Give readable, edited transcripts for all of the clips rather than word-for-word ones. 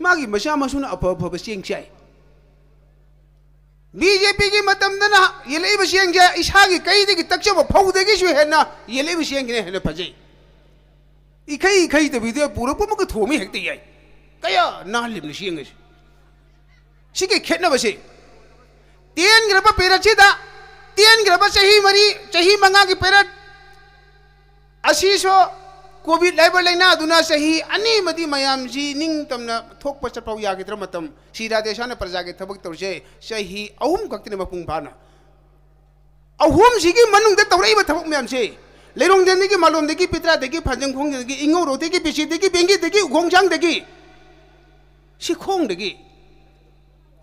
मागी मशा मसुना अफब चेंग चाय बीजेपी की मतमदना येले बसियंग जा इसागी कई दे की तक्षब फौदेगी सु है ना येले बसियंग ने है फजे इखई इखई तो विदे पूरा पुम को थोमी हेक्ते याय कया ना लिम सियंग सिके खेतना बसे तीन ग्रब पेरा चिदा तीन ग्रब सही मरी सही मंगा की पेरा असीसो कोविड लाइव लेना दुना सही अनि मदी मयाम जी निंग तमना थोक पच पाउ यागिद्र मतम सीरा देशाने प्रजा के थबक तौसे सही अहुम कक्तिने मपुंग भाना अहुम सिगी मनुंग दे तौरई थबक मयाम से लेरोंग देने की मालूम देगी पित्रा देगी फजंग खोंग देगी इंगो रोते की पिसी देगी बेंगी देगी गोंगजांग देगी सिखोंग देगी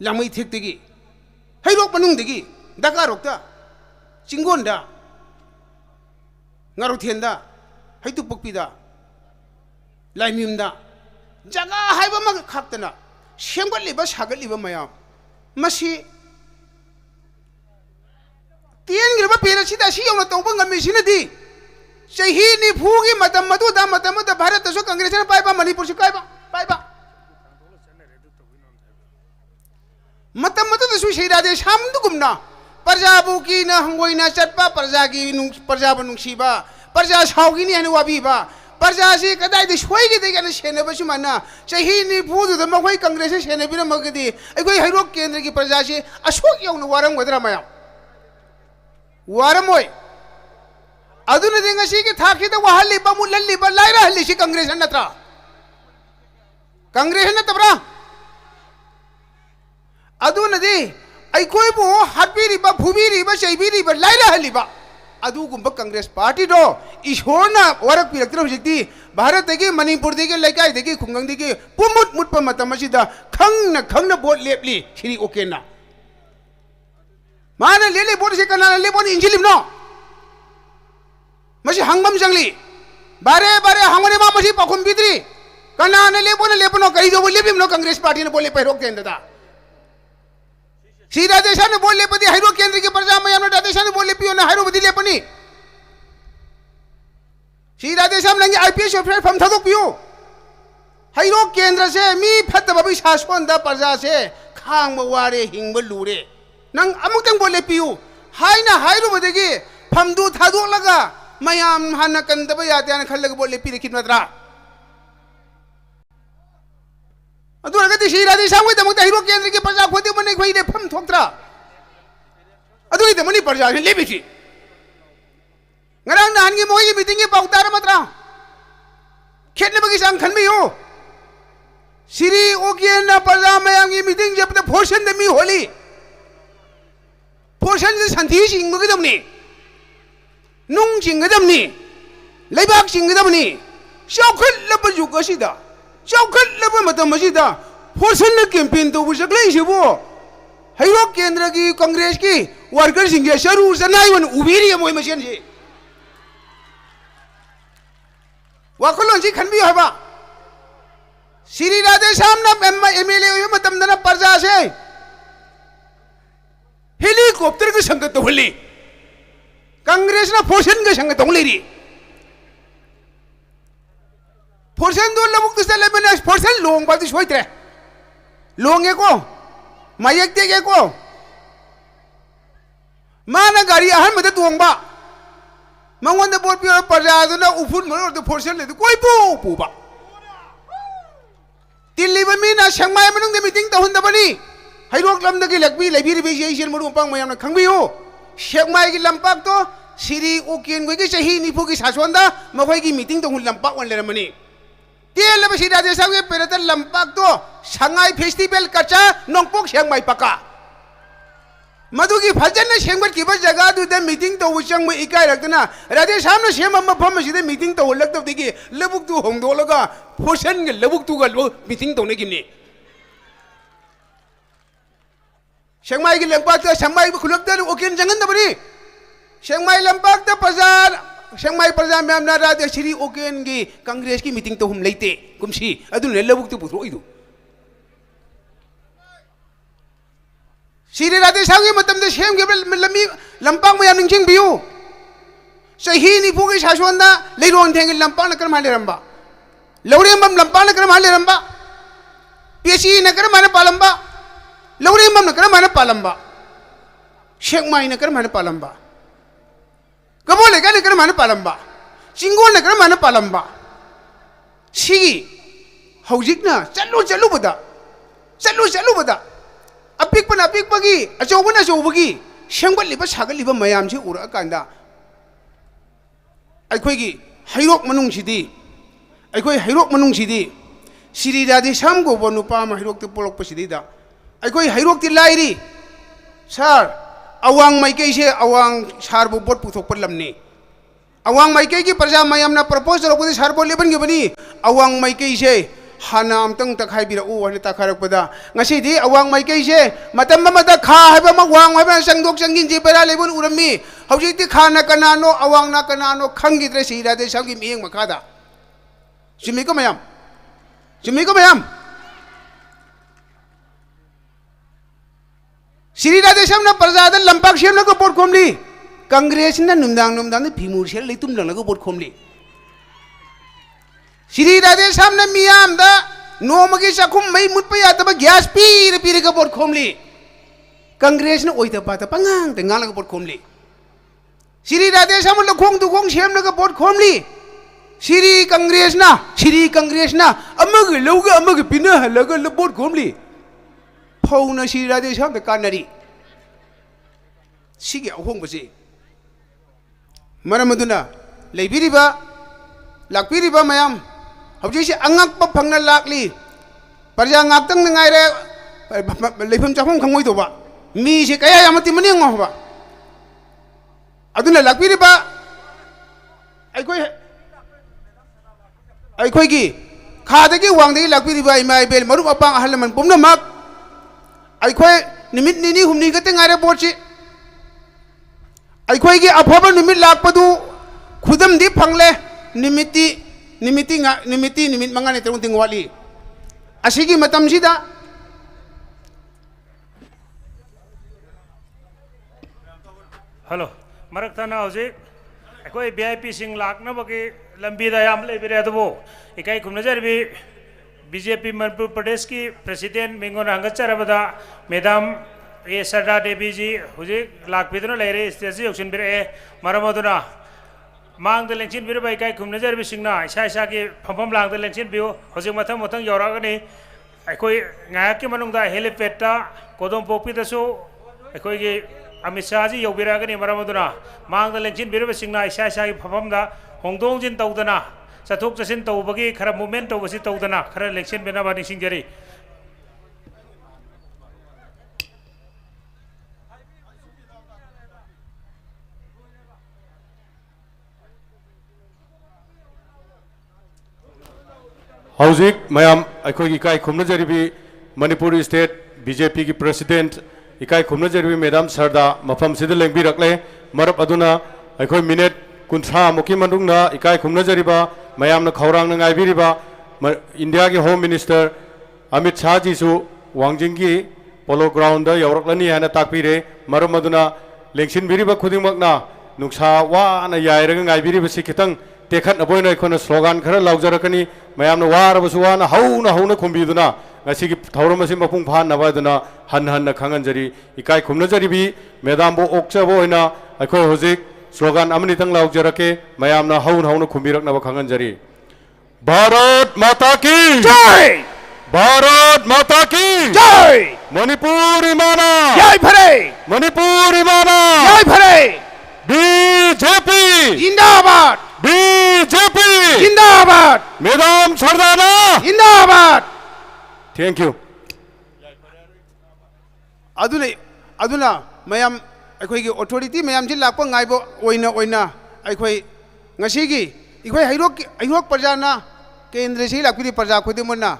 लामई थिक देगी हैरोक मनुंग देगी दका रोकता चिंगोंदा ngaruthenda haitu pokpida laimimda jaga haiba mag khaktana sengbatliba sagatliba mayam masi tien girba perasida si yona tawba ngami sinadi sahi ni phugi matam madu da bharat so congress na paiba manipur si kaiba paiba matam madu da su shirade samdu gumna प्रजाबू की न हंगोई न चटपा प्रजा की प्रजा नुसीबा प्रजा साउगी नि हनु वाबीबा प्रजा से कदाई दे सोई गे दे गन सेने बसु माना सही नि फुदु द मखोई कांग्रेस सेने बिर मगदी अगोई हैरोक केंद्र की प्रजा से अशोक यौन वारम गदरा माया वारम होय अदुन दे ngasi की थाखी द वहली बमु लल्ली ब लाइरा हल्ली सी कांग्रेस नत्रा कांग्रेस नतब्रा अदुन दे अखोई बो हाबीरीब फुबीरीब चैबीरीब लाइरा हलीबा अदुगुंब कांग्रेस पार्टी दो ईश्वरना वरक पिरक्तर हजिती भारत देगी मणिपुर देगी लेकाई देगी खुंगंग देगी पुमुट मुटप मतम असिदा खंगना बोट लेपली श्री ओकेना माना लेले बोट से कना लेबोन इंजिलिम नो मसी हंगमम जंगली बारे हंगने मा मसी पखुम बिद्री कना ने लेबोनो कई दो लेबिम नो कांग्रेस पार्टी ने बोले पैरोक देंदा सीधा देशा ने बोले पति हैरो केंद्र की प्रजा में हमने देशा ने बोले पियो ना हैरो बदले पनी सीधा देशा में लंगे आईपीएस ऑफिसर फम था तो पियो हैरो केंद्र से मी फत बबी शासन दा प्रजा से खांग बवारे हिंग बलूरे नंग अमुक तंग बोले पियो हाय ना हैरो बदेगी फम दू था दो लगा मयाम हाना कंदब याते आने खल्लग बोले पी रखी मदरा अदुरगति श्रीराधे सामने दमक हैरो केंद्र की प्रजा खोदे मने खोई दे फम थोक्त्रा अदुई दे मनी प्रजा ने लेबिची ngaraang nahan gi moy meeting की पाउतार मत्रा खेतने बगी सांग खन में हो श्री ओकियन प्रजा में अंगी मीटिंग जब तक फोर्शन दे मी होली फोर्शन से संधि सिंग बगी दमनी नुंग सिंग दमनी लेबाक सिंग दमनी शौखल लब जुगसिदा चौखट लब मतम मसीदा फोर्सन कैंपेन तो बुसकले इसेबो हैरो केंद्र की कांग्रेस की वर्कर सिंगे सरू सनाई वन उबीरी मोय मसेन से वाखलोन जी खनबी हबा श्री राधे सामना एमएलए मतम दना प्रजा से हेलीकॉप्टर की संगत होली कांग्रेस ना फोर्सन के संगत होली फोर्सन दो लबुक से लेबने फोर्सन लोंग बाति सोइत्रे लोंगे को मायक देगे को माना गाड़ी अहन मते तोंगबा मंगोन दे बोट पियो प्रजा दना उफुन मरो दे फोर्सन ले कोई पुबा तिल्ली बमी ना संगमाय मनुंग दे मीटिंग तहुन दबनी हैरोक लम दगी लकबी लेबिर बे जेसिन मरु पंग मयाम खंगबियो संगमाय की लंपाक तो श्री ओकेन गोई की सही निफु की सासवंदा मखोय की मीटिंग तहुन लंपाक वन लेरमनी तेल बसी राजे सागे पेरत लंपाक तो संगाई फेस्टिवल कचा नोंपोक संगमाई पका मधुगी फजन सेंगबट की जगह दुदे मीटिंग तो उचंग में इकाई रखना राजे सामने सेम अम्मा फम सिदे मीटिंग तो लग तो दिगी लबुक तू होंगदोलगा फोर्सन के लबुक तू गल मीटिंग तो ने किने संगमाई की लंपाक तो संगमाई खुलक तो ओकेन जंगन दबरी संगमाई लंपाक तो बाजार संगमाई प्रजा में हमना राजे श्री ओकेन की कांग्रेस की मीटिंग तो हम लेते कुमसी अदुने लबुक तो पुथरो इदु श्री राधे सागे मतम दे सेम के लंबी लंपाक में निंचिंग बियो सही निफु के शासवंदा लेरोन थेंगे लंपाक न करम हाले रंबा लौरे मम लंपाक न करम हाले रंबा पेशी न कर माने पालंबा लौरे मम न कर माने पालंबा शेखमाई न कर माने पालंबा गबोले का न कर माने पालंबा चिंगो न कर माने पालंबा सिगी हौजिकना चलू बदा अपिकपना अपिकपगी अचौबना अचौबगी शेंगबलिबा सागलिबा मयाम से उरा कांदा अखोगी हैरोक मनुंगसिदी अखोई हैरोक मनुंगसिदी श्री राधे श्याम को नुपा हैरोक पोलपसीद अखोई हैरोक लाइरी सर अवांग माइकई से अवांग सार बोट पुथोप लमने अवांग माइकई की प्रजा मैम प्रपोज तौर सार बोट लेबनी अवांग माइकई से हाना अमतंग तखाइबिरऊ है तखारपदा ngasiदी अवांग माइकई से मतम मदा खा है वांग है संगदोक संगिन जी बेरा लेबन उरमी हौजिकती खाना कनानो अवांग ना कनानो खंगिद्रे श्री राधे श्याम की मियंग मखादा चुमिको मैम श्री राधे श्याम ना प्रजाद लंपाक सेम को बोट खोमली कांग्रेस ना नुमदांग नुमदांग भीमुर से लेतुम लंग बोट खोमली श्री राधे श्याम ना मियाम दा नोमगी चाखुम मई मुतप यादब गैस पीर का बोट खोमली कांग्रेस ना ओइता पाता पंगांग ते ngang बोट खोमली श्री राधे श्याम लखोंग दुखोंग सेम का बोट खोमली श्री कांग्रेस ना अमग लौग अमग पिना हलग बोट खोमली फौना श्री राधे श्याम दा कानरी सिगे अहोंगबसे मरम अदुना लेबिरिबा लाकपिरिबा मयाम हौजिसे अंगकप फंगना लाकली प्रजा ngaktang ngaire लेफम चाफम खंगोय तोबा मी से कया यामति मनिंग होबा अदुना लाकपिरिबा अखोई खादगी वांगदगी लाकपिरिबा इमाय बेल मरुप अपांग अहल लमन पुमनमक अखोई निमित निनी हुमनी गते ngaire बोटसी अखोई की अफब निमित लाकपदु खुदम दी फंगले निमित मंगा ने तरुण तिंगवाली असिगी मतम सिदा हेलो मरक थाना हौजे अखोई वीआईपी सिंह लाकनबगी लंबीदा याम लेबिरे अदबो इकाई खुमनजरबी बीजेपी मणिपुर प्रदेश की प्रेसिडेंट मिंगोन हंगचरबदा मैडम ए सरदा देवी जी हुजे लाकपिदुना लेरे स्टेज यौसिनबिरे मरमदुना मांग लेंसिन बिरब इकाई खुमनजरबी सिंगना इसा इसा की फंफम लांग लेंसिन बियो हुजे मथम मथम यौरागनी अखोई ngayak manungda helipad kodom pokpidasु अखोई की अमित शाह जी यौबिरागनी मरमदुना मांग लेंसिन बिरब सिंगना इसा इसा की फंफमदा होंदोंजिन तौदना चथोक चसिन तौबगी खरा मूवमेंट तौबसी तौदना खरा लेंसिन बिनाबा निसिंगजरी हौजिक मैम अखोई इकाई खुमनजरिबी मणिपुर स्टेट बीजेपी की प्रेसिडेंट इकाई खुमनजरिबी मैडम सरदा मफम सिद लेंबिरकले मरप अदुना अखोई मिनिट कुंथ्रा मुकी मनुंगना इकाई खुमनजरिबा मैम खौरांग गायबिरिबा इंडिया की होम मिनिस्टर अमित शाह जीसु वांजिंग की पोलो ग्राउंड यौरकलनी है ताकपीरे मरम अदुना लेंसिनबिरिबा खुदिमकना नुक्सा वाना यायरग गायबिरिबसी खितंग तेखत अबोयना अखोना स्लोगान खरा लाउजरकनी मैम वारबसु वाना हौना खुम्बीदुना ngasi thauram asi mapung phan na baduna han na khanganjari ikai khumnajaribi medam bo okchabo hoina akhoi hojik slogan amni tang laukjarake mayamna hauna khumbirak na khanganjari Bharat Mata ki जय Bharat Mata ki जय Manipur imana जय भरे Manipur imana जय भरे BJP जिंदाबाद BJP जिंदाबाद Madam Sardana जिंदाबाद Thank you अदुना ma'am अखोई की ऑथोरिटी मैम से लाप गाइब अखोई ngasiगी इखोई हैरोक प्रजाना केंद्र से लापी प्रजा खुदमना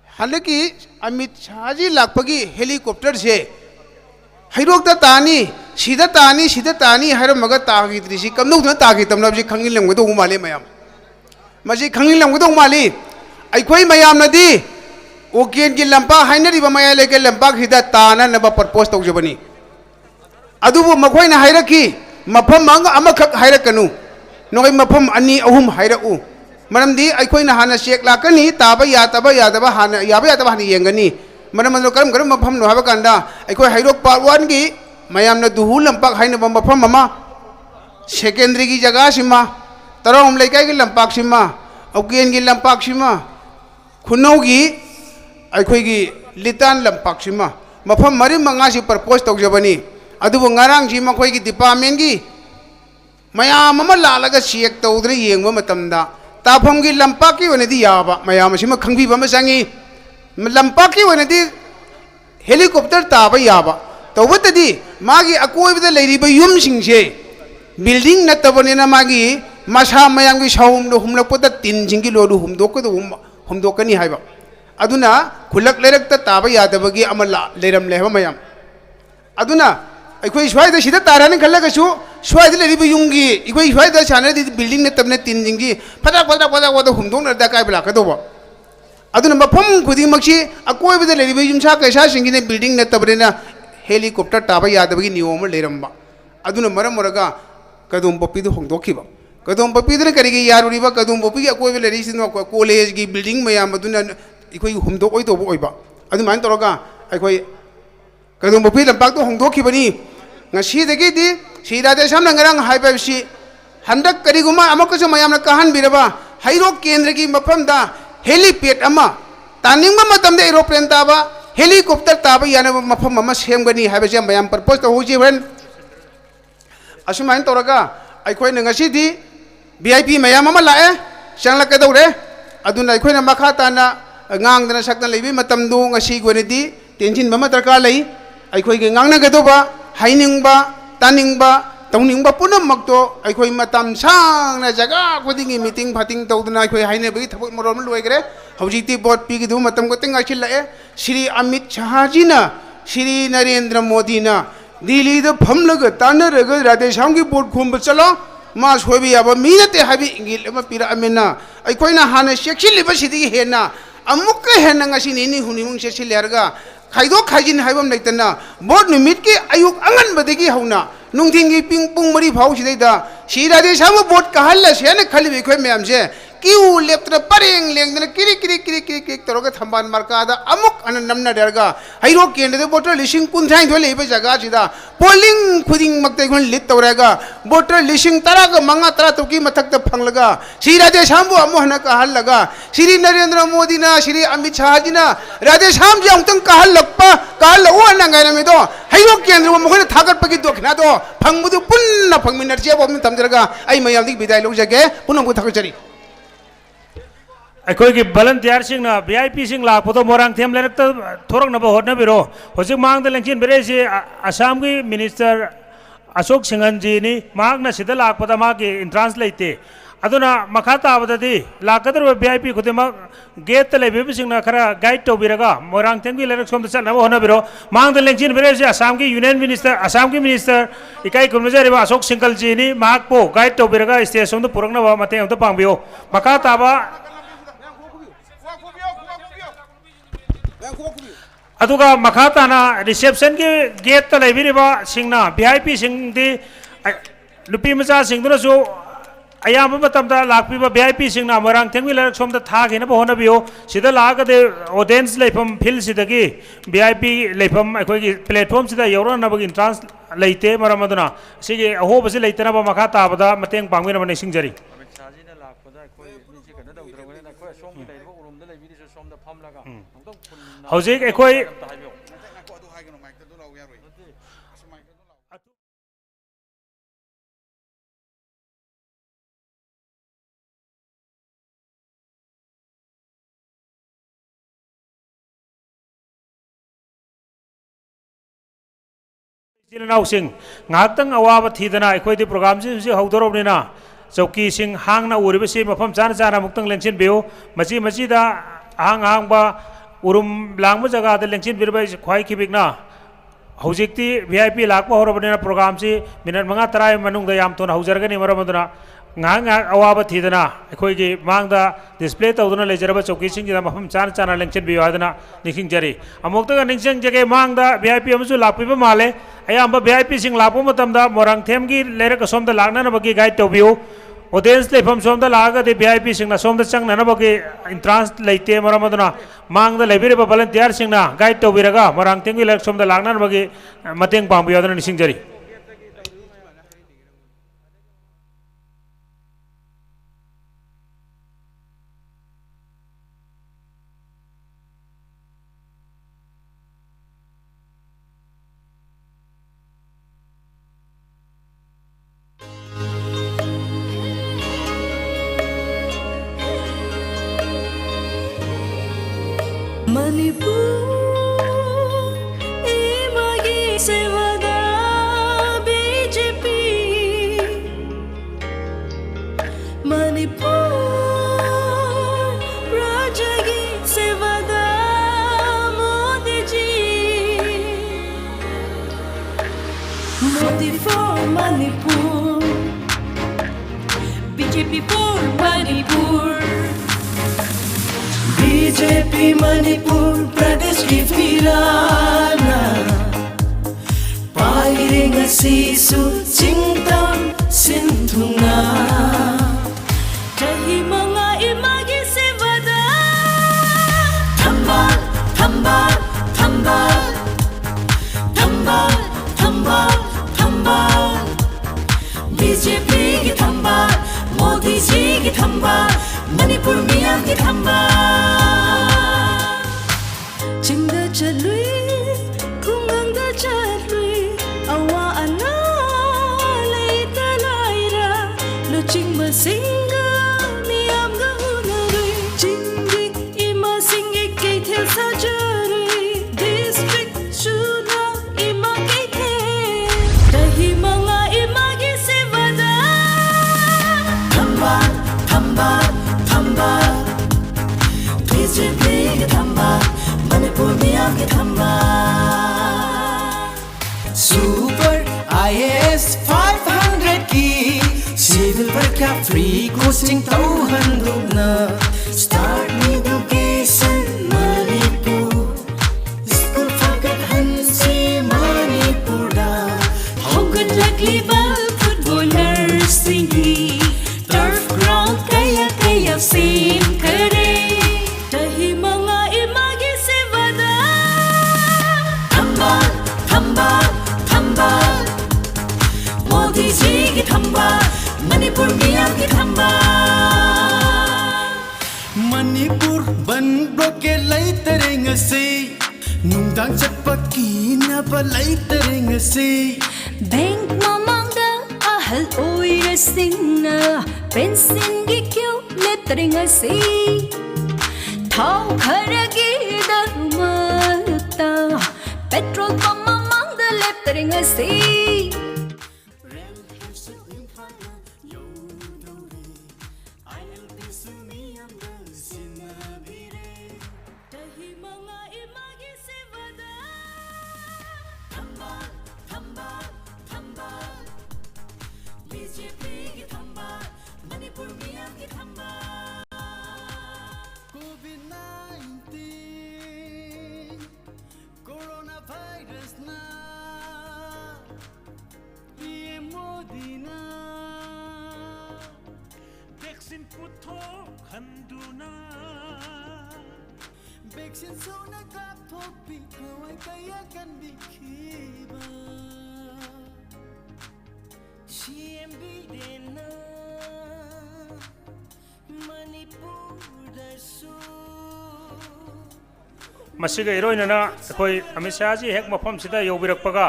हल्की अमित शाह जी लापगी हेलीकॉप्टर से हैरोक तानी तानी हर मग तागीद्री कमदौना तागी तमनबी खंगिलमगदौ माले मैम मसी खंगिलमगदौ माली अखोई मैम नदी ओकेन की लंपा हाइनरीब मया लेके लंपा हिदा ताननब प्रपोज तौजबनी अदुबु मखोइना हाइरकी मफम अमखक हाइरकनु नोय मफम अनि अहुम हाइरउ मरमदी अखोइना हाना चेक लाकनी ताबा यादबा हाना यादबा हाना येंगनी मरम मनो करम करम मफम नो हाबा कांदा अखोइ हाइरोक पार्ट 1 की मयामना दुहु लंपाक हाइना मफम ममा सेकेंडरी की जगह सिमा तरम लेकाई की लंपाक सिमा औकेन की लंपाक सिमा खुनौ की अखोइ की लितान लंपाक सिमा मफम मरि मंगा सि प्रपोज तौजबनी अदुबो ngarang ji मखोइ की डिपार्टमेंट की मयाम अमा लालगा चेक तौद्रे येंगबा मतमदा ताफम की लंपाक की वनेदी याबा मयाम सिमा खंगबीबा मा संगी लंपाक की वनेदी हेलीकॉप्टर ताबा याबा तौबतदी मागी अकोइबदा लेरिबा युम सिंगसे बिल्डिंग नतबनेना मागी मसा मयाम की साउम दो हुमलकपदा तीन जिंगी लोदु हुमदोकदो हुमदोकनी हाइबा अदुना खुलक लेरकता ताबा यादबगी अमा लेरम लेबा मयाम अदुना अखोइ स्वाइदा सिदा ताराने खल्लगसु स्वाइदा लेरिबा युंगी अखोइ स्वाइदा सानदी बिल्डिंग नतबने तीन जिंगी फदा हुमदोकना दा काय ब्लाकदोबा अदुना मफम खुदिमक्सी अकोइबदा लेरिबा युमसा कैसा सिंगिने बिल्डिंग नतबनेना हेलीकॉप्टर ताबा यादबगी नियम लेरमबा अदुना मरम मरगा कदम पपीदो होंदोखिबा कदम पपीदने करिगे यारुरिबा कदम पपी अकोइबा लेरिसिनो कॉलेज की बिल्डिंग मयाम अदुना अखोइ हुमदोक ओइतोबो ओइबा अदुमान तोरगा अखोइ कदम पपी लंपाक तो होंदोखिबनी ngasidagiदी सिरादे सामना ngarang हाइबाबसी हंदक करिगुमा अमकसो मयामना कहनबिरबा हाइरोक केंद्र की मफमदा हेलीपैड अमा तानिंगबा मतमदे एरोप्लेन ताबा हेलीकॉप्टर ताबा याना मफम अमा सेमगनी हाइबसे मयाम प्रपोज तो होजी वेन असुमाइन तोरगा अखोइना ngasiदी वीआईपी मयाम अमा लाए चंगलकदौरे अदुना अखोइना मखा ताना ngang sakna lebi matamdu ngasi gonedi tenjin bama dharkar lei अखोइ के ngangnagdoba hainingba taningba तौनिंगबा पुनमक्तो अखोइ मतम सांगना जगह खुदिंगी मीटिंग फाटिंग तौदना अखोइ हाइनेबगी थबक मरोम लोइगरे हौजिति बोर्ड पिगिदु मतम को तिंग आखिलाए श्री अमित शाह जीना श्री नरेंद्र मोदी ना दिल्ली द फमलग तानरग राधेश्याम की बोर्ड खुम चलो मा सोबी अब मीनते हाबी इंगिल अमा पिरा अमेना अखोइना हाना सेक्सिलिबा सिदि हेना अमुक हेना ngasi नि हुनिमुंग सेक्सिलियारगा खाइदो खाइजिन हाइबम लेतना बोर्ड निमित की अयुक अंगन बदेगी हौना नुंथिंगी पिंग पुंग मरी भाव सिदैदा सिरादे सामो बोर्ड कहल्ला सेने खलि बिखोय मैमसे क्यू लेप्त्र परेंग लेंगदना किरि तरोगा थंबान मार्कादा अमुक अन नमना दरगा हाइरो केंद्र बोटर लिसिंग कुंथाइ थो लेबे जगह सिदा पोलिंग खुदिंग मक्ते गुन लित तौरेगा बोटर लिसिंग तरा का मंगा तरा तो की मथक फंगलगा सिरादे सामो अमोहना कहल्लगा श्री नरेंद्र मोदी ना श्री अमित शाह जी ना राधे श्याम जी अमतंग कहल्लक्पा कहल्लो नंगायरमेदो हाइरो केंद्र मखोना थागतपगी दोखना दो फंगबुदु पुन्ना फंगमिनरजे बम तमजरगा आई मयामदि बिदाय लौजगे पुनमबु थागचरी अखोई वलंटियर वीआईपी लापदो मोरंगथेम लेरक थोरकनब होटनबिरो होजिक मांग लेंचिन बेरेसी असम की मिनिस्टर अशोक सिंघन जी नि मांगना सिदा लापदा मागी इंट्रांस लेते अदुना मखा ताबददी लाकदर वीआईपी खुदिमक गेट लेबिबसिंगना खरा गाइड तौबिरगा मोरंगथेम की लेरक सोम चलनब होनबिरो मांग लेंचिन बेरेसी असम की यूनियन मिनिस्टर असम की मिनिस्टर इकाई कुमजरिबा अशोक सिंघल जी नि माकपो गाइड तौबिरगा स्टेज सोम पुरकनब मते अमत पांगबियो मखा ताबा अदुगा मखाताना रिसेप्शन के गेट त लेबिरिबा सिंगना वीआईपी सिंगदी लुपी मचा सिंगदुनसु अयाम मतमदा लाकपिबा वीआईपी सिंगना मोरंग थेंगि लरक सोमदा थागेना होनबियो सिदा लागदे ऑडियंस लेफम फिल सिदगी वीआईपी लेफम अखोगी प्लेटफॉर्म सिदा यौरनबगी इंट्रांस लेते मरमदुना सिगे अहोबसि लेतना मखा ताबदा मतेंग पांगमिना निसिंगजरी हौजिक अखोई ngakhtang awa thidana akhoi program si haudorobnina chauki sing hangna uribasi mafam chana chana muktang lengchin biu machi da hang ba उरुम लांग जगह लेंचिन बिरबाई खाई खिबिकना हौजिकती वीआईपी लाकपा होरबनेना प्रोग्राम से मिनट मंगा तराई मनुंगदा याम तोना हौजरगनी मरमदना ngang awa thidana akhoi gi mangda display tawduna lejaraba chauki singida mafam chan chana lengchen bi wadana niking jari amokta ningsang jage mangda vip amsu lakpiba male ayamba vip sing lapu matamda morang them gi lera ka somda lagna na bagi guide tawbiu audience लेफम सोम लागे VIP सोम चंगनबी entrance लेते मरम मांग लेबीब volunteer guide तौर मरांग तेंगी सोम लानबी मतें पांबीदना निसिंगजरी Modi for Manipur, BJP for Manipur, BJP Manipur Pradesh ki Firana, Pairing Sisu Singtam Sindhuna, Kahi mga imagi sevada, Thambal, Thambal, Thambal, Thambal, Thambal. BJP की थम्बा मोदी जी की थम्बा मणिपुर मियां की थम्बा चिंदा चलुई कुंगंगा चलुई अवा अना लेता लाइरा लो चिंग सिंगा मियां गहुनरुई चिंगी इमा सिंगे के थे सजरुई डिस्ट्रिक्ट चुना इमा के थे दही मंगा Super IAS 500 की Civil Work free coaching tauhandugna Start education Manipur School fakat hansi Manipura Hogan lagli bal footballers singi Turf ground kaya kaya same kare Dahi mga imagi sevada Thambal, thambal, thambal Modi ji ki thambal Manipur miyan ki thambal Manipur ban bloke lai tereng se Nungdang chapat ki na pa lai tereng se Bank mamangda ahal oi resingna Pensin gi kyo le tereng se Thao kharagi darumalta Petrol pump among the left ring I see Coronavirus na Modi na Vaccine puthok handuna Vaccine sona kaphok pi thawai kaya kan bikhiba CMB dena Manipur dasu मसीगा इरोइनना अखोई अमित शाह जी हेक मफम सिदा योबिरकपगा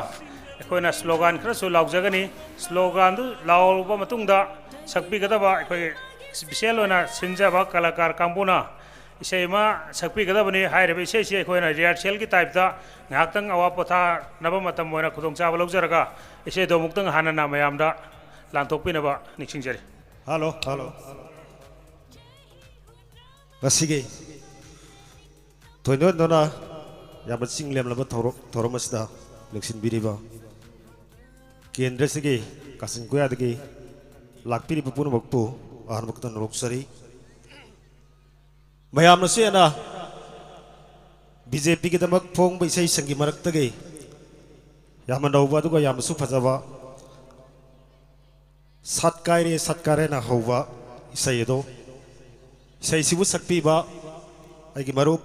अखोइना slogan खरसु लाउजगनी slogan दु लाउबा मतुंगदा सकपीगदबा अखोई special ओना सिंजाबा कलाकार कांबुना इसेमा सकपीगदबनी हाइरबे इसेसी अखोइना rehearsal की टाइपदा ngakhtang awa potha naba matam moina khudong chaba laujaraga ise do muktang hanana mayamda lanthokpinaba niksingjari Hello Basige Toino nona yam singlem laba thoromasda leksin biriba kendra sige kasin goya dege lakpiri pupun bakpu ahar baktan roksari mayam nase ana BJP ki damak phong bai sai sangi marak tage yam nauba duga yam su phajaba Satkare na hova isayedo isay sibu sakpi ba ay gimarup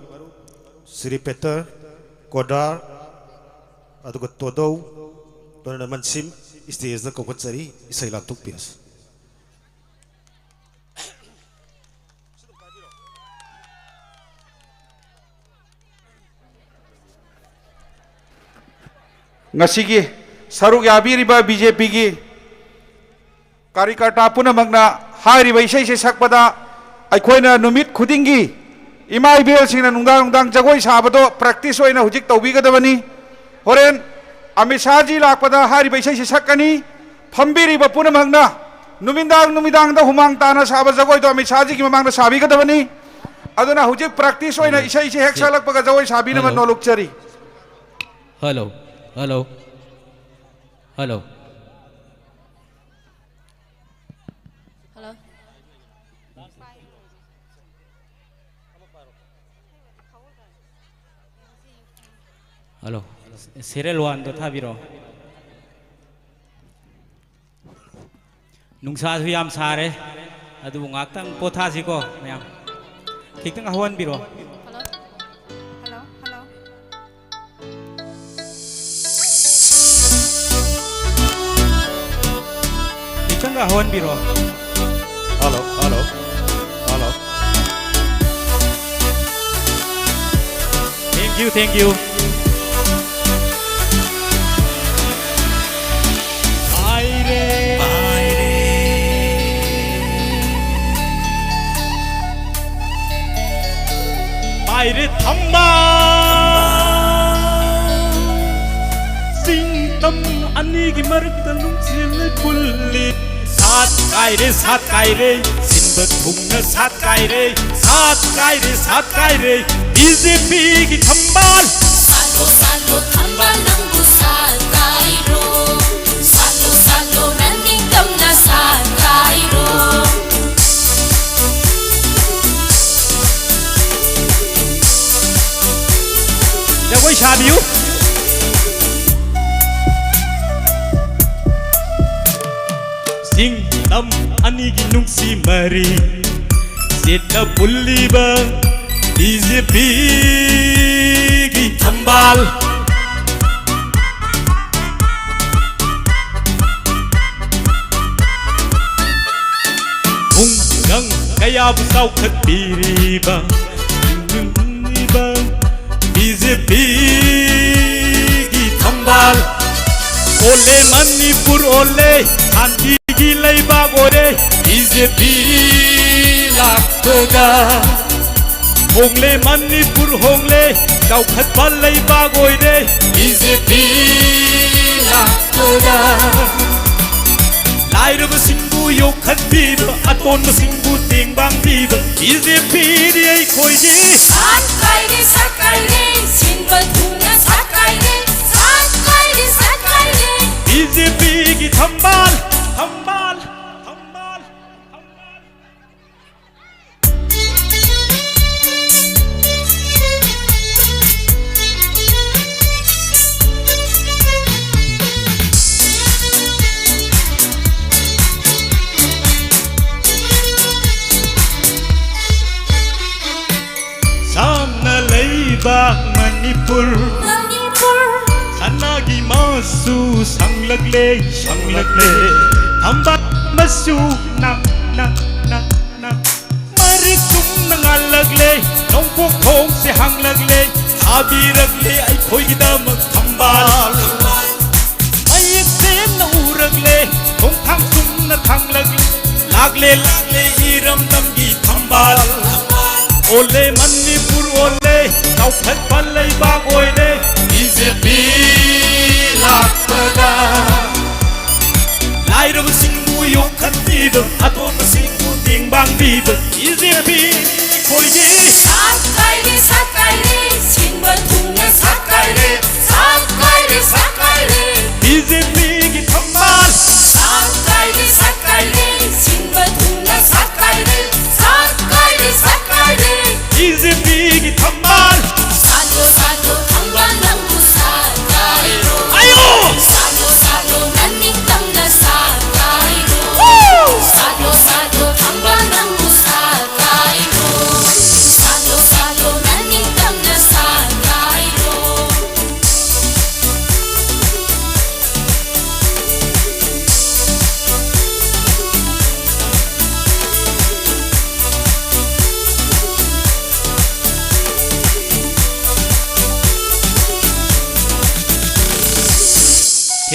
Sri Peter Kodar adugo todo doon naman sim stage na kokotsari isay lantuk pias ngasigi saruk yabiriba BJP gi कार्यकर्ता पुनमकना हारिबा इसै से सकपदा अखोइना नुमित खुदिंगी इमा इबेल सिंगना नुंदांग नुंदांग जगोय साबदो practice ओइना हुजिक तौबिगदबनी होरेन Amit Shah जी लाकपदा हारिबा इसै से सकनी फंबिरिबा पुनमकना नुमिदांग दा हुमांग ताना साबा जगोय तो अमित शाह जी की ममांग दा साबिगदबनी अदुना हुजिक प्रैक्टिस ओइना इसै से हेक सलकपगा जगोय साबिनम नोलुकचरी hello hello hello hello serial 1 तो था बिरो नुंसासु याम सारे अदु ngaktang pothasiko मैम खिक्तंग हवन बिरो खिक्तंग हवन बिरो hello thank you Aire thamba singtam ani gi marta lungsil pulli sat kaire sinba thungna sat kaire BJP gi thambal salo thambal nangu sat kairo salo running tamna sat kairo Jagoi sabiu singtam ani gi nungsi mari seta pulliba BJP gi thambal hunggang kaya busau khatiriba BJP gi thambal ole manipur ole anti gi leiba gore BJP laktoga hongle manipur hongle dau khat bal leiba gore BJP laktoga lairab singbu yo khat biba aton singbu tingbang biba BJP ri ai khoi ji Satkaire sinba thuna satkaire BJP ki thambal samna leibak manipur sanagi masu sanglagle thamba masu nak marikum nangalagle nongpok thong se hanglagle abiragle ai khoi gidam thambal ayek sem na uragle thong thang sum na thanglagle lagle iram dam gi thambal ole manipur ole kau khat palai ba oile BJP lakpada lairab singbu yo khatiba aton singbu tingbang biba BJP khoiji satkaire sinba thuna satkaire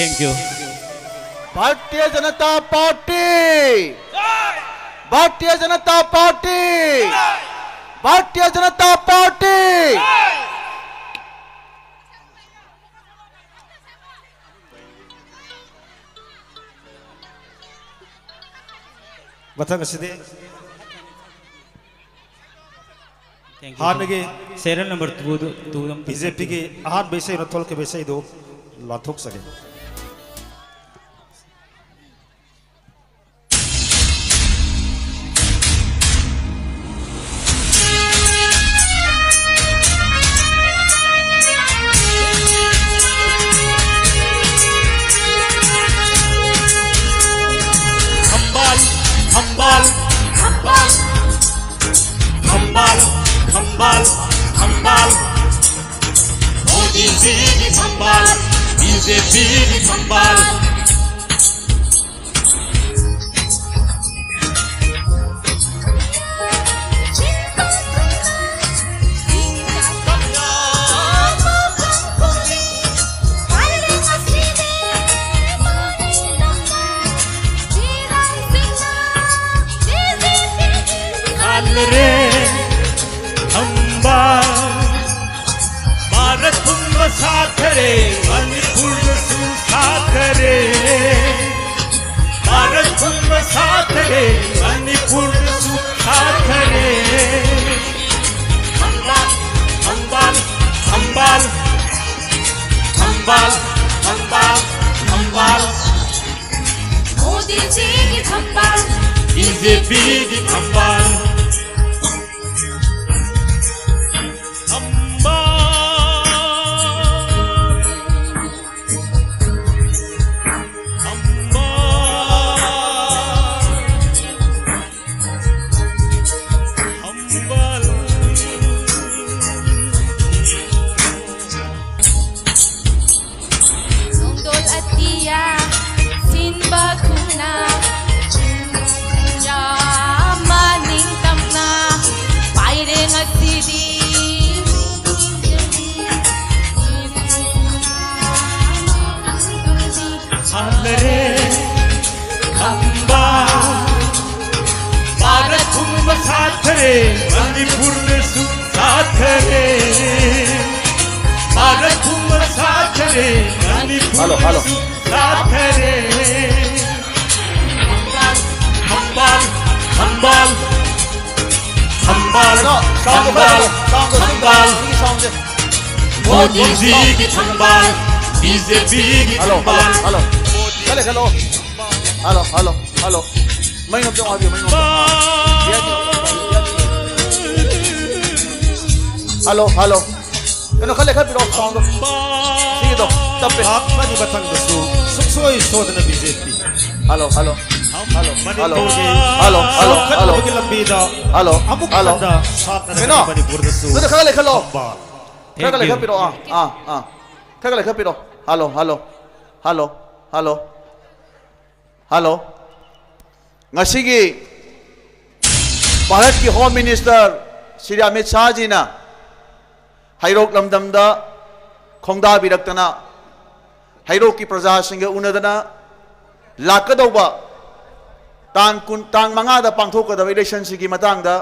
thank you भारतीय Janata party, भारतीय Janata party, भारतीय Janata party. मथंग असिदे हानगे serial number 2 BJP की हान बेसे रथोल के बेसे दो लाथोक सके खंबाल खंबाल खंबाल खंबाल खंबाल मोदी जी की खंबाल बीजेपी की खंबाल रे खंबाल भारत कुंभ साखरे मणिपुर साखरे भारत कुंभ साखरे मणिपुर साखरे खंबाल खंबाल खंबाल खंबाल खंबाल खंबाल मोदी जी की खंबाल बीजेपी की खंबाल Nungdol at tiya sinba kuna maning tamna paireng at sidi रे खंबाल भारत कुंभ साखरे मणिपुर साखरे भारत कुंभ साखरे मणिपुर साखरे खंबाल खंबाल खंबाल खंबाल खंबाल मोदी जी की खंबाल बीजेपी की खंबाल hello hello hello hello hello hello मैं नब जाऊँ मैं हेलो हेलो इन्हों खले खल पिरो सॉन्ग दो ठीक है तो तब पे आप मनी बतंग दसु सुखसोई सोदन BJP hello hello hello hello hello hello hello की लंबी दा हेलो अमुक हेलो बंदा साथ हेलो मणिपुर दसु तो खले खलो खंबाल खले खल पिरो खले खल पिरो hello hello hello hello hello ngasi Bharat की होम मिनिस्टर श्री अमित शाह जी ना हाइरोक लमदम दा खोंगदा बिरक्तना हाइरोक की प्रजा सिंह उनदना लाकदौबा तांग मंगा दा पांथोकदब इलेक्शन सिगी मतंग दा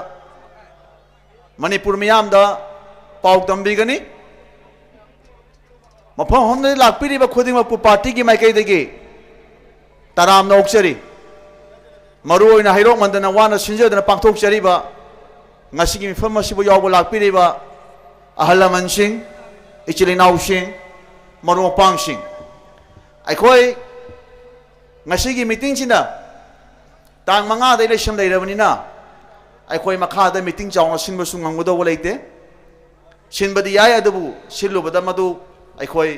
मणिपुर मियाम दा पाउ तंबीगनी मफम हमने लाकपिरिबा खुदिंगमकु पार्टी की माइकैदगी तराम नौक्चरी मरुओइना हाइरोक मंदना वाना सिंजदना पांथोकचरीबा ngasi मिफम मसिबु यावबो लाकपिरिबा ahal laman sing ichilinaw sing marupang sing aikoi ngasi gi meeting sina tang manga da election dai rabani na aikoi makha da meeting chaw sinba sungang bodo leite sinbadi ya adabu silu bada madu aikoi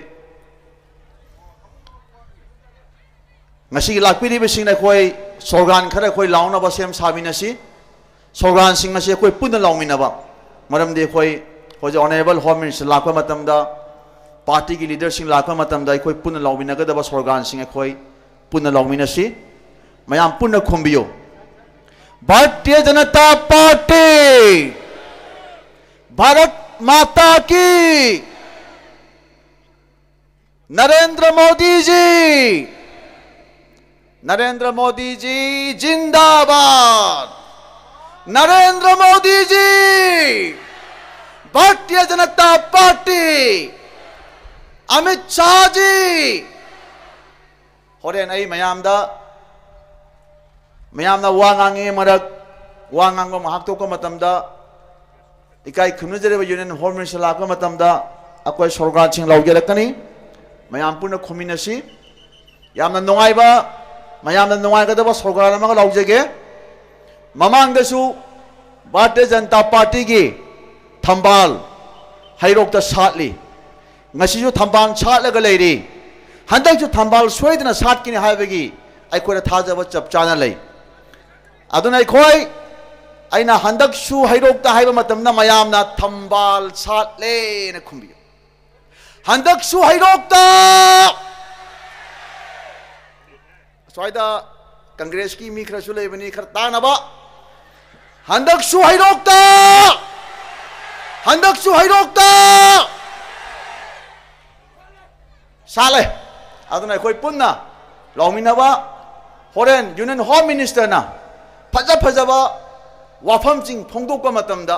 ngasi gi lakpiri be sing aikoi sorgan khara aikoi launa ba sem sabina si sorgan sing ngasi aikoi punna laumina ba maram de aikoi होजे honourable home minister लाखवा मतमदा party की leader Singh लाखवा मतमदा कोई पुनः लौमिनगदब सोरगान सिंह कोई पुनः लौमिनसी मयाम पुनः खुंबियो भारतीय जनता पार्टी भारत माता की नरेंद्र मोदी जी, नरेंद्र मोदी जी जिंदाबाद, नरेंद्र मोदी जी, भारतीय जनता पार्टी, अमित शाह जी। होरेन आई मयामदा वांगांगे मरक वांगांगो महाक्तो को मतमदा इकाई खुमनजरेब यूनियन होम मिनिस्टर लाको मतमदा अकोय सरकार सिंह लौगेरकनी मयाम पुनः खुमिनसी यामना नुंगाइबा मयामना नुंगाइगदबा सरकार अमगा लौजेगे ममांगदसु भारतीय जनता पार्टी की थंबाल हाइरोक्ता साटली ngasisu thambang chatlaga leiri handaksu thambal soidna satkini haibagi aikhoina thajaba chap chana lei aduna aikhoi aina handaksu hairokta haiba matamna mayamna thambal chatle na khumbi handaksu hairokta soida congress ki mi khrasu leibani kharta naba handaksu hairokta साले अदुना कोई पुन्ना लौमिनबा होरेन union home minister ना फजा फजाबा वाफम सिंह फोंदोकपा मतमदा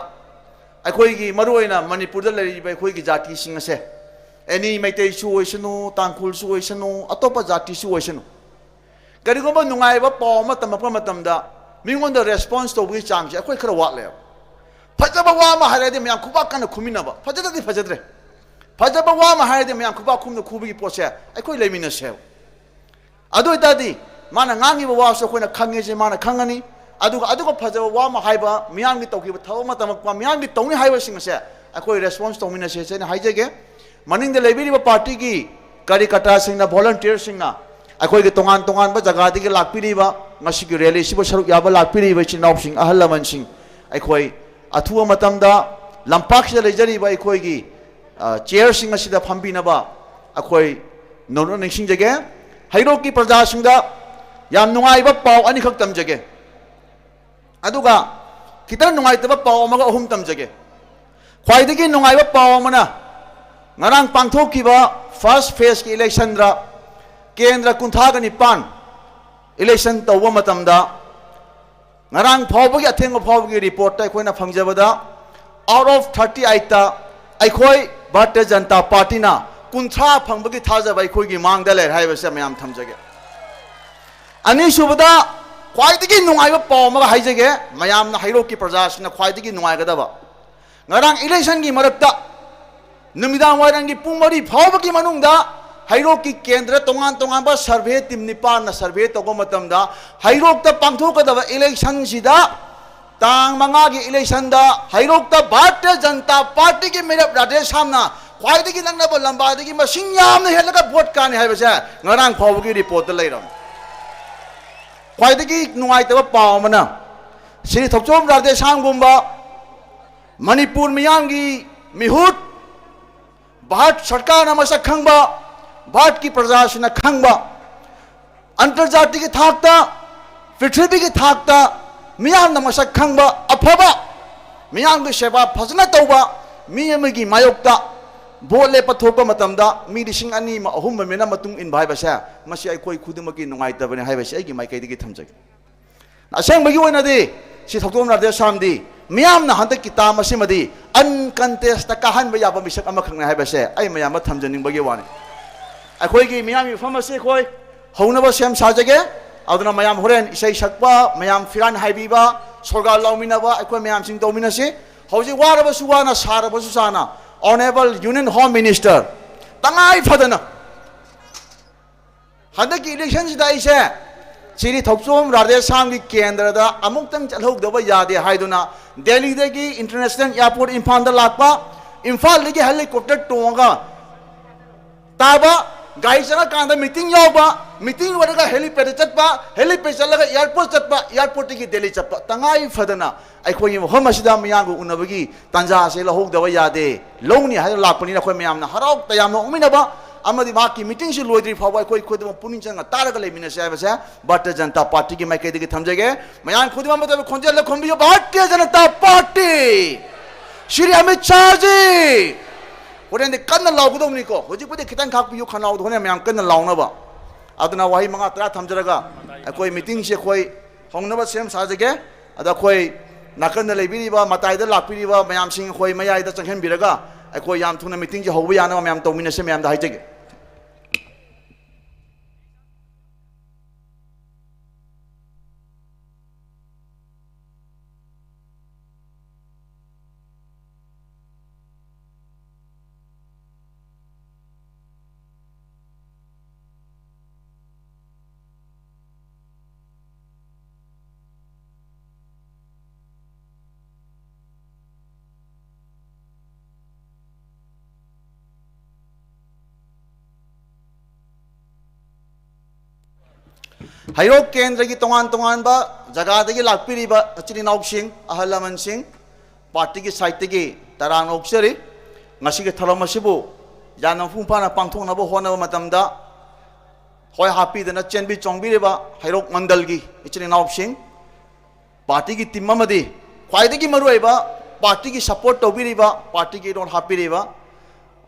अखोईगी मरुओइना मणिपुर दा लरिबा अखोईगी जाति सिंह असे any Meitei सु ओइसनु तांखुल सु ओइसनु अतोपा जाति सु ओइसनु करिगोबा नुंगाइबा पाव मतमपा मतमदा मिंगोंदा रेस्पॉन्स तोबगी चांगसे अखोई खरा वाटले फजाबा वा मा हारेदि म्याम खुबा कन खुमिनबा फजदि फजद्रे फजब वा महायदि म्याम खुबा खुम खुबगी पोसे अखोई लेमिनसे अदु इतादि माना ngangi ba wa so khoina khange je mana khangani aduga fajaba wa ma haiba miyam gi tawki thaw ma tamak pa miyam gi tawni haiba sing se akhoi response tawmina se se haijege maning de lebiri ba party gi kari kata sing na volunteer sing na akhoi gi tongan ba jaga di gi lakpiri ba ngasi gi rally si ba saruk ya ba lakpiri ba chinau sing ahal laman sing akhoi athuwa matam da lampak se lejari ba akhoi gi chair Singh असिदा फंबीनबा अखोई नोनो निसिंग जगे हाइरो की प्रजा सिंह दा याम नुंगाइबा पाव अनि खक तमजगे अदुगा किता नुंगाइतबा पाव अमगा अहुम तमजगे ख्वाइदगी नुंगाइबा पाव अमना ngarang pangthokiba first phase ki election ra kendra kunthaga nipan election tawwa matamda ngarang phawbagi athengo phawbagi report ta khoina phangjabada out of 38 ta अखोई भारतीय जनता पार्टी ना कुंथ्रा फंबगी थाजब अखोई मांगदा लेर हाइबसे मयाम थमजगे अनीसुबदा ख्वाइदगी नुंगाइबा पावमगा हाइजगे मयामना हाइरोकी प्रजासिना ख्वाइदगी नुंगाइगदबा ngarang election gi marakta numidang warangi pungmari phawbagi manungda हाइरोकी केंद्र तोंगान बा survey team निपान ना सर्वे तोगो मतमदा हाइरोकता पांथोकदबा election सिदा तांग मंगा की इलेक्शन दा हाइरोकता भारतीय जनता पार्टी की मेरे राजेश सामना ख्वाइदगी नंगनबो लंबादगी मसिंग यामना हेलगा वोट काने हाइबसे ngarang phawbagi report leiram ख्वाइदगी नुंगाइतबा पावमना Shri Thokchom Rajesh सामगुंबा Manipur मियांगी मिहुट Bharat सरकार नमसा खंगबा भारत की प्रजा सिना खंगबा अंतर्जातीय की थाकता पृथ्वी की थाकता मियाम नमसा खंगबा अफबा मियाम की सेवा फजना तौबा मियामगी मायोक्ता बोले पथोपा मतमदा मी लिसिंग अनि मा अहुम मेना मतुंग इन भाइबसे मसी अखोई खुदमकी नुंगाइतबने हाइबसे अगी माइकैदगी थमजगे असेंबगी ओइनादि सि थोकतोम रादे सामदि मियाम ना हंत किताम असिमदि अनकंटेस्ट काहन बया मिसक अमा खंगना हाइबसे अई मयाम थमजनिंबगी वानी अखोई मियाम फमसे खोई हौनबा सेम साजगे अदुना मयाम होरेन इसै सकपा मयाम फिरान हाइबीबा सरगा लौमिनबा अखोई मयाम सिंग तौमिनसे हौजि वारबसु वाना सारबसु साना ऑनरेबल यूनियन होम मिनिस्टर तंगाई फदना हंदकी इलेक्शन सिदा इसे श्री थोकचोम राधेश्याम की केंद्र दा अमुक्तंग चलहोगदबा यादे हाइदुना दिल्ली दगी इंटरनेशनल एयरपोर्ट इम्फाल दा लाकपा इम्फाल दगी हेलीकॉप्टर टोंगा ताबा गाई चला कांदा मीटिंग यावबा मीटिंग वरगा हेलीपैड चटपा हेलीपैड चलगा एयरपोर्ट चटपा एयरपोर्ट की दिल्ली चटपा तंगाई फदना अखोई हम मसिदा मियांगु उनबगी तंजा से लहोगदबा यादे लोनी हाय लाकपनी अखोई मियामना हराव तयामना उमिनबा अमदी माकी मीटिंग से लोइद्री फाव अखोई खुदम पुनिंग चंग तारग लेमिनसे हायबसे भारतीय जनता पार्टी की माइकैदगी थमजगे मयान खुदम मतलब खोंजेल खोंबियो भारतीय जनता पार्टी श्री अमित शाह जी होरेन दे कन्न लाउगदोनी को होजी पुदे खितंग खाकपियो खनाउ होने मैम कन्न लाउनबा अदना वाही मंगा तरा थमजरगा अकोई मीटिंग से कोई होंगनबा सेम साजगे अदा कोई नाकन लेबिरिबा मताइदा लाकपिरिबा मैम सिंह कोई मयाइदा चंगहन बिरगा अकोई याम थुना मीटिंग जे होबा याना मैम तौमिनसे मैम दा हाइजगे हाइरो केंद्र की तोान तोान जगह लापीब अचिनाव अहल लमन पार्टी की साइड की तरान ओक्सरी थरम यान मफू फाना पांथोनब होनब हई हापीदना चेंबी चौंबीब हाइरोक मंडल की इचिनाव पार्टी की टीम खाई मरुब पार्टी की सपोर्ट तौबीब पार्टी की रोड हापीब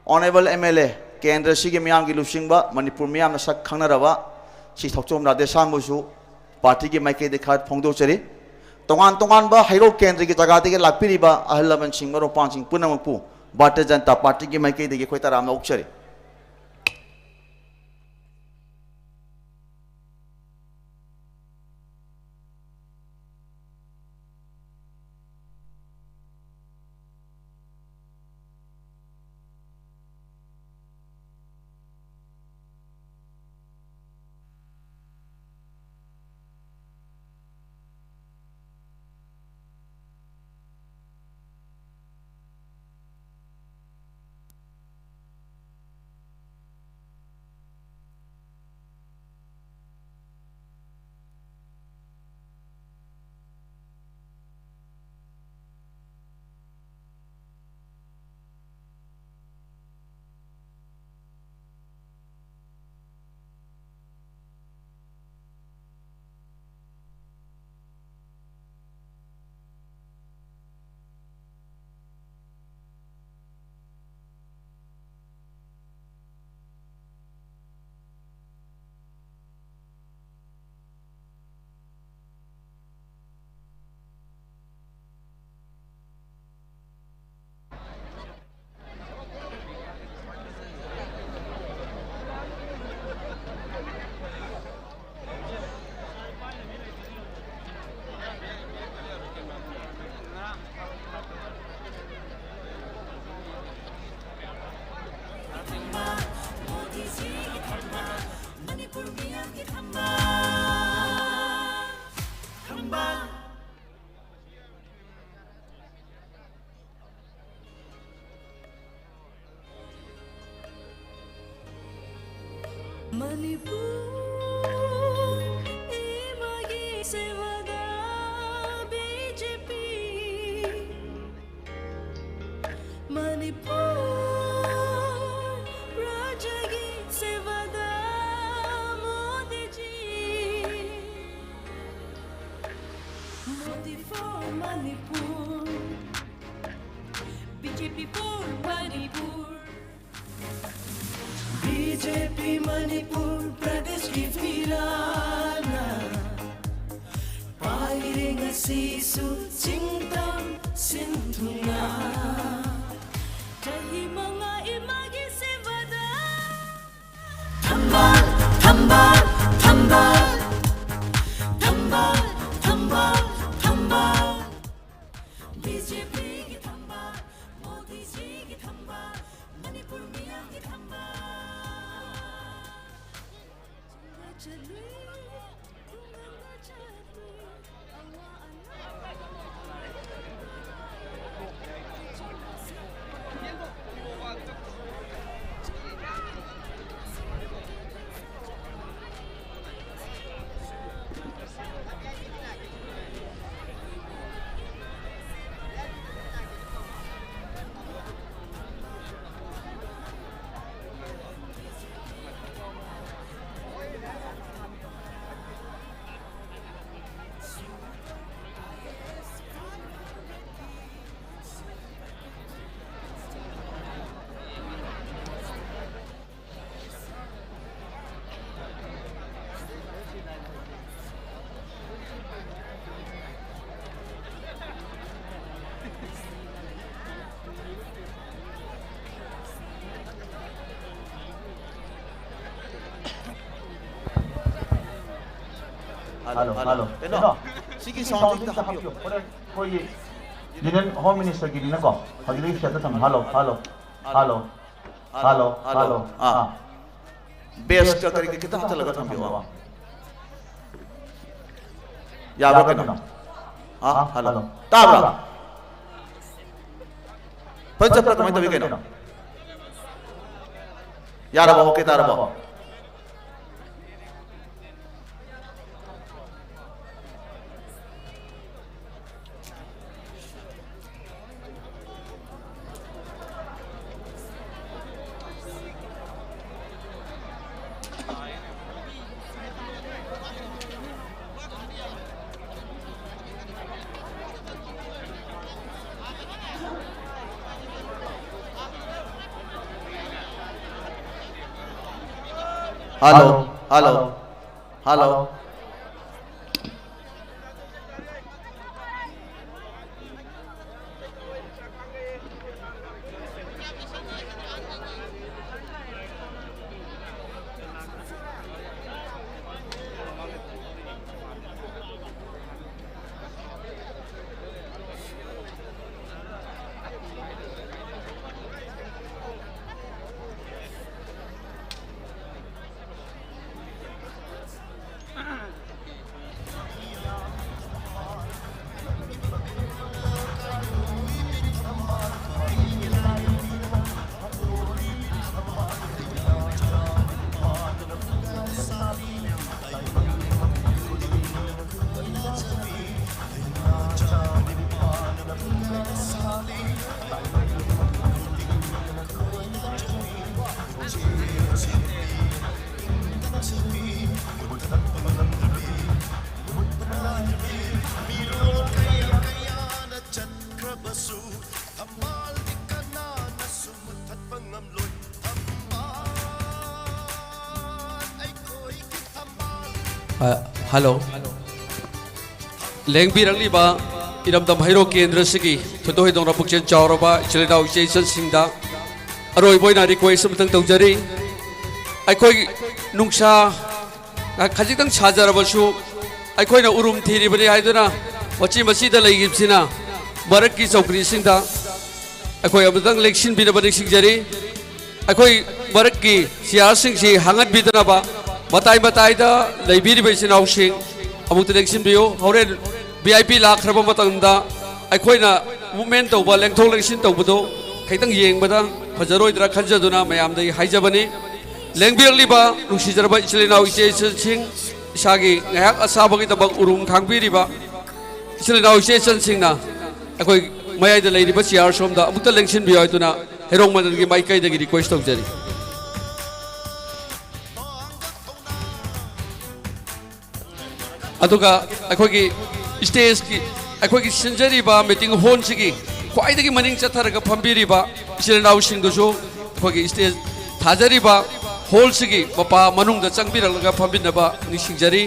ऑनरेबल MLA केंद्र की मियाम की लुसिंग मणिपुर मियाम सक खंगनरब थौचोम राधेश्यामबू पार्टी की माइकई खा फोंदोचरी तोान तोान हाइरो केंद्र की जगह लापीब अहल लमन मरोपान पुनमपू भारतीय जनता पार्टी की माइकई अखोई तराम ओक्सरी बीजेपी मणिपुर प्रदेश की वीराना Pierre ngasisu singtam sinthuna chahi mga imagi sevada thambal thambal thambal thambal thambal thambal BJP की thambal मोदी जी की thambal मणिपुर मियां की thambal चले hello keno sigi sound ta hapyo horen koi union home minister gi na ko hagli shata tam hello base ka kari ke kita hata laga thamyo ya ba keno hello tabra pancha pra kamai tabi keno yara ba okay tara ba hello hello lengbi rangli ba iram dam hairo kendra sigi thotoi dong rapuk chen chawraba chilidau jason singda aroi boina request mutang tawjari ai khoi nungsa khajik tang chajarabasu ai khoi na urum thiri bani haiduna wachi masida laigibsina barak ki chokri singda ai khoi amtang election bina bani singjari ai khoi barak ki siar sing si hangat bidana ba batai batai da leibiri besin ausing amuk election bio horen VIP lakraba matangda ai khoi na movement to ba lengthong election to budo khaitang yeng bada fajaroi dra khanjaduna mayam dai haijabani lengbirli ba nungsijarba ichlinau iche sing isagi ngayak asabagi tabak urum khangbiri ba ichlinau iche sing na akoi mayai da leiri ba siar somda amuk election bio aituna herong madan gi mai kai da gi request tawjari aduga akoi stage ki akoi sinjari ba meeting hall sigi kwai dagi maning chatharaga phambiri ba ichlinau sing do jo akoi stage thajari ba hall sigi mapa manung da changbiralaga phambinaba nisingjari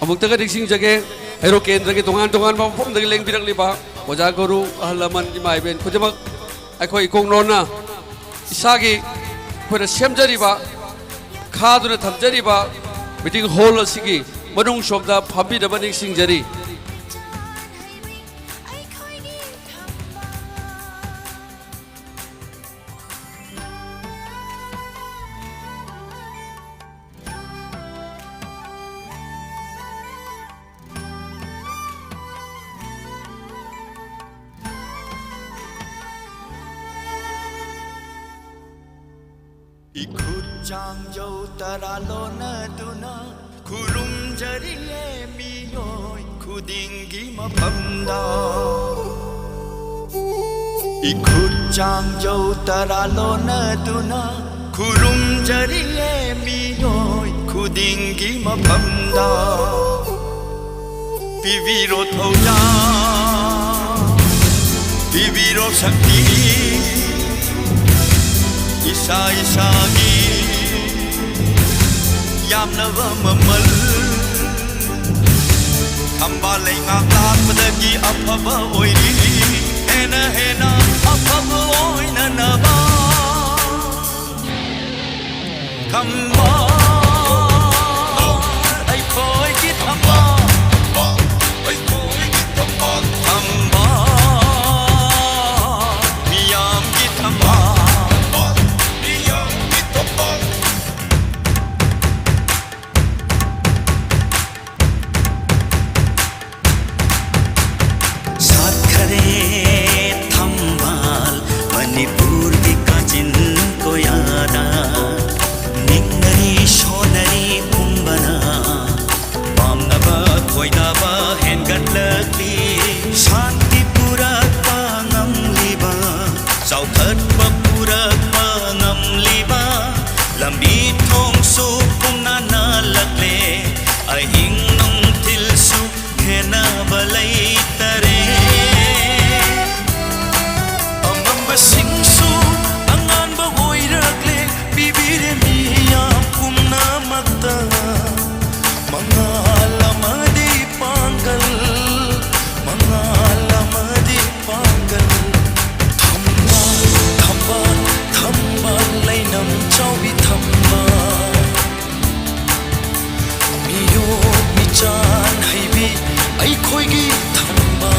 amuktaga nisingjage hero kendra gi dongan dongan ba phom dagi lengbirakli ba oja guru ahlaman imai ben khodemak akoi kongnona isagi khona semjari ba khaduna thamjari ba meeting hall sigi manung somda phambinaba nisingjari Ikut jang jauh teralona tuna kurum jari miyoi kudinggi mapamda. Ikut jang jauh teralona tuna kurum jari miyoi kudinggi mapamda. Piviro thauja, piviro sakti. Isa isagi yamnava mamal kambale ngakak padagi apava oiri hena hena apava oina naba kamba ai koi ki thamba lambi thong su pung na na lakle ai hing nong til su khena balai tare amamba sing su angan ba hoi rakle bibire mi ya kum na makta mangalamadi pangal mangalamadi pangal thamba lainam chaubi thamba miyo michan haibi ai khoigi thamba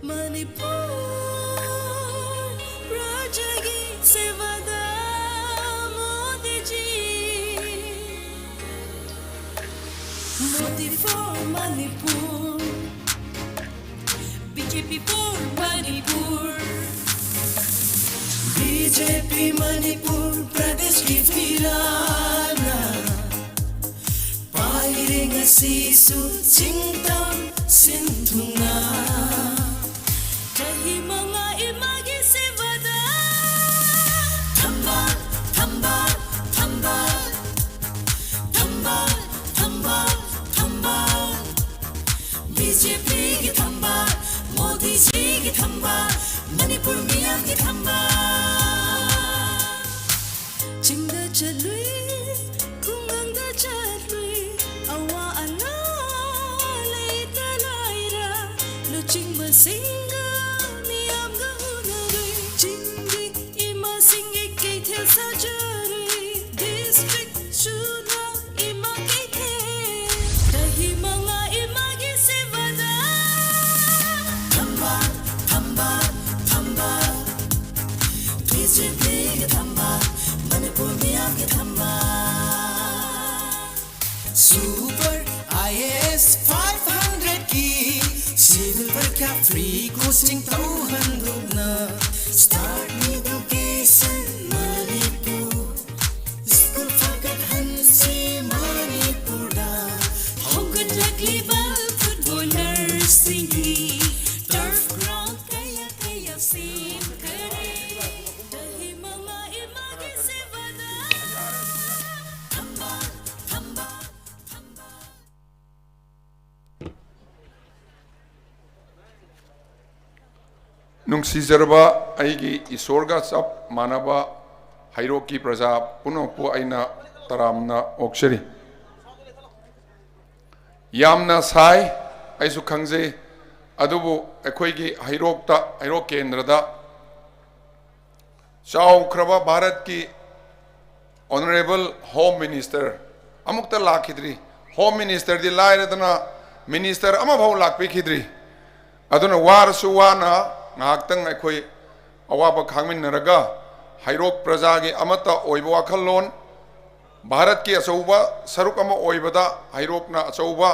Manipur Rajagi Sevada Modi ji Modi for Manipur BJP for Manipur BJP Manipur Pradesh ki Firana Pairing Sisu Singtam Sindhuna Kahi mga imagi Sevada Thambal, Thambal, Thambal Thambal, Thambal, Thambal BJP ki Thambal Modi ji ki Thambal Manipur miyam ki Thambal Chingda chalui Kungangda chalui Awa ala Laita laira Lo chingba singa Miyam ga hunarui Chingi ima singi Keithe sajari District Shuna ima keithe Dahi mga imagi Sevada Thambal, Thambal, Thambal BJP ki Thambal Manipur miyam ki Thambal Super IAS 500 ki Silver Cap 3 coaching tauhandugna Start education Manipur School fakat hansi Manipur da Hogan laglibal footballers singi Turf ground kaya kaya sim kare Dahi mga imagi Sevada Thambal, Thambal नुंसीजरबा आईगी ईश्वरगा सब मानबा हाइरो की प्रजा पुनःपु आइना तरामना ओक्सरी यामना साई आइसु खंगजे अदुबु अखोइगी हाइरो केंद्रदा चाउख्रबा भारत की honourable home minister अमुक्ता लाखिद्री home minister दी लाइरदना मिनिस्टर अमभाव लाखपिखिद्री अदुना वारसु वाना ngakhtang akhoi awaba khangminnaraga hairok praja gi amata oiba wakhallon bharat ki achouba saruk ama oibada hairok na achouba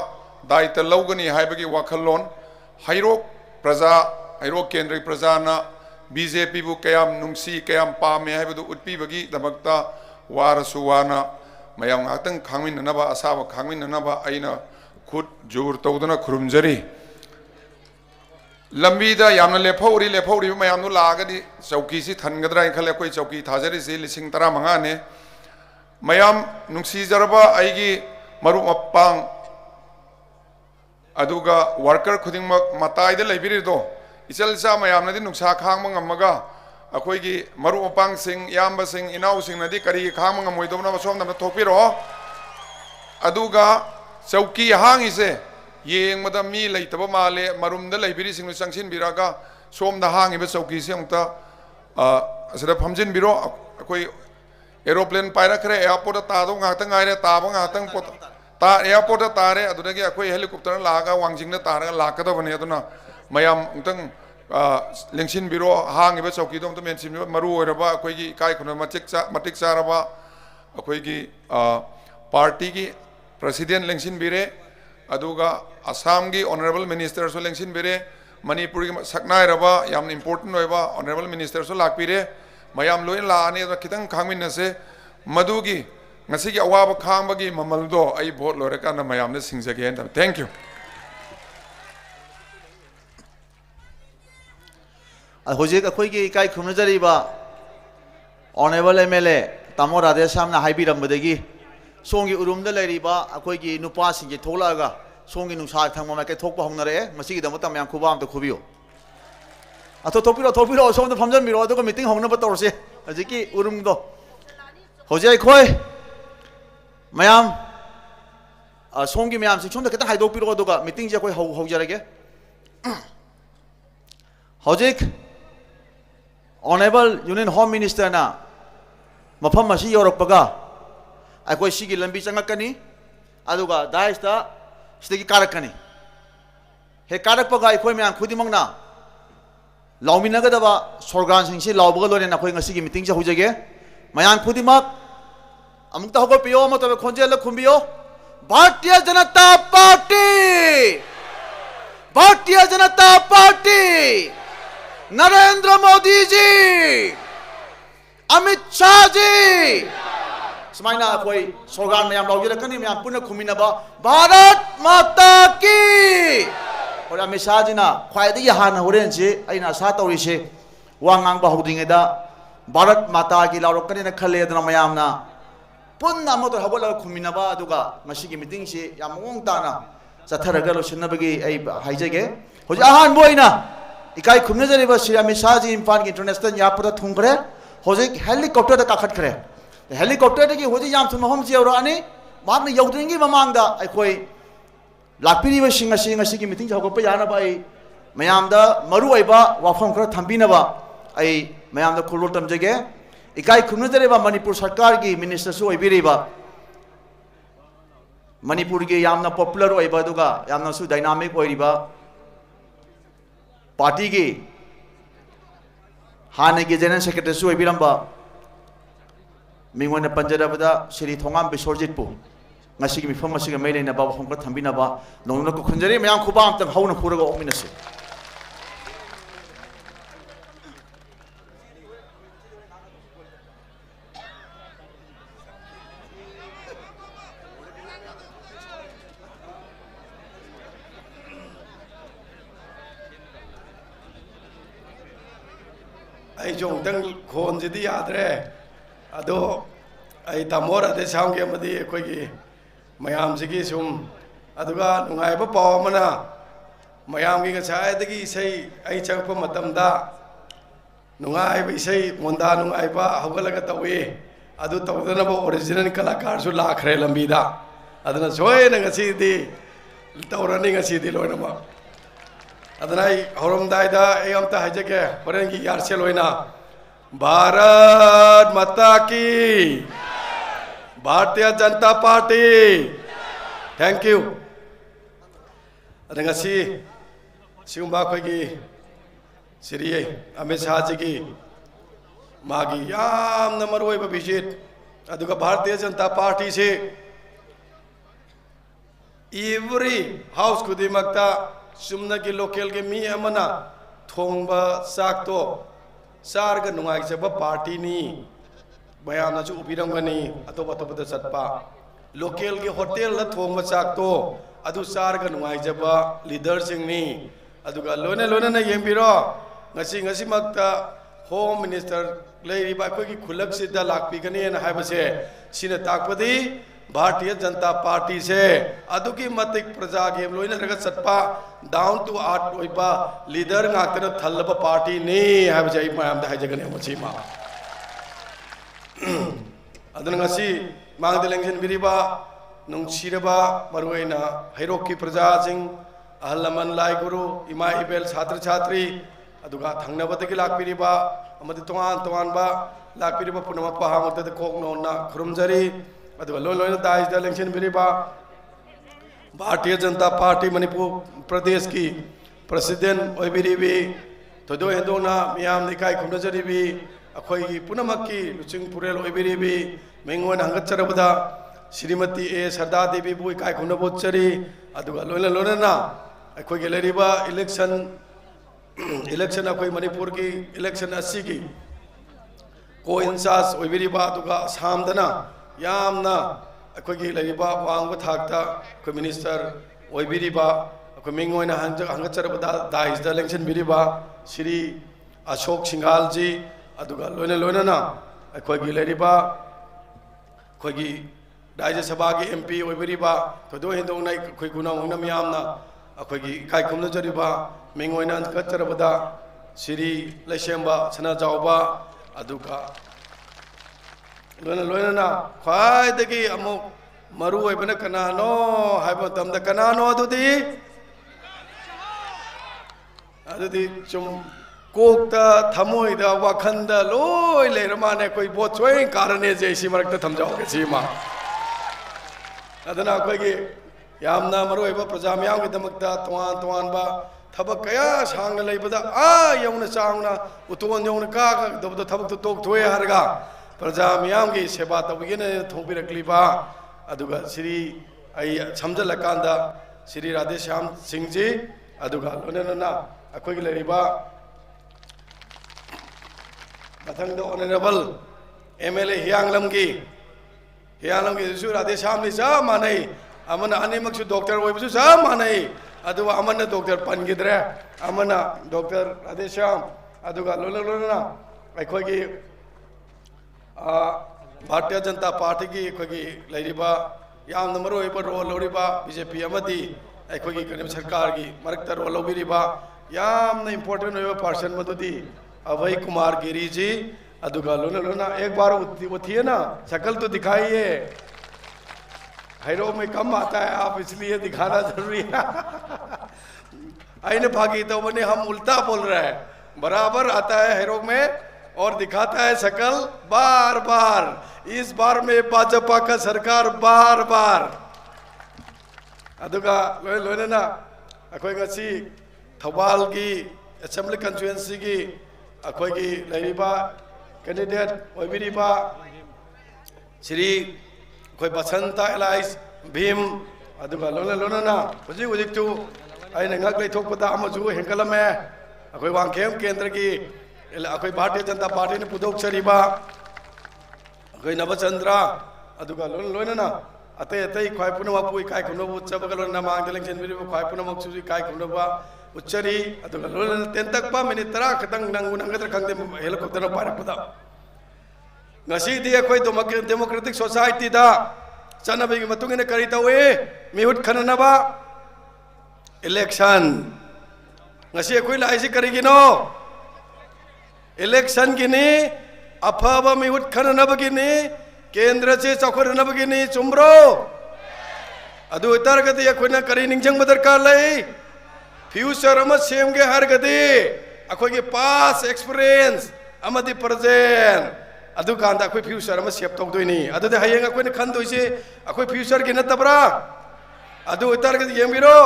daita lawgani haibagi wakhallon hairok praja hairok kendra praja na BJP bu kayam nungsi kayam pame haibadu utpi bagi damakta warasuwana mayam ngakhtang khangminnanaba asaba khangminnanaba aina khut jur tawdana khurumjari लंबीदा यामना लेफौरी मयामनु लागदी चौकी से थनगद्रा खले कोई चौकी थाजरी से लिसिंग तरा मंगा ने मयाम नुंसीजरबा आईगी मरु मपांग अदुगा worker खुदिंगमक मताइदा लेबिरिदो इचलसा मयामनदी नुंसा खांग मंगमगा अखोइगी मरु मपांग सिंग यामबा सिंग इनाउ सिंग नदी करी खांग मंगमोइदोना बसोम नम थोपिरो अदुगा चौकी हांगिसे येंगमदा मी लेतब माले मरुमदा लेबिरि सिंग चंगसिन बिरागा सोमदा हांगिबा चौकी से अमुक्ता असदा फमजिन बिरो अखोइ एरोप्लेन पाइरखरे एयरपोर्ट तादो ngakhtang ngaire ताबो ngakhtang पोत ता एयरपोर्ट तारे अदुदगी अखोइ हेलीकॉप्टर लागा वांगजिंगना तारगा लाकदबने अदुना मयाम उंतंग लेंसिन बिरो हांगिबा चौकी दो मेंसिन मरु ओरबा अखोइगी काय खुन मटिक चारबा अखोइगी पार्टी की प्रेसिडेंट लेंसिन बिरे अदुगा असम की ऑनरेबल मिनिस्टर सो लेंसिन बिरे मणिपुर की सकनाइरबा याम इंपोर्टेंट होइबा ऑनरेबल मिनिस्टर सो लाकपिरे मयाम लोइन लाने खितंग खांगमिनसे मदुगी ngasi gi awaba khangbagi mamaldo ai vote lore kana mayam ne singjage hen thank you hojik akhoi gi kai khumnajari ba honorable MLA tamo radesham na haibirambadagi songi urumda leiriba akhoi gi nupa singi tholaga songi nusa thangma ma ke thokpa hongnare masi gi damotam yang khubam to khubiyo ato thopiro somda phamjan miro aduga meeting hongna ba torse hojiki urumdo hojai khoi mayam songi mayam sing somda keta haidok piro aduga meeting je khoi haujarage hojik honorable union home minister na mafam masi yorokpaga akhoi sigi lambi changakani aduga daista sidagi karakani he karakpaga akhoi mayam khudimangna लाउमिनगदबा सोरगानसिंगसे लाउबगा लोने नखोय ngasi meeting से होजगे मयान खुदिमक अमुक्ता होगो पियो मतबे खोंजेल खुंबियो भारतीय Janata party भारतीय Janata party Narendra Modi ji Amit Shah जी समाइना कोई सोगान में हम लाउजे रखनी में हम पुनः खुमिनबा भारत माता की और अमित शाह जी ना ख्वाइदगी हाना होरेन से अइना सा तौरी से वांगांग बाहुदिंगेदा भारत माता की लाउरकनी न खले दना मयामना पुन्ना मोटर हबोला खुमिनबा दुगा मसिगी मीटिंग से याम मोंग ताना चथरगा लोसनबगी आई हाइजेगे होज आहान बोइना इकाई खुमनजरिबा श्री अमित शाह जी इम्फाल की इंटरनेशनल यापुरा थुंगरे होजिक हेलीकॉप्टर काखटखरे हेलीकॉप्टर की होजी याम थुम हम जेवरानी मामने यौद्रिंगी ममांगदा अखोई लापिरिबा सिंग की मीटिंग हगोप यानबा आई मयामदा मरु ओइबा वाफम खरा थंबिनबा आई मयामदा खुलो तमजगे इकाई खुमनजरिबा मणिपुर सरकार की मिनिस्टर सु ओइबिरिबा मणिपुर की यामना पॉपुलर ओइबा दुगा यामना सु डायनामिक ओइरिबा पार्टी की हाने की जनरल सेक्रेटरी सु ओइबिरंबा मिंगोन पंजरबदा Shri Thongam बिश्वजितपु ngasi ki mifam masi ga mele na ba khom ka thambina ba nongna ko khunjari mayam khuba am tang hauna puraga ominase ai jong tang khon ji di adre ado ai tamora de sang ge madi koi gi mayam sigi sum aduga nungai ba paw mana mayam gi ngasai dagi sei ai changpa matam da nungai ba sei monda nungai ba hawalaga tawi adu tawdana ba original kalakar su la khre lambi da adana soy na ngasi di tawrani ngasi di loina ma adana horom dai da ai am ta hajake horen gi yar se loina Bharat माता की Bharatiya Janata party thank you अदंगसी सिंबा खोगी श्री अमित शाह जी की मागी याम number ओइब visit अदुगा भारतीय Janata party से every house खुदिमक्ता Sumana की लोकल के मी अमना थोंबा साक्तो सारग नुंगाइजब पार्टी नी मयामना जो उबिरंगनी अतोप अतोप द सत्पा लोकल के होटल ल थोंग चाक तो अदु सारग नुंगाइजब लीडर सिंगनी अदुगा लोने लोने न येंबिरो ngasi ngasi makta home minister लेरिबा अखोगी खुलक सिदा लाकपिगनी न हाइबसे सिना ताकपदी भारतीय जनता पार्टी से अदुकी मतिक प्रजा गेम लोइना रग सत्पा डाउन टू आर्ट ओइबा लीडर गातन थल्लब पार्टी ने हाइबसे आई मयाम दा हाइजगने मचिमा अदन ngasi मांगद लेंजन बिरिबा नुंगसिरबा मरुइना हैरोकी प्रजा सिंह अहल लमन लाई गुरु इमा इबेल छात्र छात्री अदुगा थंगनबदगी लाकपिरिबा अमदि तोआन तोआनबा लाकपिरिबा पुनम पहामतद कोकनोना खुरुमजरी अदुगा लोन लोन दाइज द लेंशन बिरिबा भारतीय जनता पार्टी मणिपुर प्रदेश की प्रेसिडेंट ओइबिरिबी थोदो हेदोना मियाम निकाय खुमनजरिबी अखोई पुनमकी लुचिंग पुरेल ओइबिरिबी मेंगोन हंगचरबदा श्रीमती ए सरदा देवी बु इकाय खुमनबोचरी अदुगा लोन लोनना अखोई गेलेरिबा इलेक्शन अखोई मणिपुर की इलेक्शन अस्सी की को इंसास ओइबिरिबा अदुगा सामदना यामना अखोई लेरिबा वांग थाकता अखोई मिनिस्टर ओइबिरिबा अखोई मिंगोइना हंगचरबदा दाइज द इलेक्शन बिरिबा श्री अशोक सिंघाल जी अदुगा लोने लोनना अखोई लेरिबा अखोई राज्य सभा की एमपी ओइबिरिबा थोदो हिंदोंना अखोई गुनांगना मियामना अखोई काय खुमनजरिबा मिंगोइना हंगचरबदा श्री लेशेंबा सना जावबा अदुगा लोना लोना ख्वाइदगी अमुक मरु ओइबना कनानो हाइबा तमदा कनानो अदुदी चुम कोकता थमोइदा वाखंदा लोय लेरमाने कोई बोत सोय कारणे जैसी मरकता थमजाओगे सीमा अदना कोई यामना मरु ओइबा प्रजा म्याम की दमकता तवान तवान बा थबक कया सांगना लेबदा यौना चांगना उतोन यौना का दबदो थबक तो तोक थोए हरगा प्रजा मियाम की सेवा तबगिने थोंबिरक्लिबा अदुगा श्री आई समझलकांदा श्री राधेश्याम सिंह जी अदुगा लोनेना अखोगी लेरिबा मथंग ऑनरेबल MLA हियांगलम की राधेश्याम ने चा माने अमन अनेमक्सु डॉक्टर ओइबसु चा माने अदुगा अमन डॉक्टर पनगिद्रे अमन डॉक्टर राधेश्याम अदुगा लोना अखोगी भारतीय जनता पार्टी की अखोगी लेरिबा यामना मरुइबा रोल लौरिबा बीजेपी अमदी अखोगी कनेम सरकार की मरकता role लौबिरिबा यामना important होइबा person मदुदी Abhay Kumar Giri ji अदुगा लोना एक बार उठिए ना शक्ल तो दिखाइए हैरो में कम आता है आप इसलिए दिखाना जरूरी है आईने भागी तो बने हम उल्टा बोल रहे हैं बराबर आता है हैरो में और दिखाता है शक्ल बार बार इस बार में भाजपा का सरकार बार बार अदुगा लोना अखोई गसी थौबाल की असेंबली कंस्टिट्यूएंसी की अखोई की लेरिबा कैंडिडेट ओइबिरिबा श्री कोई बसंता एलाइस भीम अदुगा लोना हुजिक हुजिक तु आइने ngak लेथोकपदा अमजु हेंकलमे अखोई वांगखेम केंद्र की अखोई भारतीय जनता पार्टी ने पुदोक्चरिबा अखोई नवचंद्रा अदुगा लोना अतै अतै ख्वाइ पुनमपु इकाइ खुनबु उच्चबगा लोना मांगदे लेंचेनबिरिबु ख्वाइ पुनमक्सु इकाइ खुनबा उच्चरी अदुगा लोना तेंतकपा मिनिट 10 खतंग नंगु नंगद्र खंगदे हेलीकॉप्टर पारपदा ngasi dia koi democratic society da chanabi gi matungina kari tawe mihut khananaba election ngasi koi lai si kari gino election gini afaba mihut khananaba gini kendra se chakhoranaba gini chumro adu utar gadi koi na kari ningjang badar ka lai future ama sem ge har gadi akoi ge past experience amadi present अदु कांदा अखोई future अमा save तौदोइनी अदुदे हयेंग अखोइना खनदोइसे अखोई future के नतबरा अदु उतर के येंबिरो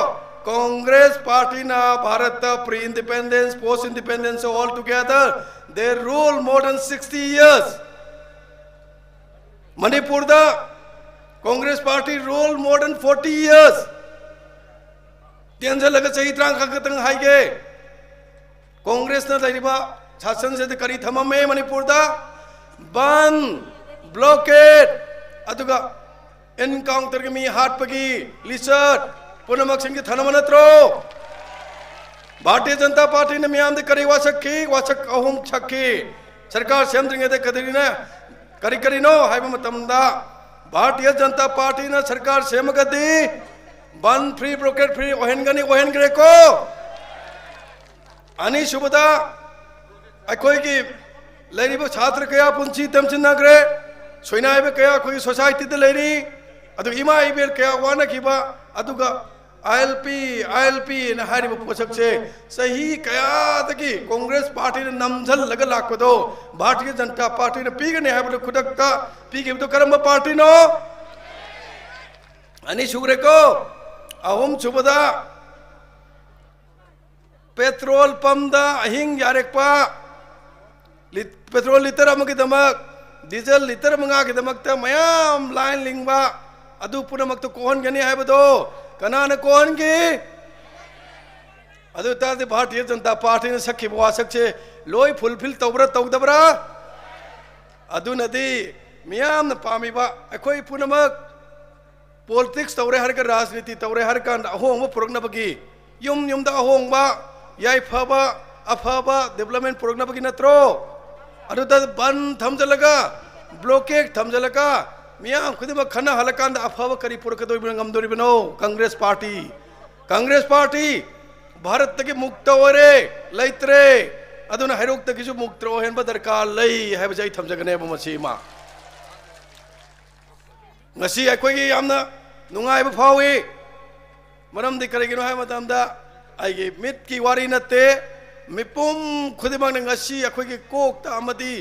Congress party ना Bharat pre independence post independence all together they rule more than 60 years Manipur दा Congress party rule more than 40 years तेंजे लगे सही त्रांग खगतंग हाइगे कांग्रेस ना लाइबा शासन से करी थममे मणिपुर दा बन ब्लॉकेट अदुगा एनकाउंटर के मी हाट पगी लिसट पुनमक सिंह की थनम नत्रो भारतीय जनता पार्टी ने मियाम दे करी वासक अहुम छक्की सरकार सेमद्रिंग दे कदरीना करी नो हाइब मतमदा भारतीय जनता पार्टी ने सरकार सेमगदी बन फ्री ब्लॉकेट फ्री ओहेनगनी ओहेन ग्रेको अनि सुबदा अखोई की लेरिबो छात्र कया पुंची तमचिनग्रे सोइनाइबे कया कोई सोसाइटी दे लेरी अदु इमा इबेल कया वाना किबा अदुगा आईएलपी न हारिबो पोषक से सही कया दगी कांग्रेस पार्टी ने नमझल लग लाकदो भारतीय जनता पार्टी ने पीगने हाबो खुदकता पीगे तो करम पार्टी नो अनि सुग्रे को अहुम सुबदा पेट्रोल पंप दा अहिंग यारेकपा पेट्रोल लीटर अमगी दमक डीजल लीटर मंगा की दमक ता मयाम लाइन लिंगबा अदु पुनमक तो कोहन गनी हाइबदो कनाने कोहन की अदु तादे भारतीय जनता पार्टी ने सखी वासक से लोई फुलफिल तौब्रा तौदबरा अदु नदी मियाम न पामीबा अखोई पुनमक पॉलिटिक्स तौरे हर का राजनीति तौरे हर का अहोंग पुरगनबगी युम दा अहोंगबा याई फबा अफबा डेवलपमेंट पुरगनबगी नत्रो अदुदा बन थमजलगा ब्लॉकेट थमजलगा मियाम खुदिमा खना हलकांद अफबा करी पुरकदोइबन गमदोरिबनो कांग्रेस पार्टी भारत तक मुक्त ओरे लैत्रे अदुना हैरोक तकिसु मुक्त ओहेन बदरकार लई हैब जै थमजगने बमसीमा ngasi akoi gi yamna nungai ba phawi maram di karigino hai matamda ai gi mit ki wari natte mipum khudimang ngasi akoi gi kok ta amadi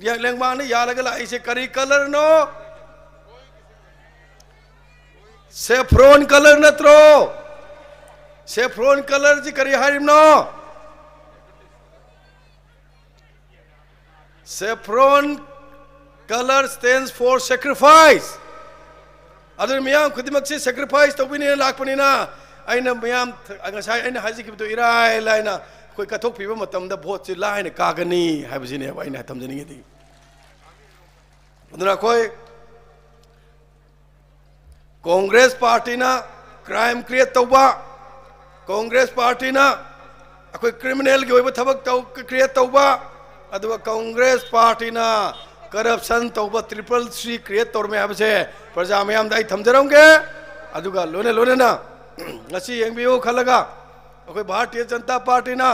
yang lengmang ni ya laga lai se kari color no saffron color natro saffron colour जी करी हारिमनो saffron colour stands for sacrifice अदर मियाम खुदिमक से sacrifice तौबिने लाखपनिना अइना मियाम अंगसाय अइना हाजिकिबतो इराय लाइना कोई कथोक पिबा मतमदा vote से लाइना कागनी हाबजिने अइना थमजनिगेदी अदुना कोई कांग्रेस पार्टी ना क्राइम क्रिएट तौबा कांग्रेस पार्टी ना अखोई क्रिमिनल की ओइबा थबक तौ क्रिएट तौबा अदुगा कांग्रेस पार्टी ना करप्शन तौबा 333 क्रिएट तौर में हाबसे प्रजा मयाम दाई थमजरंगे अदुगा लोने लोने ना ngasi yengbiu khalaga अखोई भारतीय जनता पार्टी ना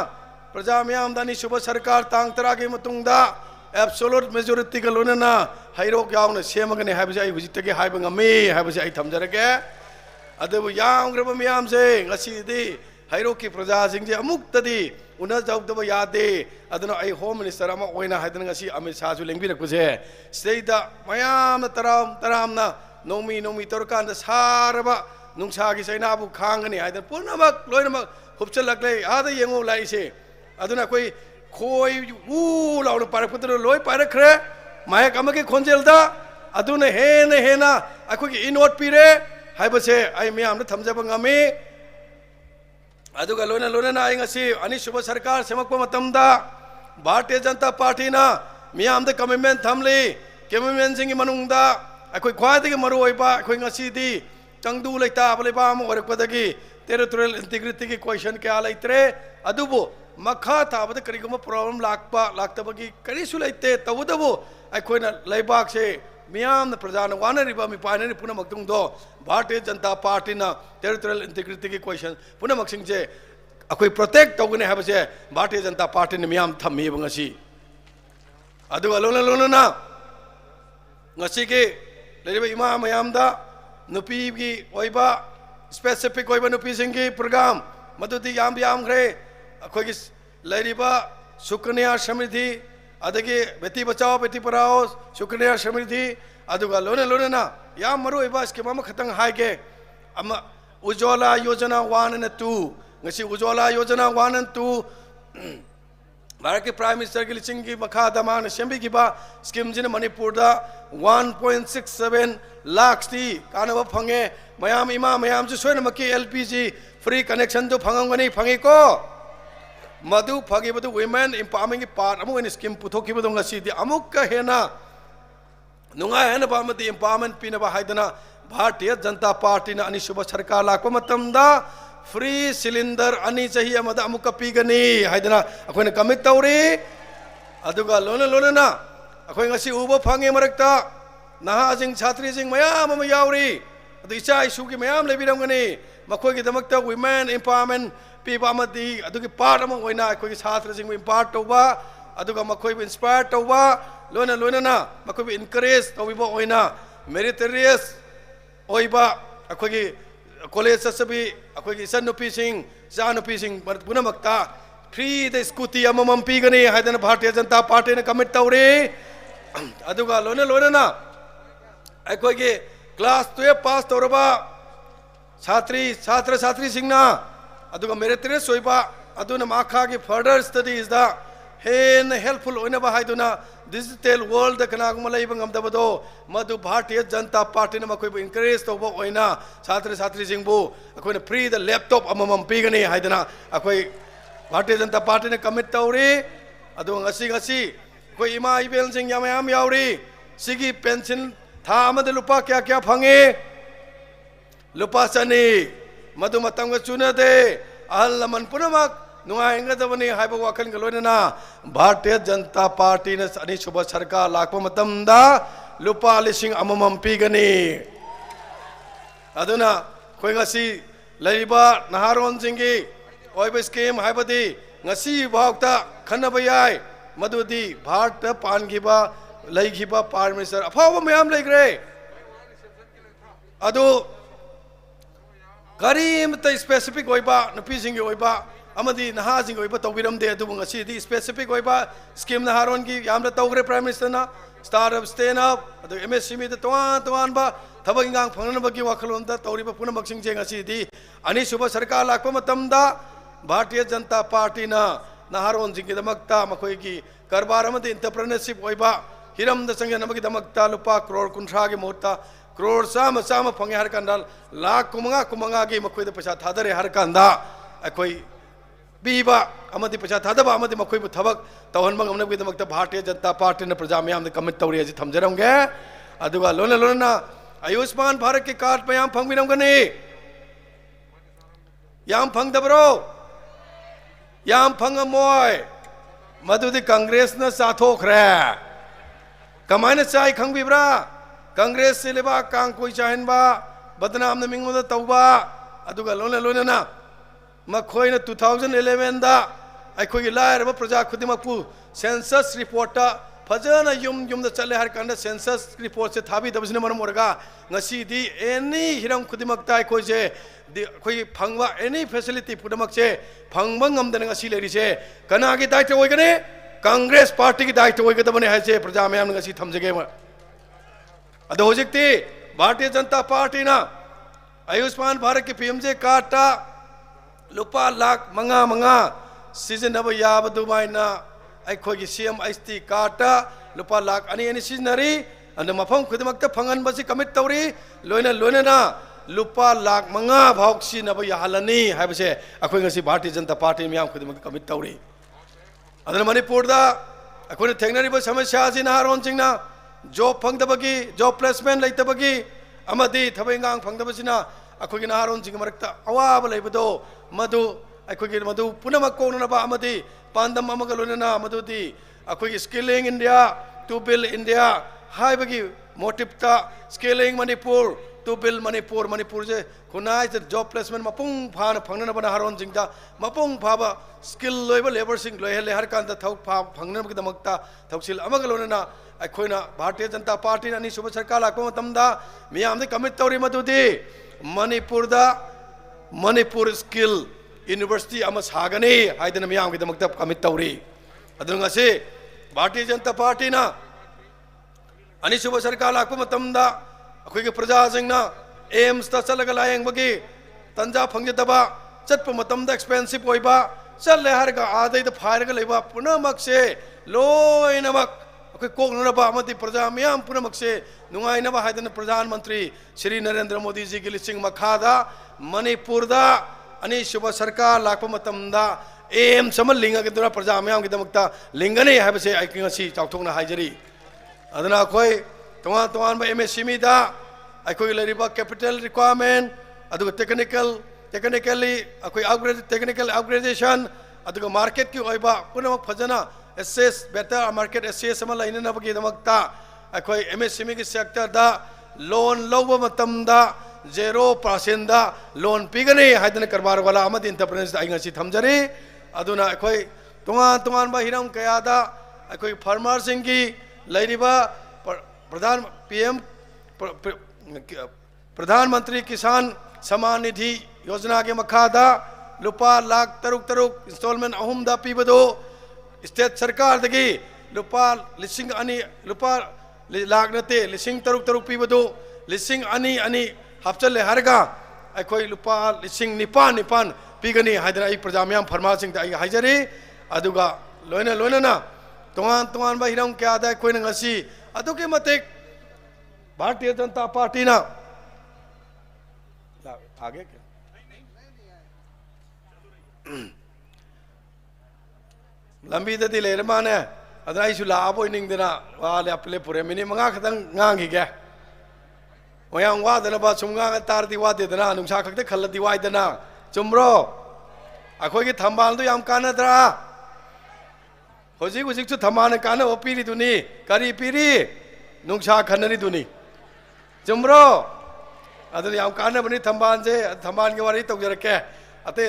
प्रजा मयाम दानी शुभ सरकार तांग तरा के मतुंगदा एब्सोल्यूट मेजॉरिटी का लोने ना हाइरोक यावना सेमगने हाबसे आई हुजितगे हाइबा ngami हाबसे आई थमजरगे अदबु यांग्रब मयाम से ngasi दी हाइरोक की प्रजा सिंजे अमुक्तदी उना जाउदब यादे अदना आई होम मिनिस्टर अमा ओइना हाइदन ngasi अमित शाह जु लेंबिरकुसे स्टेदा मयाम तराम तराम ना नोमी नोमी तोरकान सारबा नुंसा की सैनाबु खांगनी हाइदन पुनमक लोइनमक हुपचलकले आदा येंगो लाइसे अदना कोई खोई ऊ लाउन पारपुत्र लोय पारखरे मायक अमके खोंजेलदा अदुने हेना अखोगी इनोट पीरे हाइबसे आई मियाम न थमजब ngami अदुगा लोना लोना आई ngasi अनि शुभ सरकार सेमकप मतमदा भारतीय जनता पार्टी ना मियाम द कमिटमेंट थमली कमिटमेंट सिंगी मनुंगदा अखोई ख्वादगी मरु ओइबा अखोई ngasi दी चंगदू लेता बलेबा म ओरकपदगी टेरिटोरियल इंटीग्रिटी की क्वेश्चन क्या लेत्रे अदुबो मखा ताबद करिगुम प्रॉब्लम लाकपा लाक्तबगी करिसु लेते तबुदबो अखोइना लेबाक से मियाम प्रजा न वानरिबा मिपाने पुनमक्तुंग दो भारतीय जनता पार्टी ना टेरिटोरियल इंटीग्रिटी की क्वेश्चन पुनमक्सिंग जे अखोई प्रोटेक्ट तौगने हाबसे भारतीय जनता पार्टी ने मियाम थम्मीब ngasi अदुगा लोना लोना ना ngasi के लेरिबा इमा मयाम दा नुपी की ओइबा स्पेसिफिक ओइबा नुपी सिंगी प्रोग्राम मदुदी याम याम खरे अखोई लेरिबा सुकन्या समृद्धि अदगी बेटी बचाओ बेटी पढ़ाओ सुकन्या समृद्धि अदुगा लोने लोने ना याम मरु ओइबा स्कीम अमा खतंग हाइगे अमा उज्ज्वला योजना 1 and 2 ngasi उज्ज्वला योजना 1 and 2 भारत के प्राइम मिनिस्टर की लिचिंग की मखा दमान सेम्बी की बा स्कीम जिन मणिपुर दा 1.67 लाख टी कानब फंगे मयाम इमा मयाम से सोन मकी एलपीजी फ्री कनेक्शन तो फंगंगनी फंगे को मधु फगे बदु वुमेन एम्पावरमेंट की पार्ट अमु इन स्कीम पुथोकी बदु ngasi दी अमुक का हेना नुंगा हेना बामती एम्पावरमेंट पिनबा हाइदना भारतीय जनता पार्टी ना अनि शुभ सरकार लाको मतमदा फ्री सिलेंडर अनि चाहिए अमद अमुक पीगनी हाइदना अखोइन कमिट तौरी अदुगा लोना लोना ना अखोइ ngasi उबो फंगे मरकता नहा जिंग छात्री जिंग मयाम अम यावरी अदु इचा इशू की मयाम लेबिरमगनी मखोइ की दमकता वुमेन एम्पावरमेंट पीबा अमदी अदुगी पार्ट अम ओइना अखोइ छात्र जिंग इम्पार्ट तौबा अदुगा मखोइ इंस्पायर तौबा लोना लोना ना मखोइ इनकरेज तौबिबो ओइना मेरिटोरियस ओइबा अखोइ कॉलेज सभी अखोई सन नुपी सिंह जा नुपी सिंह पुनमक्ता फ्री द स्कूटी अमम पीगनी हाइदन भारतीय जनता पार्टी ने कमिट तौरी अदुगा लोने लोने ना अखोई के क्लास 12 पास तौरबा छात्र छात्री सिंह ना अदुगा मेरिटोरियस ओइबा अदुना माखा की फर्दर स्टडीज दा हेन हेल्पफुल ओइनबा हाइदुना डिजिटल वर्ल्ड द कनागुम लेबंग amdabado मधु भारतीय जनता पार्टी ने मखोई इनकरेज तौबा ओइना छात्र छात्री सिंहबु अखोइना फ्री द लैपटॉप अमम पीगनी हाइदना अखोई भारतीय जनता पार्टी ने कमिट तौरी अदु ngasi ngasi कोई इमा इबेल सिंह याम यावरी सिगी पेंशन था अमद लुपा क्या क्या फंगे लुपा सनी मधु मतंग चुनदे अहल लमन पुनमक नुआइंगदबनी हाइबो वाखन गलोइना भारतीय जनता पार्टी ने अनि शुभ सरकार लाखपा मतमदा लुपा लिसिंग अममम पीगनी अदुना कोई ngasi लेरिबा नहारोन सिंगी ओइब स्कीम हाइबदी ngasi भागता खनबा याय मधुदी भारत पानगिबा लेगिबा प्राइम मिनिस्टर अफाव मयाम लेग्रे अदु करीम त स्पेसिफिक ओइबा नुपी सिंगी ओइबा अमदी नहा सिंग ओइबा तौबिरमदे अदु ngasi दी स्पेसिफिक ओइबा स्कीम नहारोन की यामदा तौग्रे प्राइम मिनिस्टर ना स्टार्टअप स्टैंड अप अदु एमएसएमई द तवान तवान बा थबक इंगांग फंगनबगी वाखलोंदा तौरिबा पुनमक्सिंग जेंग असिदी अनिसुबा सरकार लाखपा मतमदा भारतीय जनता पार्टी ना नहारोन जिंगिदमक्ता मखोयगी कारबार अमदि एंटरप्रेन्योरशिप ओइबा हिरमदा संगनबगिदमक्ता लुपा करोड़ कुंथ्रागी मुहूर्ता करोड़ चाम फंगे हर कांदा लाख कुमंगा की मखोयद पैसा थादरे हर कांदा अखोई पीबा अमदि पैसा थादबा अमदि मखोयबु थबक तौहनबा ngमनबगिदमक्ता भारतीय जनता पार्टी ना प्रजा मयाम कमिट तौरी अजि थमजरमगे अदुगा लोना आयुष्मान भारत के कार्ड मयाम फंगबिरमगनी याम फंगदबरो याम फंगमोय मधुदी कांग्रेस न साथोखरे कमायन चाय खंगबिब्रा कांग्रेस से लेबा कांग कोई चाहनबा बदनाम न मिंगोद तौबा अदुगा लोना ना मखोयन 2011 दा अखोगी लायरबा प्रजा खुदिमकपु सेंसस रिपोर्ट फजन युम चले हर कांड सेंसस रिपोर्ट से थाबी दबसने मरम ओरगा ngasi di any hiram खुदिमकता अखोई जे अखोई फंगवा एनी फैसिलिटी पुदमक से फंगबा ngमदन ngasi लेरि से कनागी दायित्व ओइगने कांग्रेस पार्टी की दायित्व ओइगदबने है से प्रजा मयाम ngasi थमजगे अदो होजिकती भारतीय जनता पार्टी ना आयुष्मान भारत की पीएमजे कार्ड लुपा लाख मंगा सिजनब याबदुमाइना अखोगी CMHT कार्ड लुपा लाख अनि सिजनरी अंद मफम खुदमक्ता फंगनबसी कमिट तौरी लोइना लुपा लाख मंगा भाव सिनब याहलनी हाबसे अखोई ngasi भारतीय जनता पार्टी मयाम खुदमक्ता कमिट तौरी अदन मणिपुर दा अखोने थेंगनरिबा समस्या सि नहारोन सिंगना जॉब फंगदबगी जॉब प्लेसमेंट लेतबगी अमदी थबैंगांग फंगदबसिना अखोगी नहारोन सिंग मरक्ता अवाब लेबदो मधु अखोगी मधु पुनमक कोननबा अमदी पांदम अमगा लोनना मधुदी अखोगी skilling India to build India हाइबगी मोटिवता skilling Manipur to build Manipur जे खुनाय जे जॉब प्लेसमेंट मपुंग फान फंगनबा नहारोन सिंगदा मपुंग फाबा स्किल लोइबा लेबर सिंग लोइहले हर कांदा थौ फा फंगनबगिदमक्ता थौसिल अमगा लोनना अखोइना भारतीय जनता पार्टी ना अनिसुब सरकार Lakhpa मतमदा मियामदे commit तौरी मधुदी Manipur skill university अमा सागने हाइदना मियामगिदमक्ता कमिट तौरी अदुंगा से भारतीय जनता पार्टी ना अनिसुब सरकार लाखपा मतमदा अखोइगे प्रजा सिंगना एम्स ता चलगा लायंगबगी तंजा फंगजदबा चटप मतमदा एक्सपेंसिव ओइबा चले हरगा आदैद फायरगा लेबा पुनमक से लोइनमक कोकनबा प्रजा मैम पुनमक से नुंगाइनबा हाइदन प्रधानमंत्री श्री नरेंद्र मोदी जी की लिसिंग मखादा मणिपुर दा अनिसुब सरकार लाखपा मतमदा एम समल लिंगगदुना प्रजा मैम गिदमक्ता लिंगने हाबसे आइकिंगसी चाउथोंना हाइजरी अदना अखोई तोंगान MSME दा अखोई लेरिबा कैपिटल रिक्वायरमेंट अदुगा टेक्निकली अखोई टेक्निकल अपग्रेडेशन अदुगा मार्केट की ओइबा पुनमक फजना एसेस बेटर मार्केट एसेस अमा लाइननबगिदमक्ता अखोई MSME की सेक्टर दा लोन लौबा मतमदा 0% दा लोन पिगने हाइदन कारबार वाला अमदि एंटरप्रेन्योर्स आइंगसी थमजरी अदुना अखोई तोंगान बा हिरम कयादा अखोई फार्मर सिंह की लैरिबा प्रधानमंत्री किसान सम्मान निधि योजना के मखादा लुपा लाख तरुक इंस्टॉलमेंट अहुमदा पीबदो स्टेट सरकार दगी लुपा लिसिंग अनि लुपा लाख नते लिसिंग तरुक पीबदो लिसिंग अनि हफ्चले हरगा अखोई लुपा लिसिंग निपान पीगनी हाइदना आई प्रजा मयाम फरमा सिंग आई हाइजरी अदुगा लोइना तोंगान बा हिरम क्या दा कोई ngasi अदुके मते भारतीय जनता पार्टी ना आगे क्या लंबी ददी लेरमाने अदना इशु लाबो निंगदना वाले अपले पुरे मिनी मंगा खतंग ngangi ge वयां वादना बा सुमगा तारदी वादेदना नुंसा खक्ते खल्लदी वाइदना चुमरो अखोगी थंबाल दो याम कानदरा होजिक चु थमान काना ओपीरी दुनी करी पीरी नुंसा खननी दुनी चुमरो अदन याम काना बनी थंबान के वारी तौजरके अते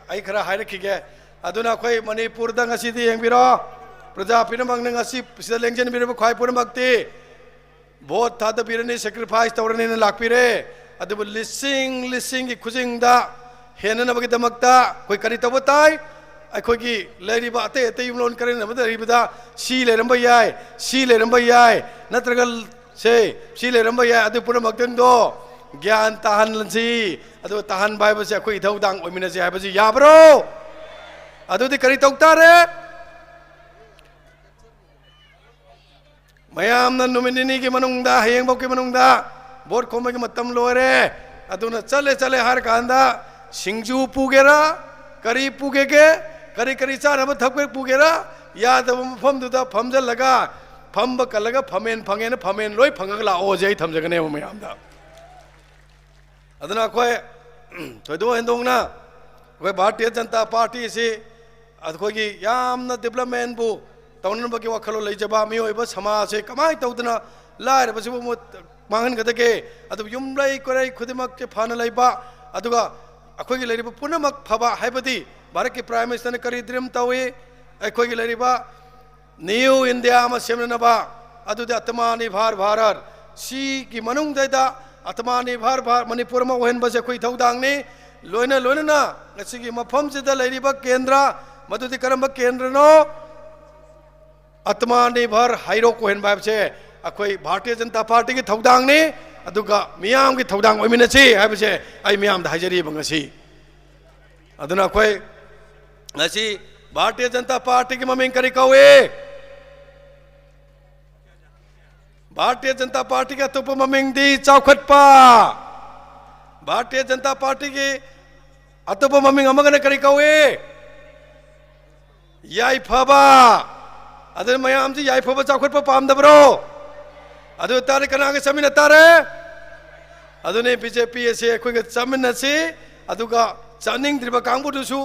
आई खरा हाइरखिगे अदुना अखोई मणिपुर दा ngasi di yengbiro प्रजा पिनमंग ngasi sida lengjen biro khwai पुनमक्ति भोट थाद बिरनी सैक्रिफाइस तौरनी लाखपीरे अदुबु लिसिंग की खुजिंग दा हेननबगिदमक्ता कोई करी तब ताई अखोगी लेरिबा अते युमलोन करेन नबदरिबदा सी लेरंबा याय नत्रगल से सी लेरम या अदु पुनमक्तन दो ज्ञान ताहन लंसी अदु ताहन बाय बसे अखोई इथौदांग ओइमिनसे हाबसि याब्रो अदुदि करी तौतारे मयामना नुमिनिनी की मनुंगदा हयेंग बौ की मनुंगदा बोट खोमे की मतम लोरे अदुना चले चले हर कांदा सिंजू पुगेरा करी पुगेगे करी करी चारब थपके पुगेरा याद मफम दुदा फमजल लगा फम कलगा फमेन फंगे न फमेन लोई फंगग लाओ जै थमजगने मयामदा अदुना कोई थोदो हेंदोंगना कोई भारतीय जनता पार्टी से अखोगी यामना डेवलपमेंट बु तौनबकी वखलो लेजबा मियोइबा समाज से कमाई तौदना लाइरबसिबु मांगन गदगे अदु युमलै कोरै खुदिमक के फाना लैबा अदुगा अखोगी लेरिबा पुनमक फबा हाइबदी भारत के प्राइम मिनिस्टर ने करी ड्रीम तवे अखोगी लेरिबा न्यू इंडिया मा सेमनबा अदुदि आत्मनिर्भर भारत सी की मनुंगदैदा आत्मनिर्भर मणिपुर मा ओहन बसे खोई थौदांगनी लोइना लोइना ngasi मफम सिदा लेरिबा केंद्र मदुदि करम केंद्र नो आत्मनिर्भर हाइरो कोहन बाब से अखोई भारतीय जनता पार्टी की थौदांगनी अदुगा मियाम की थौदांग ओइमिनसी हाबसे आई मियाम दा हाजरी बंगसी अदुना अखोई ngasi भारतीय जनता पार्टी की ममिंग करी कवे भारतीय जनता पार्टी का तुप ममिंग दी चौखटपा भारतीय जनता पार्टी की अतुप ममिंग अमगन करी कवे याई फबा अदर मयाम जी याई फबा चौखटपा पामदब्रो अदु तारे कनागे समिन तारे अदुने बीजेपी से कोई चमिनसी अदुगा चनिंग द्रिबा कांगबुदुसु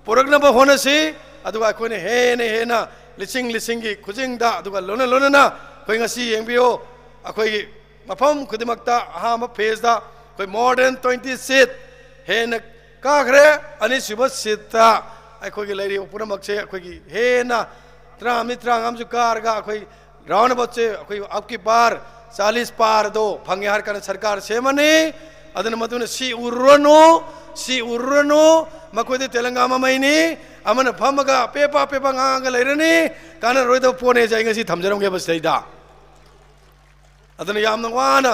पुरगनबा होनसी अदुगा कोने हेने हेना लिसिंग लिसिंगी खुजिंगदा अदुगा लोना लोना कोई ngasi yengbiyo अखोई मफम खुदिमक्ता अहाम फेजदा कोई मॉडर्न 20 सीट हेन काखरे अनि सुबह सीटा अखोई लेरी पुनमक्से अखोई हेना त्रामी त्रांगम सु कारगा अखोई राउंड बच्चे अखोई आपकी बार 40 पार दो फंगे हर कन सरकार सेमनी अदन मदुन सी उर्रनो मकोदे तेलंगाना मैनी अमन फमगा पेपा पेपा ngang लेरनी कान रोइदो पोने जाय ngasi थमजरंगे बसैदा अदन यामन वाना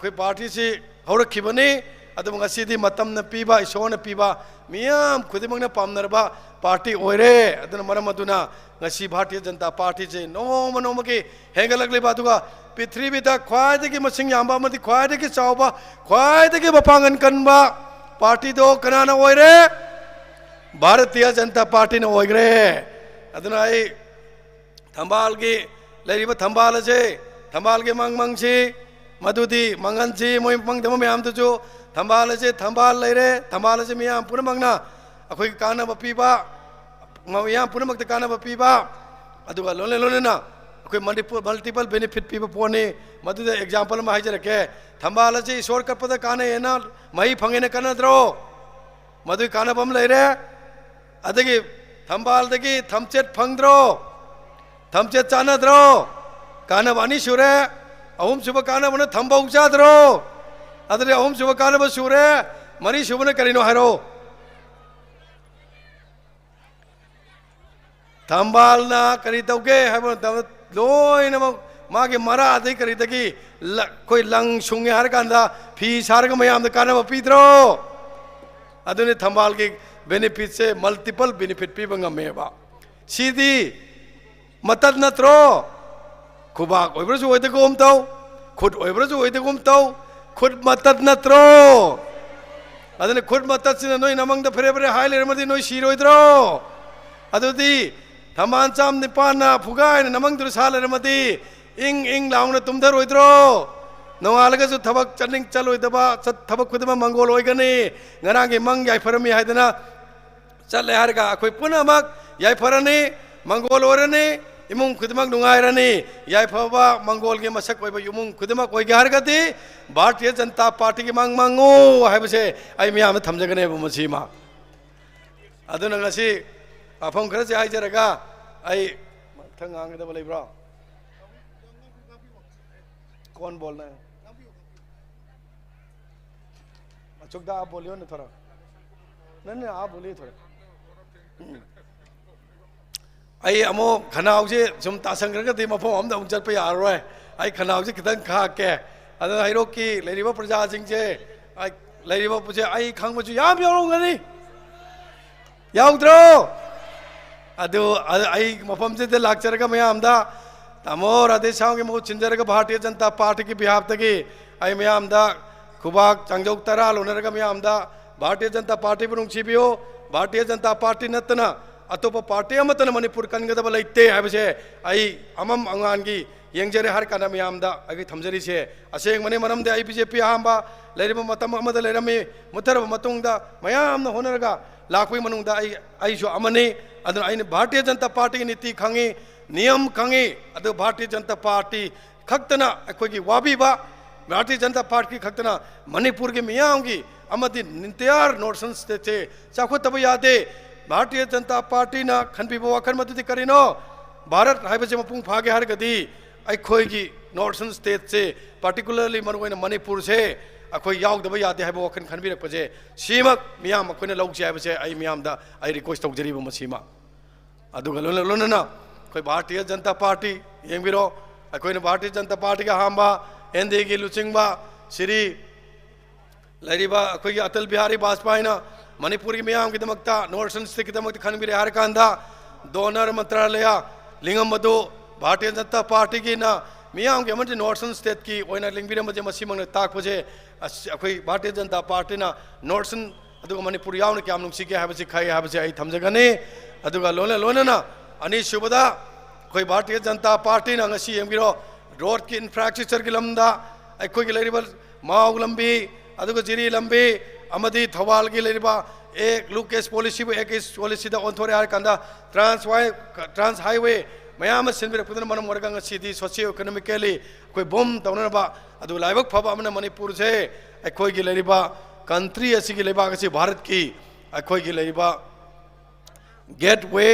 कोई पार्टी से हौरखिबनी अदम ngasi मतम न पीबा इसोन पीबा मियाम खुदिमंगना पामनरबा पार्टी ओइरे अदन मरम अदुना ngasi भारतीय जनता पार्टी से नोम नोम के हेंगलगले बादुगा पृथ्वी दा ख्वाइदगी मसिंग यामबा मदि ख्वाइदगी चावबा ख्वाइदगी बपांगन कनबा पार्टी दो कनाना ओइरे भारतीय जनता पार्टी ने ओइग्रे अदुना आई थंबाल की लेरिबा थंबाल से थंबाल के मंगमंगसी मधुदी मंगनसी मोय मंगदम म्याम तुजो थंबाल से थंबाल लेरे थंबाल से म्याम पुनमंगना अखोई कानब पीबा म्याम पुनमक्त कानब पीबा अदुगा लोने लोने ना अखोई मल्टीपल बेनिफिट पीबा पोने मधुदे एग्जांपल मा हाइजरके थंबाल से ईश्वर कपद काने एना मही फंगेने कनद्रो मधु कानबम लेरे अदगी थंबाल दगी थमचेट फंगद्रो थमचेट चानद्रो कानब अनि सुरे अहुम सुब कानब न थंबौ चाद्रो अदरे अहुम सुब कानब सुरे मरी सुबने करिनो हारो थंबाल ना करी तौगे हाबो लोइन मागे मरा अदई करी तगी कोई लंग सुंगे हर कांदा फी सारग मयाम द कानब पीद्रो अदने थंबाल की बेनिफिट से मल्टीपल बेनिफिट पीबंगमेबा सीधी मतद नत्रो खुबाक ओइब्रजु ओइदगोम तौ खुद ओइब्रजु ओइदगोम तौ खुद मतद नत्रो अदने खुद मतद सिना नोय नमंग द फरे फरे हाय लेरमदि नोय सिरोइद्रो अदुदि थमान चाम निपाना फुगाय नमंग दुर सालेरमदि इंग इंग लाउना तुमधरोइद्रो नोआलगसु थबक चनिंग चलोइदबा थबक खुदमा मंगोल ओइगनी ngaraंगे मंग याय फरमी हायदना चले हरगा अखोई पुनमक याय फरनी मंगोल ओरनी इमुंग खुदमक नुंगायरनी याय फबा मंगोल के मसक ओइबा इमुंग खुदमक ओइगे हरगति भारतीय जनता पार्टी की मंग मंगो हायबसे आई मियाम थमजगने बमसीमा अदुना ngasi अफम खरसे हायजरगा आई थंगांगदब लेब्रा कौन बोलना है अचुकदा आप बोलियो ना थोड़ा नहीं आप बोलिए थोड़ा आई अमो खनाव से सुम तासंग करके मफम हम चल पे यार ai khanau ji kitang kha ke adana hairo ki leiriba praja sing je ai leiriba puje ai khang ju yam yaurong ani yaudro adu ai mafam je de lakchar ka mayam da tamo radhe sham ke mo chinjar ka bharatiya janata party ki bihap tagi ai mayam da khubak changjok tara lonar ka mayam da bharatiya janata party bunung chibiyo bharatiya janata party natna अतोप party मनपुर कनगदब लेते है अमम अंगानी येंजरे हर काना मैमदा थमजरी से असेंग मने मरमदे BJP अहम Laramie मुथरब ma'am होनरगा लापी मनुंगदा भारतीय जनता पार्टी नीति खंगी नियम खंगी भारतीय जनता पार्टी खतना अखोगी वाबीबा भारतीय जनता पार्टी खतना मणिपुर की मियाम की निंतयार नॉर्थ स्टेट से चाखोतब यादे भारतीय जनता पार्टी ना खनपीब वखल मदुदी करिनो भारत हाइबसे मपुंग फागे हरगदी अखोई नॉर्थन स्टेट से पर्टिकुलरली मरुगोइना मणिपुर से अखोई याउदब यादे हाइब वखल खनबीरकपजे सीमक मियाम अखोइना लौजे हाइबसे आई मियामदा आई रिक्वेस्ट तौजरीब मसीमा अदुगा लोनना अखोई भारतीय जनता पार्टी येंबिरो अखोइना भारतीय जनता पार्टी का हांबा एनडी की लुचिंगबा श्री लरिबा अखोई अटल बिहारी वाजपेयी ना मणिपुर की मैम की नॉर्थन स्टेट की खनबीरे हर कांदा डोनर मंत्रालय लिंगम भारतीय जनता पार्टी की ना मैम की नॉर्थन स्टेट की लिंबीरमजे ताकपजे अखोई भारतीय जनता पार्टी ना नॉर्थन मणिपुर यावना क्या नुसीगे है खाई है थमजगनी लोन लोनना अनीसुबदा अखोई भारतीय जनता पार्टी ना येंगिरो रोड की इंफ्रास्ट्रक्चर की लमदा अखोई माव लंबी जिरी लंबी थवाल की एक लुकेस पॉलिसी एक पॉलिसी ओंथोरे हर कांदा ट्रांस हाईवे मैम सिंबीरपुदन मनम वरगा सोशियो इकोनॉमिकली अखोई बोम तौनबा लाइबक फब मणिपुर से अखोई कंट्री की भारत की अखोई गेटवे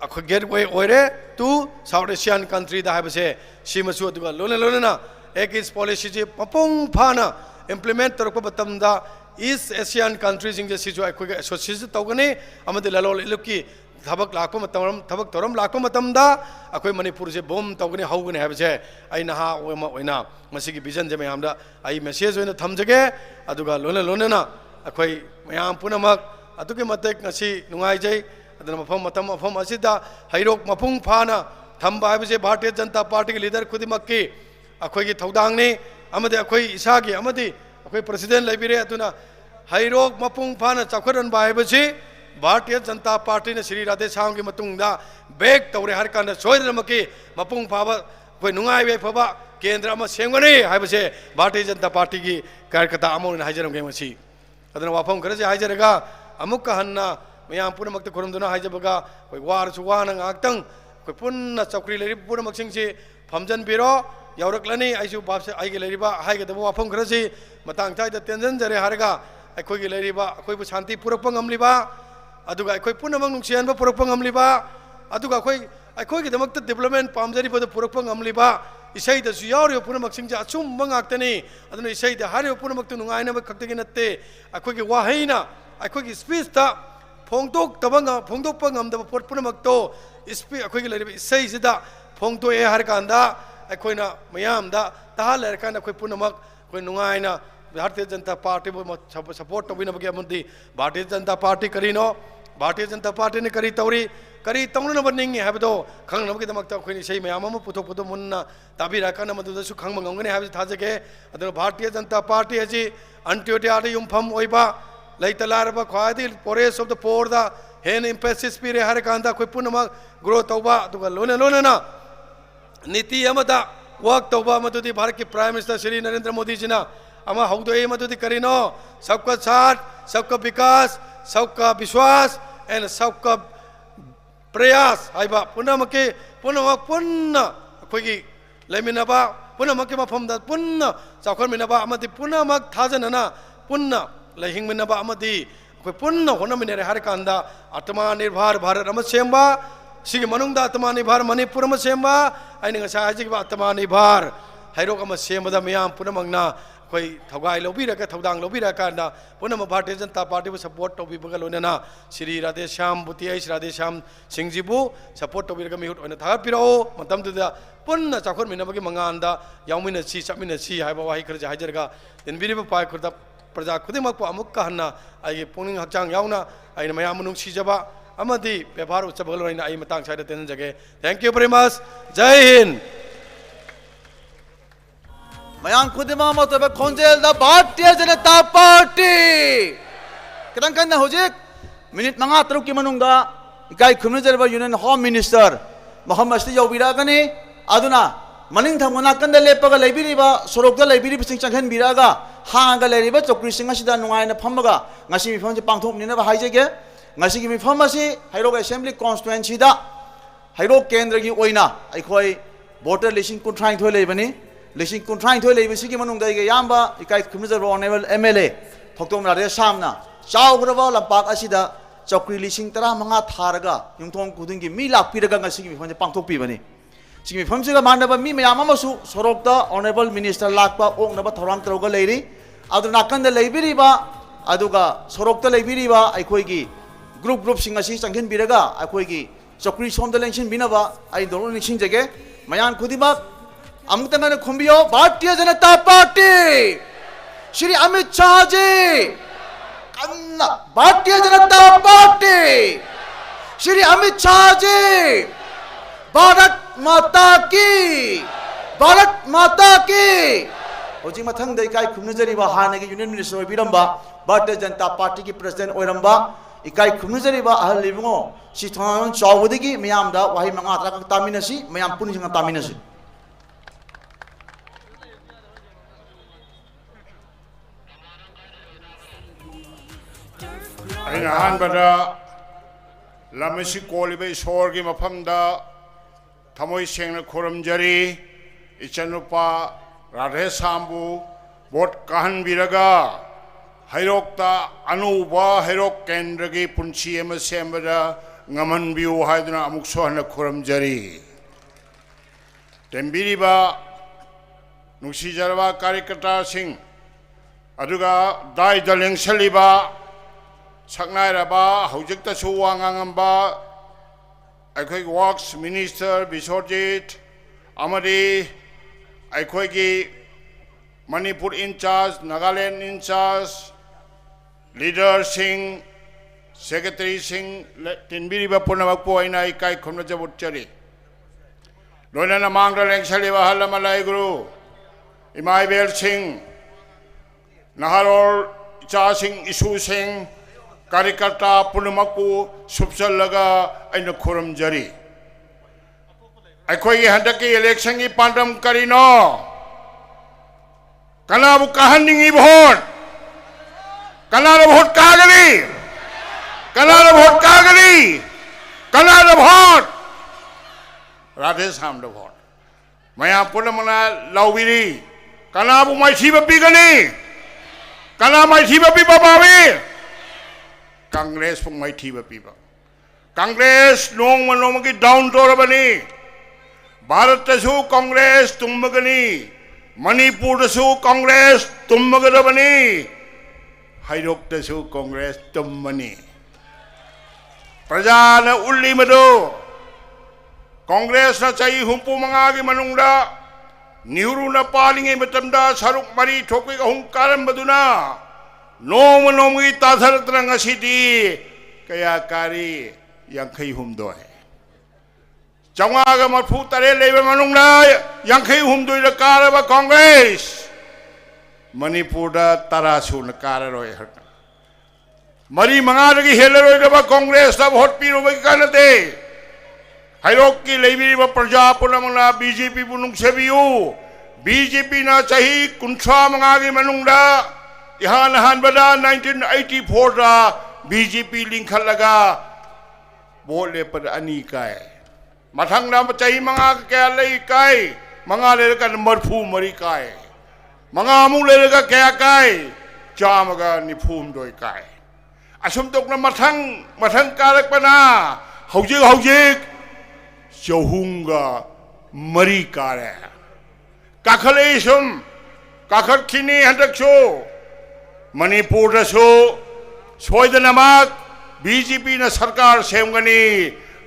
अखोई गेटवे ओरे टू साउथ एशियन कंट्री है सिमसु लोन लोनना एक इस पॉलिसी से मपुंग फाना इम्प्लीमेंट तौरपा ईस्ट एशियन कंट्रीज एसोसिएशन तौगनी ललोल इलुकी थबक थबक तौरम लाप अखोई मणिपुर से बोम तौगनी हौगनी है नहा की विजन से मैम मेसेज थमजगे लोन लोनना अखोई मैम पुनमक नुंगाइजै मफम मफम हैरोक मपुंग फाना थंब है भारतीय जनता पार्टी की लीडर खुद की अखोई थौदांगनी अखोई इसागी अखोई प्रेसिडेंट लेबिरे अदुना हैरोक मपुंग फाना चौखरनबा है भारतीय जनता पार्टी ने श्री राधे श्याम की मतुंगदा बेग तौरे हर कान सोयदनमकी मपुंग फाबा अखोई नुंगाइबे फबा केंद्र अमा सेंगनी है भारतीय जनता पार्टी की कार्यकर्ता अमोन हाइजरमगे मसी अदुना वाफम खरजे हाइजरगा अमुक हन्ना मैम पुनमक्ता खुरमदुना हाइजबगा अखोई वारसु वाना गाक्तंग अखोई पुन्ना चौकरी लेरि पुनमक्सिंगसी फमजनबिरो यावरक्लनी आइसु बापसे आइगे लेरिबा हाइगदब वाफम खरसी मतंग ताइदा तेंजनजरे हरगा अखोई लेरिबा अखोई शांति पुरक्पा ngамलिबा अदुगा अखोई पुनमंग नुंसियनबा पुरक्पा ngамलिबा अदुगा अखोई गिदमक्ता डेवलपमेंट पामजरिबा पुरक्पा ngамलिबा इसैदसु यावरियो पुनमक्सिंग जा अचुम गाक्तनी अदुना इसैदा हारियो पुनमक्ता नुंगाइनबा खक्तगी नत्ते अखोई वाहैना अखोई स्पीच ता फोंदोक्पा ngамदबा पोट पुनमक्तो स्पीच अखोई लेरिबा इसैसिदा फोंदोए हर कांदा अखोइना मैमदा तहा लेरकान अखोई पुनमक अखोई नुंगाइना भारतीय जनता पार्टी सपोर्ट तौबिनबगे भारतीय जनता पार्टी करीनो भारतीय जनता पार्टी ने करी तौरी करी तौनब निंगे हैबदो खंगनबगीदमक्ता अखोइनि सही मैम अमा पुथोकपदो मुन्ना ताबिराकान मदुदसु खंगब ngamgani हैबसि थाजगे अदुना भारतीय जनता पार्टी हजि अंत्योदयादा युमफम ओइबा लैतलारबा ख्वाइदि पोरेस ऑफ द पोर दा हेन एम्फेसिस पीरे हर कांदा अखोई पुनमक ग्रो तौबा अदुगा लोन लोनना नीति वर्क तौबा मदुदी भारत के प्राइम मिनिस्टर श्री नरेंद्र मोदी जी ना मदुदी करीनो सबका साथ सबका विकास सबका विश्वास एंड सबका प्रयास हाइबा पुनमके पुनमक पुन्ना अखोई लेमिनबा पुनमके मफमदा पुन्ना चाखरमिनबा अमदि पुनमक थाजनना पुन्ना लेहिंगमिनबा अमदि अखोई पुन्ना होनमिनेरे हर कांदा आत्मनिर्भर भारत अम सेंबा सिगी मनुंगदा आत्मनिर्भर मणिपुर में सेंबा आत्मनिर्भर हैरोक सेमदा मैम पुनमंगना कोई थगाई लौबीरक थौदांग लौबीरकांदा पुनम भारतीय जनता पार्टी बु सपोर्ट तौबीबगा लोनेना श्री राधेश्याम बुतियाई राधेश्याम सिंहजीबु सपोर्ट तौबीरगा मिहुत ओइना थागपिरो मतमदुदा पुन्ना चाखोरमिनबगी मंगानदा याउमिनसी चमिनसी हाइबा वाहि खरजा हाइजरगा दिनबिरिबा पाइ खुदा प्रजा खुदिमक अमुक कहना आई पुनिंग हक्चांग याउना आई मयाम नुंगसीजबा अमदी व्यवहार उच्चबगल लोइना आई मतंग साइड तेन जगे थैंक यू वेरी मच जय हिंद मयांग खुदिमा मतब खोंजेल द भारतीय जनता पार्टी कितन कन्ना हुजिक मिनिट मंगा तरुक की मनुंगा इकाई खुमनजरबा यूनियन होम मिनिस्टर मोहम्मद स्टी यौबिरागनी अदुना मनिंग थंगना कंदा लेपगा लेबिरिबा सोरोकदा लेबिरिबा सिंग चंगहन बिरागा हांगा लेरिबा चौकरी सिंग असिदा नुंगाइना फमगा ngasi मिफमजे पांगथोकनिना हाइजेगे ngasi की मिफम असी हाइरोक असेंबली कॉन्स्टिट्युएंसी दा हाइरोक केंद्र की ओइना अखोई वोटर लिसिंग कुंथ्राइन थोय लेबनी लिसिंग कुंथ्राइन थोय लेबसी की मनुंग दैगे यामबा इकाई खुमजरबा ऑनरेबल एमएलए थोक्तोम रादे सामना चाउग्रबा लंपाक असिदा चौकरी लिसिंग 15 थारगा युंगथोंग खुदिंगी मी लाकपिरगा ngasi की मिफमजे पांगथोकपिबनी सिंग मिफमसेगा मानबा मी मयाम अमसु सोरोकता ऑनरेबल मिनिस्टर लाकपा ओंगनबा थौराम तरौगा लेरी अदु नाकंदा लेबिरिबा अदुगा सोरोकता लेबिरिबा अखोइगी ग्रुप सिंग असी चंगहन बिरगा अखोइगी चौकरी सोमदा लेंशन बिनबा आई दोनो निसिंग जगे मयान खुदिमक अमुतंगन खुंबियो भारतीय जनता पार्टी श्री अमित शाह जी कन्ना भारतीय जनता पार्टी श्री अमित शाह जी भारत माता की होजी मथंग इकाई खुमनजरीबा हानगी यूनियन मिनिस्टर ओइबिरंबा भारतीय जनता पार्टी की प्रेसिडेंट ओइरंबा इकाई खुमनजरीबा अहल लिबंगो सिथान चावदगी मयामदा वाहि मंगा तरा तामिनसी मयाम पुनिसिंग तामिनसी अइना हानबदा लमसी कोलिबे सोर की मफमदा थमोई सेंगना खुरमजरी इचनुपा राधेश्यामबु वोट कहन बिरगा हैरोक्ता अनुबा हैरोक केंद्र की पुंसी एम सेमबदा ngमन बिउ हाइदना अमुक सोहन खुरमजरी टेम्बिरिबा नुसीजरबा कार्यकर्ता सिंह अदुगा दाइ दलेंसलिबा सकनायरबा हौजिकतसु वांगांगंबा अखोई वर्क्स मिनिस्टर बिश्वजीत अमरी अखोई Manipur in-charge Nagaland in-charge leader Singh secretary Singh तिनबिरिबा पुनमकपो आइना इकाई खुमनजब उच्चरी लोनना मांगदा लेंसलिबा हलमलाई गुरु इमाइबेल सिंह नहारोल चा सिंह इसु सिंह कार्यकर्ता पुनमकपो सुपचलगा अइन खुरमजरी अखोई हंदकी इलेक्शन की पांडम करिनो कनाबु कहनिंगी वोट कनार वोट कागली कनार वोट कागली कनार वोट राधेश्याम वोट मया पुनमना लाउबिरी कनाबु मैथी बपीगनी कना मैथी बपी बाबी कांग्रेस पुंग मैथी बपीबा कांग्रेस नोंग मनोम की डाउन तोरबनी भारत तसु कांग्रेस तुम्बगनी मणिपुर तसु कांग्रेस तुम्बगदबनी हैरोक तसु कांग्रेस तुम्बनी प्रजा न उल्ली मदो कांग्रेस न चाही हुंपु मंगा की मनुंगदा नेहरू न पालिंगे मतमदा सरुक मरी ठोकवे हुं कारम बदुना नोम नोम की ताथरतन ngasiदी कया कारी यांखई हुमदो है चौंगा मफू तरे लेबे मनुंगदा यांखई हुमदो कारबा कांग्रेस मणिपुर तरासु न काररोय हट मरी मंगादगी हेलरोयदबा कांग्रेस दा वोट पीरोबे कानते हैरोक की लेबिरिबा प्रजा पुनमना बीजेपी बुनुंगसेबियु बीजेपी ना चाही कुंथ्रा मंगागी मनुंगदा इहान हानबदा 1984 दा बीजेपी लिंखलगा वोट लेपर अनी काय मथंगदा चाही मंगा क्या लई काय मंगा लेका मरफू मरी काय मंगा मु लेका क्या काय चामगा निफूम दोय काय असुम तोकना मथंग कारकपना हौजिक चौहुंगा मरी कारे काखले सुम काखत्खिनी हंदकसु मणिपुरदसु सोयदनमक बीजेपी न सरकार सेमगनी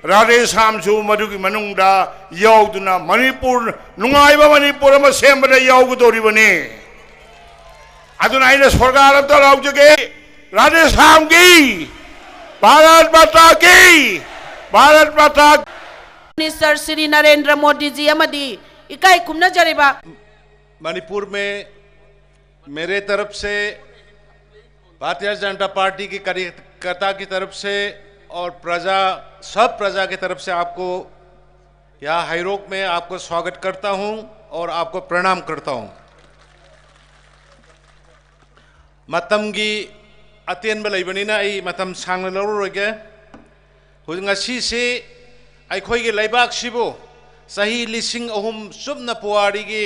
राधेश्यामसु मधुगी मनुंगदा यावदुना मणिपुर नुंगाइबा मणिपुर अमा सेमबदा यावगदोरिबनी अदुना आइना सरकार अमता लाउजगे राधेश्याम की भारत माता मिनिस्टर श्री नरेंद्र मोदी जी अमदी इकाई खुमना जरेबा मणिपुर में मेरे तरफ से भारतीय जनता पार्टी की कार्यकर्ता की तरफ से और सब प्रजा की तरफ से आपको यहाँ हाईरोक में आपको स्वागत करता हूँ और आपको प्रणाम करता हूँ। मतमगी अतेन बलैबनीना आई मतम सांग लौरोगे हुजंगासी से अखोई लेबाक सिबो सही लिसिंग अहुम सुबना पुआरी की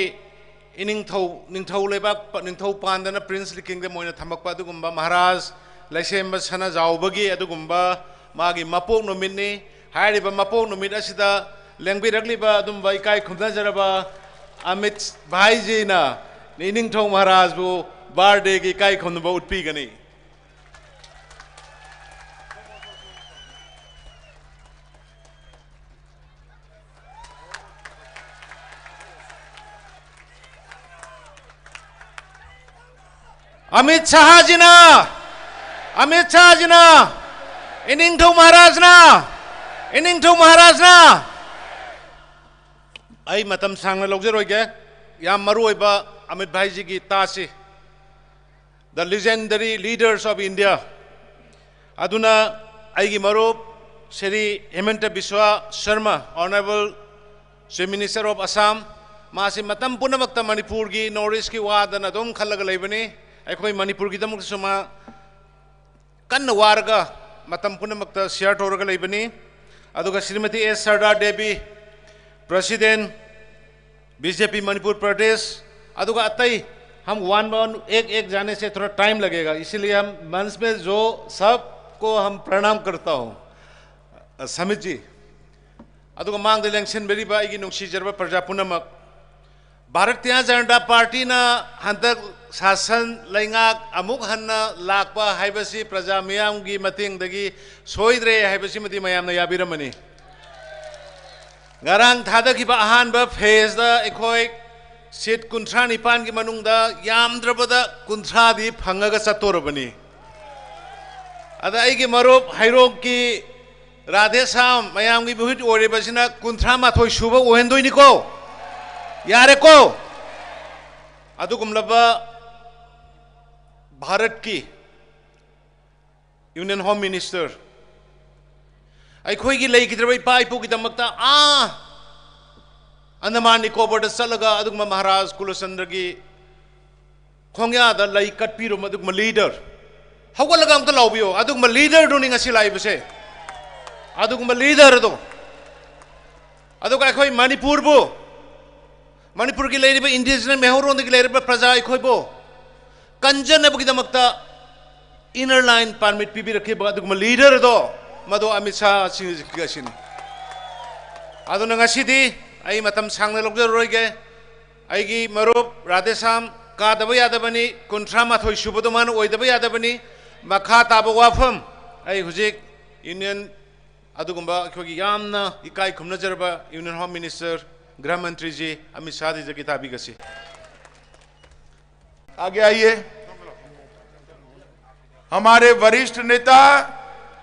निंगथौ लेबाक निंगथौ पांदना प्रिंस किंगडम मोइना थमकपा अदुगुम्बा महाराज लैसेम सना जाउबगी अदुगुम्बा मागी मपोक नुमितनी हारिबा मपोक नुमित असिदा लेंबिरगलिबा अदुम्बा इकाई खुमनाजरबा अमित भाई जीना निंगथौ महाराज बु बर्थडे की इकाई खुमनबा उत्पीगनी। अमित शाह जीना इनिंगथौ महाराज ना आई मतम सांगना लौजरोगे याम मरुओइबा अमित भाई जी की तासी the legendary leaders of India अदुना आईगी मरुप Shri Himanta Biswa Sarma honourable chief minister of Assam मासी मतम पुनमक्ता मणिपुर की नॉर्थ ईस्ट की वादन अदुम खल्लगा लेबनी अखोई मणिपुर की दमुक सुमा कन्न वारगा मतम पुनमक्ता शेयर तौरगा लेबनी अदुगा श्रीमती एस सरदार देवी प्रेसिडेंट बीजेपी मणिपुर प्रदेश अदुगा अतई हम वन एक जाने से थोड़ा टाइम लगेगा इसीलिए हम मंच में जो सबको हम प्रणाम करता हूँ समित जी अदुगा मांग इलेक्शन बेरीबा की नुंसीजरबा प्रजा पुनमक भारतीय जनता पार्टी ना हंतक शासन लेंगाक अमुक हन्ना लाकपा हाइबसी प्रजा मियाम की मतिंगदगी सोइद्रे हाइबसी मति मयाम याबिरमनी ngarang thadakiba ahanba phase da ekhoi seat 39 ki manungda yamdrabada 30 di phangaga chatorabani ada aigi marup hairok ki radhesham mayam gi buhit oribasina 38 suba ohendoini ko yare ko adugumlaba Bharat की यूनियन होम मिनिस्टर अखोई की लेकिद्रब इपा इपू की दमकता अंडमान निकोबार चलगा अदुगमा महाराज कुलचंद्र की खोंग्याद लई कटपीरो मदुगमा leader हौगलगा अमता लाउबियो अदुगमा leader दुनी ngasi लाइबसे अदुगमा leader दो अदुगा अखोई मणिपुर की लेरिबा इंडिजिनस मेहरोन की लेरिबा प्रजा अखोई बो कंजनबगी दमकता इनर लाइन परमिट पीबी रखे अदुगमा लीडर दो मदो अमित शाह सिंह अदुना ngasi आई मतम सांगना लौजरोगे आईगी मरुप राधेश्याम कादब यादबनी 38 सुबदो मान ओइदब यादबनी मखा ताब वाफम आई हुजिक यूनियन अदुगुम्बा अखोगी यामना इकाई खुमनजरबा यूनियन होम मिनिस्टर गृह मंत्री जी अमित शाह जी की ताबीगसी आगे आइए। हमारे वरिष्ठ नेता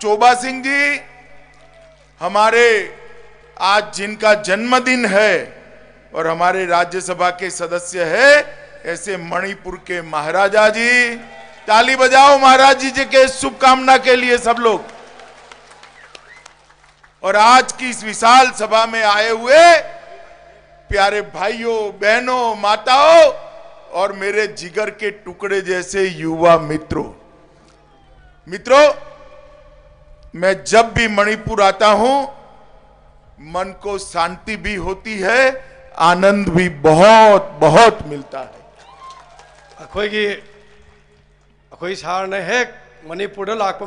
चोबा सिंह जी, हमारे आज जिनका जन्मदिन है और हमारे राज्यसभा के सदस्य है ऐसे मणिपुर के महाराजा जी, ताली बजाओ महाराज जी के शुभकामना के लिए सब लोग। और आज की इस विशाल सभा में आए हुए प्यारे भाइयों बहनों माताओं और मेरे जिगर के टुकड़े जैसे युवा मित्रों, मैं जब भी मणिपुर आता हूं मन को शांति भी होती है, आनंद भी बहुत बहुत मिलता है। अखोई सारने हेक मणिपुर लाप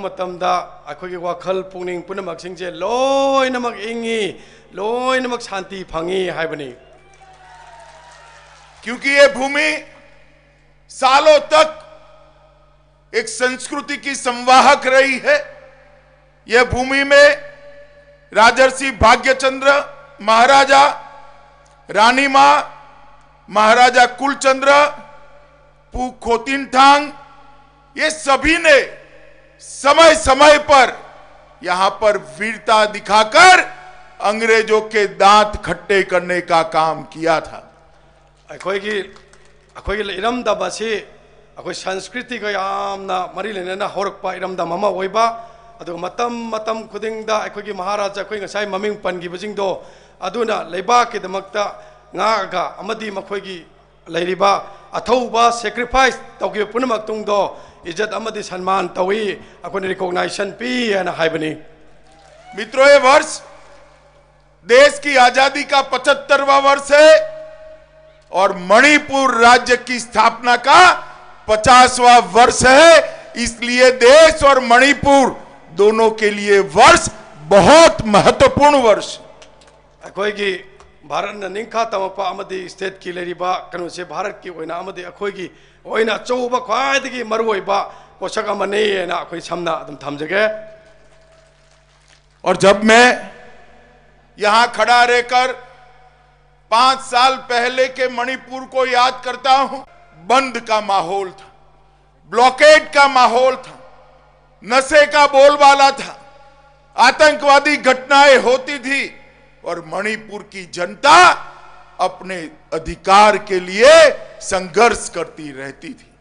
अखोई वाखल पुनिंग पुनमक सिंजे लोइनमक इंगी लोइनमक शांति फंगी हाइबनी। क्योंकि ये भूमि सालों तक एक संस्कृति की संवाहक रही है। यह भूमि में राजर्षि भाग्यचंद्र महाराजा, रानी मां, महाराजा कुलचंद्र, पू खोतिनठांग, ये सभी ने समय समय पर यहां पर वीरता दिखाकर अंग्रेजों के दांत खट्टे करने का काम किया था। संस्कृति का यामना मरी लेना होरकपा इरमदम अमा ओइबा अदु मतम मतम खुदिंगदा अखोगी महाराजा अखोई ngасai ममिंग पनगिबजिंगदो अदुना लेबा के दमकता ngaga amadi मखोगी लेरिबा अथौबा सैक्रिफाइस तौगे पुनमक तुंगदो इज्जत अमदी सम्मान तौई अखोने रिकॉग्नाइजेशन पी एना हाइबनी। मित्रों, ये वर्ष देश की आजादी का 75वां वर्ष है और मणिपुर राज्य की स्थापना का 50वां वर्ष है। इसलिए देश और मणिपुर दोनों के लिए वर्ष बहुत महत्वपूर्ण वर्ष। अखोगी भारत ने निंखा तमपा अमदी स्टेट की लेरिबा कनो से भारत की ओइना अमदी अखोगी ओइना चौबा ख्वाइदगी मरुओइबा पोषक अमने ना अखोई समना अदम थमजगे। और जब मैं यहां खड़ा रहकर 5 साल पहले के मणिपुर को याद करता हूं, बंद का माहौल था, ब्लॉकेड का माहौल था, नशे का बोलबाला था, आतंकवादी घटनाएं होती थी और मणिपुर की जनता अपने अधिकार के लिए संघर्ष करती रहती थी।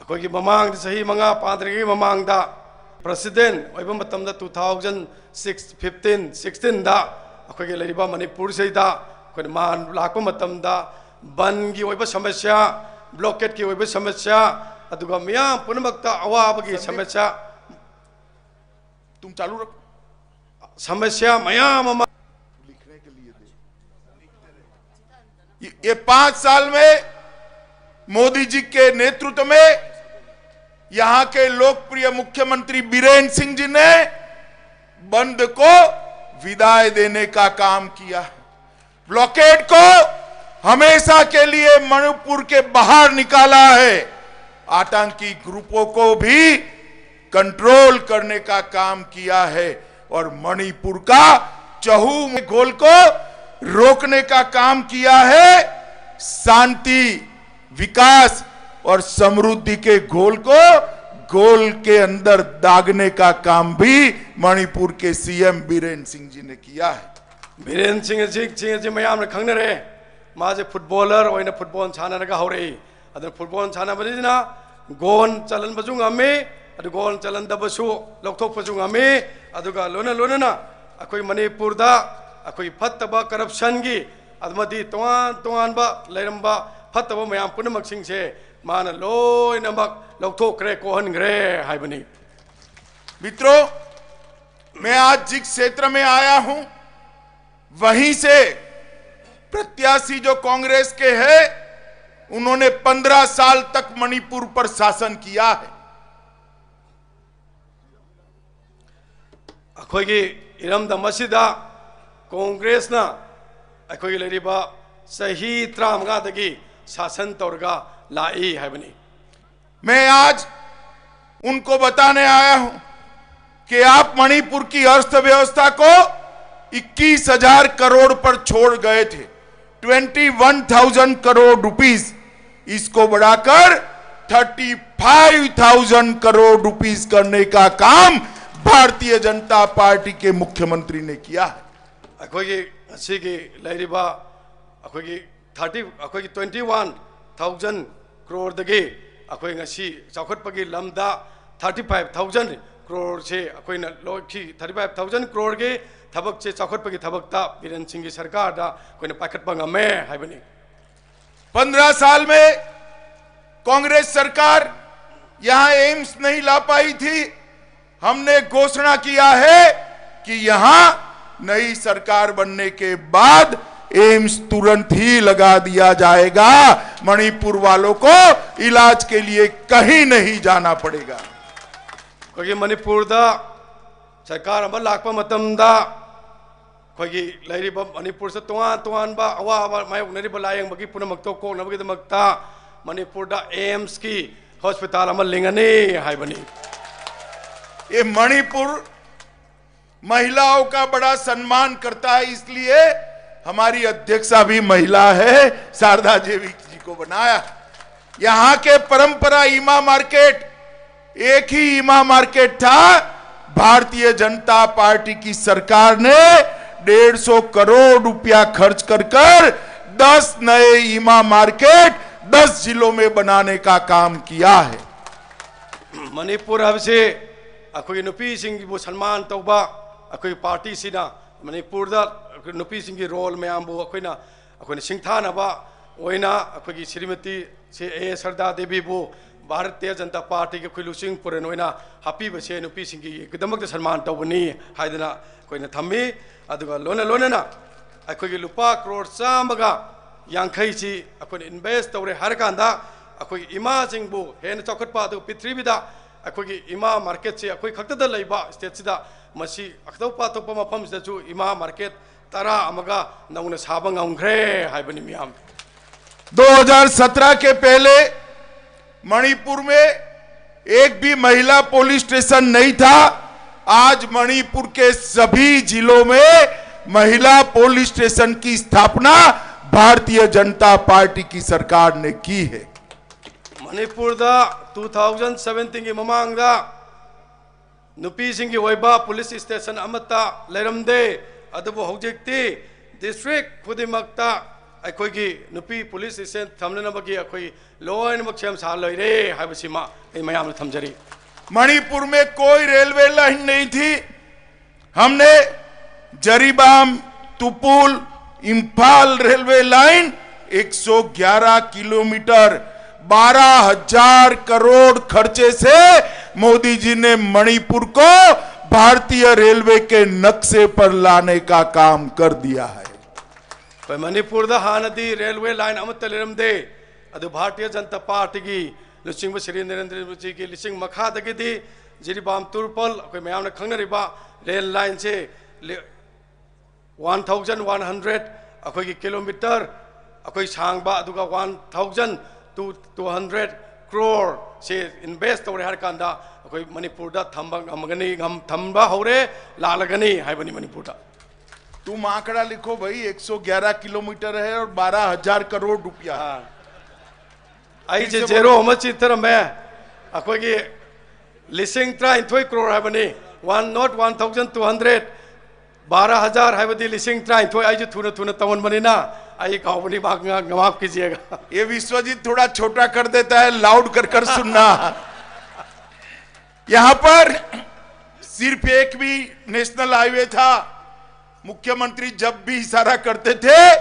अखोगी ममांग सही मंगा पाद्रगी ममांगदा प्रेसिडेंट ओइबा मतमदा 2015-16 दा अखोगी लेरिबा मणिपुर सेदा अखोई मान लाको मतमदा बन की ओइबा समस्या, ब्लॉकेट की ओइबा समस्या अदुगा मियां पुनमक्ता अवाबगी समस्या तुम चालू रखो, समस्या मयाम लिखने के लिए दे। ये 5 साल में मोदी जी के नेतृत्व में यहां के लोकप्रिय मुख्यमंत्री बीरेन्द्र सिंह जी ने बंद को विदाई देने का काम किया, ब्लॉकेड को हमेशा के लिए मणिपुर के बाहर निकाला है, आतंकी ग्रुपों को भी कंट्रोल करने का काम किया है और मणिपुर का चहु घोल को रोकने का काम किया है। शांति, विकास और समृद्धि के घोल को गोल के अंदर दागने का काम भी मणिपुर के सीएम बीरेन्द्र सिंह जी ने किया है। बीरेन्द्र सिंह जी मयाम ने खंगनरे माजे फुटबॉलर ओइना फुटबॉल सानरगा हौरे अदन फुटबॉल सानबदिना गोल चलन बजु ngame अदु गोल चलन दबसु लौथोक बजु ngame अदुगा लोना अखोई मणिपुर दा अखोई फत्तबा करप्शन की अदमदी तोआन बा लेरंबा फत्तबा मयाम पुनमक सिंह से मान लोइनमक लौथोकरे कोहनग्रे हाइबनी। मित्रों, मैं आज जिस क्षेत्र में आया हूं वहीं से प्रत्याशी जो कांग्रेस के हैं उन्होंने 15 साल तक मणिपुर पर शासन किया है। अखोगी इरमदा मसीदा कांग्रेस ना अखोगी लेरिबा सही 35 शासन तौरगा लाई है बनी। मैं आज उनको बताने आया हूं कि आप मणिपुर की अर्थव्यवस्था को 21,000 करोड़ पर छोड़ गए थे, 21,000 करोड़ रुपीस, इसको बढ़ाकर 35,000 करोड़ रुपीस करने का काम भारतीय जनता पार्टी के मुख्यमंत्री ने किया है। अखोगी असीगी लेरिबा अखोगी 21,000 करोड़ दगे अखोई ngasi चौखटपगी लमदा 35,000 करोड़ से अखोई न लोखी 35,000 करोड़ के थबक से चौखटपगी थबकता बीरेन्द्र सिंह की सरकार दा कोई न पाखटपा ngame हाइबनी। 15 साल में कांग्रेस सरकार यहां एम्स नहीं ला पाई थी। हमने घोषणा किया है कि यहां नई सरकार बनने के बाद एम्स तुरंत ही लगा दिया जाएगा, मणिपुर वालों को इलाज के लिए कहीं नहीं जाना पड़ेगा। कोई मणिपुर दा सरकार अमल लाकपा मतमदा कोई लेरिबा मणिपुर से तोआन बा अवा मायोक नरिबा लायंग बगी पुनमक्तो को नबगी दमक्ता मणिपुर एम्स की हॉस्पिटल लिंगने हाइबनी। ये मणिपुर महिलाओं का बड़ा सम्मान करता है, इसलिए हमारी अध्यक्षा भी महिला है, शारदा देवी जी को बनाया। यहाँ के परंपरा ईमा मार्केट, एक ही ईमा मार्केट था। भारतीय जनता पार्टी की सरकार ने 150 करोड़ रुपया खर्च कर 10 नए ईमा मार्केट 10 जिलों में बनाने का काम किया है। मणिपुर से अखोई नुपी सिंह बु सम्मान तौबा अखोई पार्टी सिना मणिपुर नुपी सिंह की रोल मैम बु अखोइना अखोइना सिंथानबा ओइना अखोई श्रीमती से ए सरदा देवी बु भारतीय जनता पार्टी के अखोई लुसिंग पुरन ओइना हापी बसे नुपी सिंह की एकदमक सम्मान तौबनी हाइदना अखोइना थम्मी अदुगा लोना लोना अखोई लुपा करोड़ चामगा यांखैसी अखोई इन्वेस्ट तौरे हर कांदा अखोई इमा सिंह बु हेन चौखटपा अदु पृथ्वीदा अखोई इमा मार्केट से अखोई खक्तदा लैबा स्टेट सिदा मसी अखतौपा तौपा मफम सिदाचु इमा मार्केट तरा अमगा नौना साबा ngomkhre हाइबनी मियाम। 2017 के पहले मणिपुर में एक भी महिला पुलिस स्टेशन नहीं था। आज मणिपुर के सभी जिलों में महिला पुलिस स्टेशन की स्थापना भारतीय जनता पार्टी की सरकार ने की है। मणिपुर 2017 की ममांग नुपी सिंह की ओइबा पुलिस स्टेशन अमता लेरमदे अदबो हौजिक्ति डिस्ट्रिक्ट खुदिमक्ता अखोई नुपी पुलिस स्टेशन थमनबगी अखोई लोइनमक सेम सा लैरे हाइबसिमा मयाम थमजरी। मणिपुर में कोई रेलवे लाइन नहीं थी। हमने Jiribam Tupul Imphal railway line 111 kilometre 12,000 crore खर्चे से मोदी जी ने मणिपुर को भारतीय रेलवे के नक्शे पर लाने का काम कर दिया है। मणिपुर हानदी रेलवे लाइन अमत लेरमदे अदु भारतीय जनता पार्टी की लुसिंग श्री नरेंद्र मोदी जी की लिसिंग मखादगी जिरीबाम तुरपल अखोई मैम खंगनरिबा रेल लाइन से 1100 अखोई किलोमीटर अखोई सांगबा अदुगा 1,200 करोड़ से इन्वेस्ट तौरे हर कांदा अखोई मणिपुर थम्बा हौरे लालगनी हाइबनी मणिपुर। तुम आंकड़ा लिखो भाई, 111 किलोमीटर है और 12,000 करोड़ रुपया। आई जे जेरो चित्र में अखोई लिसिंग 23 करोड़ हाइबनी 1,200 12,000 हाइबदी लिसिंग 23 आई थुना थुना तवन बनीना आई काउबनी माफ कीजिएगा। ये विश्वजीत थोड़ा छोटा कर देता है, लाउड कर सुनना। यहाँ पर सिर्फ एक भी नेशनल हाईवे था। मुख्यमंत्री जब भी इशारा करते थे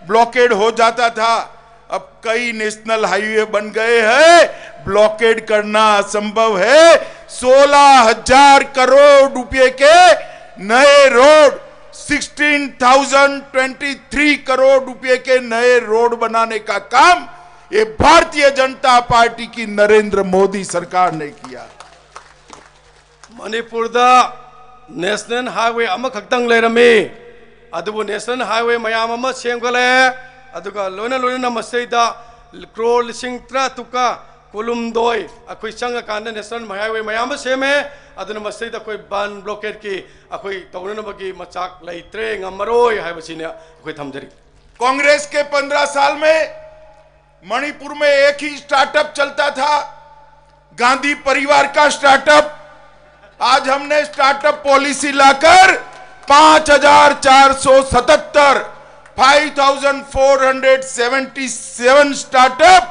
ब्लॉकेड हो जाता था। अब कई नेशनल हाईवे बन गए हैं, ब्लॉकेड करना असंभव है। 16,000 करोड़ रुपए के नए रोड, 16,023 करोड़ रुपए के नए रोड बनाने का काम ये भारतीय जनता पार्टी की नरेंद्र मोदी सरकार ने किया। मणिपुर नेशनल हाईवे खक्तंग लेरमे अदुबु नेशनल हाईवे मयाम अमा सेमगले अदुगा लोना लोना मसैदा करोड़ 13 कुलुमदोय अखोई चंग कांदा नेशनल हाईवे मयाम सेमे अदुना मसैदा कोई बन ब्लॉकेड की अखोई तौननबगी मचाक लैत्रे ngमरोय हाइबसिने अखोई थमजरी। कांग्रेस के 15 साल में मणिपुर में एक ही स्टार्टअप चलता था, गांधी परिवार का स्टार्टअप। आज हमने स्टार्टअप पॉलिसी लाकर 5,477 5,477 स्टार्टअप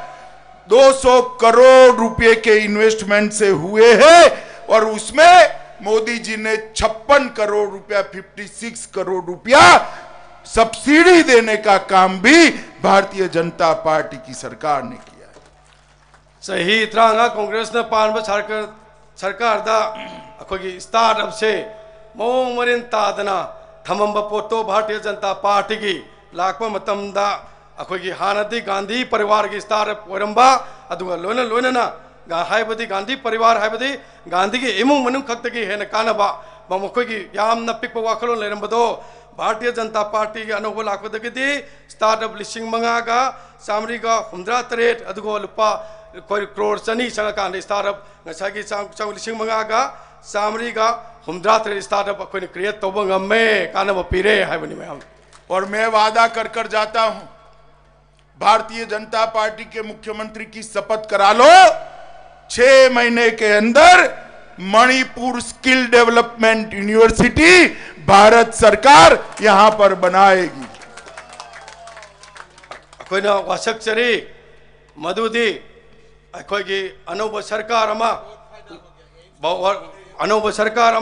200 करोड़ रुपए के इन्वेस्टमेंट से हुए हैं और उसमें मोदी जी ने 56 करोड़ रुपया 56 करोड़ रुपया सब्सिडी देने का काम भी भारतीय जनता पार्टी की सरकार ने किया है। सही तरह कांग्रेस ने पानब सरकार अखोगी स्टार्टअप से मौंग मरिन तादना थमंब पोतो भारतीय जनता पार्टी की लाखों मतमदा अखोगी हानदी गांधी परिवार की स्टार्टअप ओरंबा अदुगा लोना लोना हाइबदी गांधी परिवार हाइबदी गांधी की इमुंग मनुंग खक्तगी हेन कानबा मखोगी यामना पिक वाखलो लेरंबदो भारतीय जनता पार्टी के अनोब लाखदी स्टार्टअप लिंग मंगा चामरी हुंद्रा तरेट लुपा क्रोर चनी चंगकान स्टार्टअप लिंग मंगा चामरी हुंद्रा तरेट स्टार्टअप अखोन क्रिएट तब गमे कानब पीरे मैम। और मैं वादा कर कर जाता हूं, भारतीय जनता पार्टी के मुख्यमंत्री की शपथ करा लो, 6 महीने के अंदर Manipur skill development university Bharat सरकार यहां पर बनाएगी। अखोना वासक चरी मधुदी अखोगी अनौब सरकार अनौब सरकार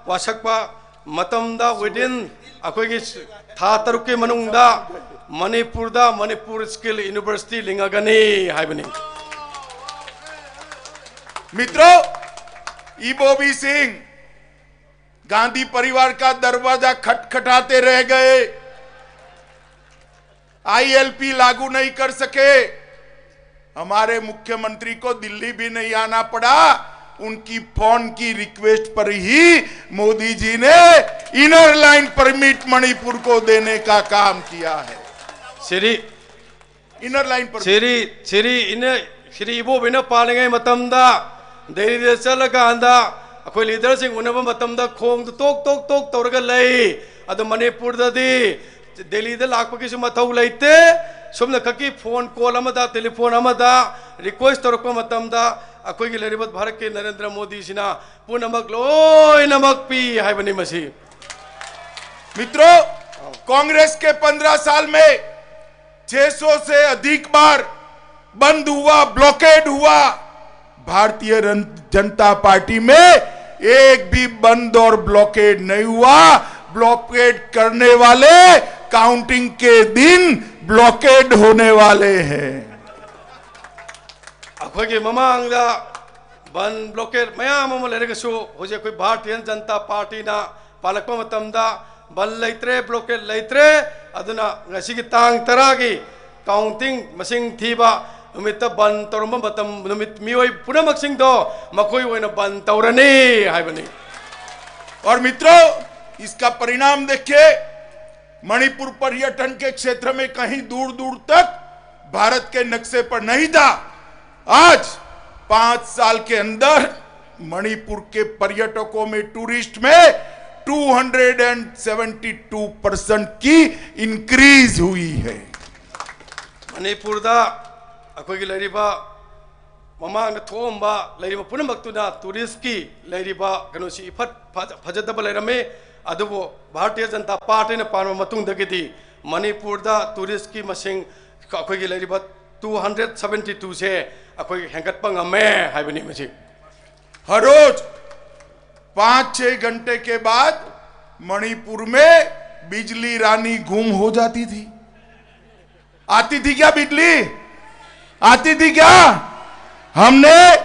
वासकपा मतमदा विदिन अखोगी था तरुक के मनुंगदा मणिपुर स्किल यूनिवर्सिटी लिंगगनी हाइबनी। मित्रों, ईबोबी सिंह गांधी परिवार का दरवाजा खटखटाते रह गए, आईएलपी लागू नहीं कर सके, हमारे मुख्यमंत्री को दिल्ली भी नहीं आना पड़ा, उनकी फोन की रिक्वेस्ट पर ही मोदी जी ने इनर लाइन परमिट मणिपुर को देने का काम किया है। श्री इनर लाइन पर श्री इबो बिना पालेंगे मतमदा दिल्ली दे चलकांदा अखोई लीडर सिंह उनब मतमदा खोंग तोक तोक तोक तौरगा लई अद मणिपुर ददी दिल्ली दे लाखपकीसु मथौ लेते सुमना खकी फोन कॉल अमदा टेलीफोन अमदा रिक्वेस्ट तौरक मतमदा अखोई लेरिबत भारत के नरेंद्र मोदी सिना पुनमक लोइनमक पी हाइबनी मसी। मित्रों, कांग्रेस के 15 साल में 600 से अधिक बार बंद हुआ, ब्लॉकेड हुआ, भारतीय जनता पार्टी में एक भी बंद और ब्लॉकेड नहीं हुआ। ब्लॉकेड करने वाले काउंटिंग के दिन ब्लॉकेड होने वाले हैं। अखोगी ममांगदा बन ब्लॉकेड मयाम अम लेरगसु होजे कोई भारतीय जनता पार्टी ना पालक मतमदा बन लेत्रे ब्लॉकेड लेत्रे अदुना ngasi तांग तरागी काउंटिंग मसिंग थीबा नुमित बन तौरम मतम नुमित मियोय पुनमक सिंह दो मकोई ओइना बन तौरनी हाइबनी। और मित्रों, इसका परिणाम देखिए, मणिपुर पर्यटन के क्षेत्र में कहीं दूर दूर तक भारत के नक्शे पर नहीं था। आज 5 साल के अंदर मणिपुर के पर्यटकों में, टूरिस्ट में 272% की इंक्रीज हुई है। मणिपुर दा अखोगी लेरिबा ममांग थोंबा लेरिबा पुनमक्तुना टूरिस्ट की लेरिबा कनोसी इफत फजदब लेरमे अदुबो भारतीय जनता पार्टी ने पान मतुंगदगिदी मणिपुर दा टूरिस्ट की मसिंग अखोगी लेरिबा 272 से अखोगी हेंगतपा ngame हाइबनी मसी। हर रोज 5-6 घंटे के बाद मणिपुर में बिजली रानी गुम हो जाती थी। आती थी क्या बिजली? आती थी क्या? हमने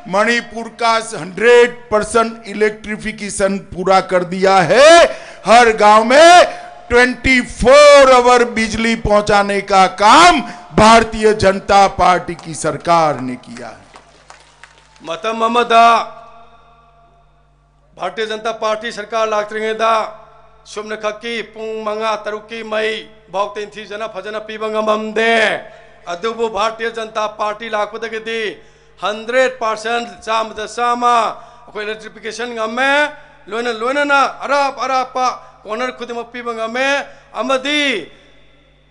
मणिपुर का 100% इलेक्ट्रिफिकेशन पूरा कर दिया है। हर गांव में 24 आवर बिजली पहुंचाने का काम भारतीय जनता पार्टी की सरकार ने किया है। मतम ममदा भारतीय जनता पार्टी सरकार लाक्त्रिंगेदा सुमन खकी पुंग मंगा तरुकी मई भावतें थी जना फजना पीबंगमदे अदुबु भारतीय जनता पार्टी लाखपदगदी 100% चामद चामा अखोई इलेक्ट्रिफिकेशन ngame लोना लोना अराप अरापा कॉर्नर खुदिमक पीबंगमे अमदी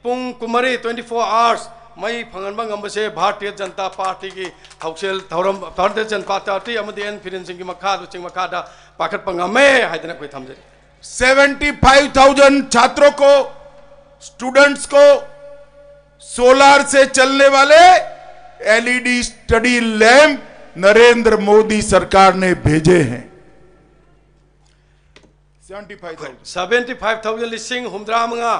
पुंग कुमारी 24 आवर्स मई फंगनबा ngambase भारतीय जनता पार्टी की थौसेल थौरम भारतीय जनता पार्टी अमदी एन फिरेन सिंह की मखा दुचिंग मखादा पाखत पंगमे हाइदना कोई थमजे 75,000 छात्रों को, स्टूडेंट्स को सोलार से चलने वाले LED study lamp Narendra Modi सरकार ने भेजे हैं। 75,000 लिसिंग हुमद्रा मंगा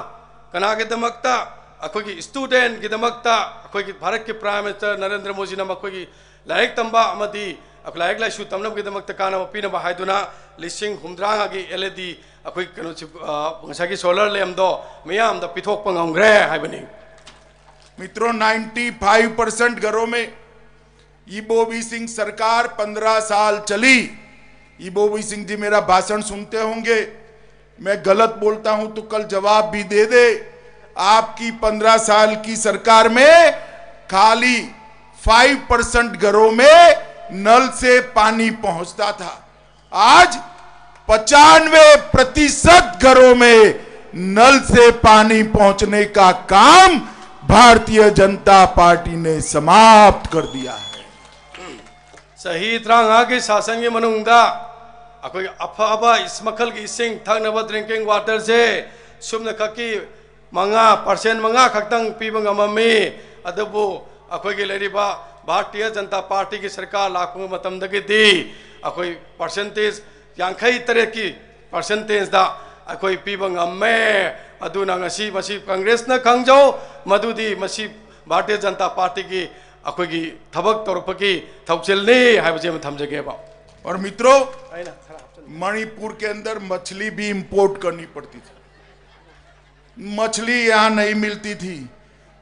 कना के दमकता अखोगी स्टूडेंट की दमकता अखोगी भारत के प्राइम मिनिस्टर नरेंद्र मोदी ने अखोगी लाइक तंबा अमदी लाइक लाइसु तमनब की दमकता काना पीनब हाइदुना लिसिंग हुमद्रा की एलईडी अखोई कनो सोलर लैंप दो मियाम द पिथोक पंगंग्रे हाइबनी। मित्रों, 95% घरों में ईबोबी सिंह सरकार 15 साल चली, ईबोवी सिंह जी मेरा भाषण सुनते होंगे, मैं गलत बोलता हूं तो कल जवाब भी दे दे। आपकी 15 साल की सरकार में खाली 5% घरों में नल से पानी पहुंचता था, आज 95% घरों में नल से पानी पहुंचने का काम भारतीय जनता पार्टी ने समाप्त कर दिया है। सही तरह के शासन के मनुंगदा अखोई अफाबा इस मखल की इसिंग थकनबा ड्रिंकिंग वाटर से सुमन खकी 5% मंगा खक्तंग पीबंग अममी अदबो अखोई के लेरिबा भारतीय जनता पार्टी की सरकार लाखों मतमदगी अखोई परसेंटेज 53 की परसेंटेज दा अखोई पीबंग अम्मे अदुना ngasi मसी कांग्रेस न खंगजो मधुदी मसी भारतीय जनता पार्टी की अखोई की थबक तौरपकी थौचलने हाइबजे में थमजगेबा। और मित्रों, मणिपुर के अंदर मछली भी इंपोर्ट करनी पड़ती थी, मछली यहां नहीं मिलती थी।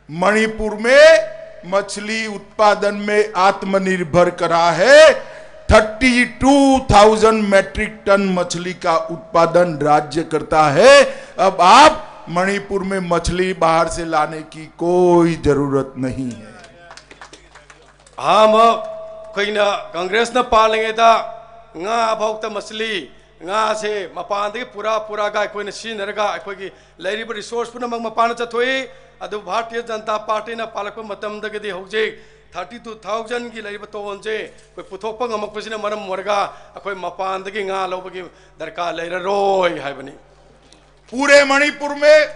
मणिपुर में मछली उत्पादन में आत्मनिर्भर करा है। 32,000 मैट्रिक टन मछली का उत्पादन राज्य करता है। अब आप मणिपुर में मछली बाहर से लाने की कोई जरूरत नहीं है। हम कोई ना कांग्रेस न पालेंगे था भौत मछली से मपान पूरा गा कोई सीनरगा अखोई लेरिब रिसोर्स पुनमक मपान चथोई अदु भारतीय जनता पार्टी न पालक मतमदगदी हौजे 32,000 की लेरिब तोनजे कोई पुथोप ngमकपसिना मरम मोरगा अखोई मपानदगी लौबगी दरकार लेररोय हाइबनी। पूरे मणिपुर में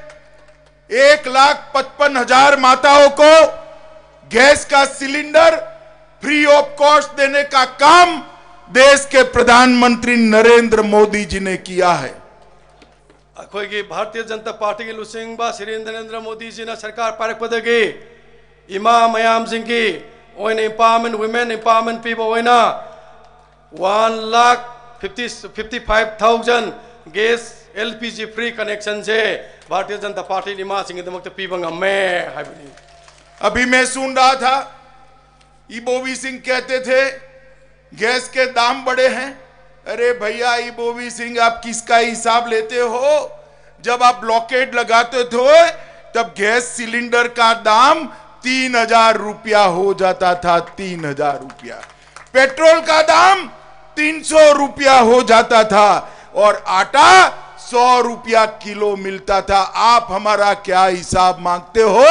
1,55,000 माताओं को गैस का सिलेंडर फ्री ऑफ कॉस्ट देने का काम देश के प्रधानमंत्री नरेंद्र मोदी जी ने किया है। अखोई की भारतीय जनता पार्टी के लुसिंगबा श्री नरेंद्र मोदी जी ने सरकार पारक पदगी इमा मयाम सिंह की ओइन एम्पावरमेंट वुमेन एम्पावरमेंट पीबो ओइना 1,55,000 गैस LPG फ्री कनेक्शन से भारतीय जनता पार्टी इमा सिंह दमक पीबंग में हाइबनी। अभी मैं सुन रहा था ईबोवी सिंह कहते थे गैस के दाम बढ़े हैं। अरे भैया ईबोवी सिंह, आप किसका हिसाब लेते हो? जब आप ब्लॉकेड लगाते थे तब गैस सिलेंडर का दाम 3,000 रुपया हो जाता था, 3,000 रुपया। पेट्रोल का दाम 300 रुपया हो जाता था और आटा 100 रुपया किलो मिलता था। आप हमारा क्या हिसाब मांगते हो?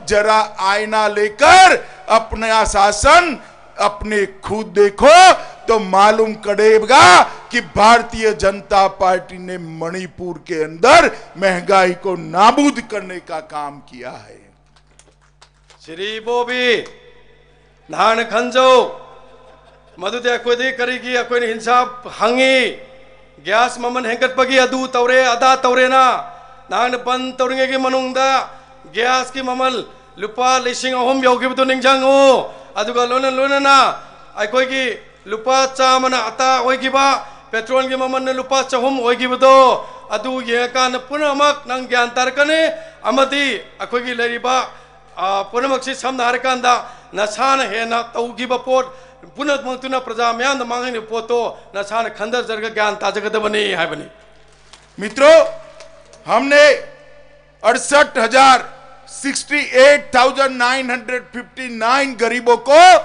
जरा आईना लेकर अपना शासन अपने खुद देखो तो मालूम पड़ेगा कि भारतीय जनता पार्टी ने मणिपुर के अंदर महंगाई को नाबूद करने का काम किया है। श्री बोबी नान खंजो मधुदे अखोदी करीगी अखोई हिंसा हंगी गैस ममन हेंकटपगी अदू तौरे अदा तौरे ना नान बंद तौरेंगे की मनुंगदा गैस की ममल लुपा लिसिंग अहम यौगिबदो निंगजांगो अदुगा लोना अखोई की लुपा चामना अता ओइगिबा पेट्रोल की ममन लुपा चहुम ओइगिबदो अदु येकान पुनमक नंग ज्ञान तारकने अमदी अखोई की लेरिबा पुनमक से समना हरकांदा नसान हेना तौगिबा पोट पुनमक्तुना प्रजा म्यान मांगने पोतो नसान खंदर जरग ज्ञान ताजगदबनी हाइबनी। मित्रों, हमने 68,959 गरीबों को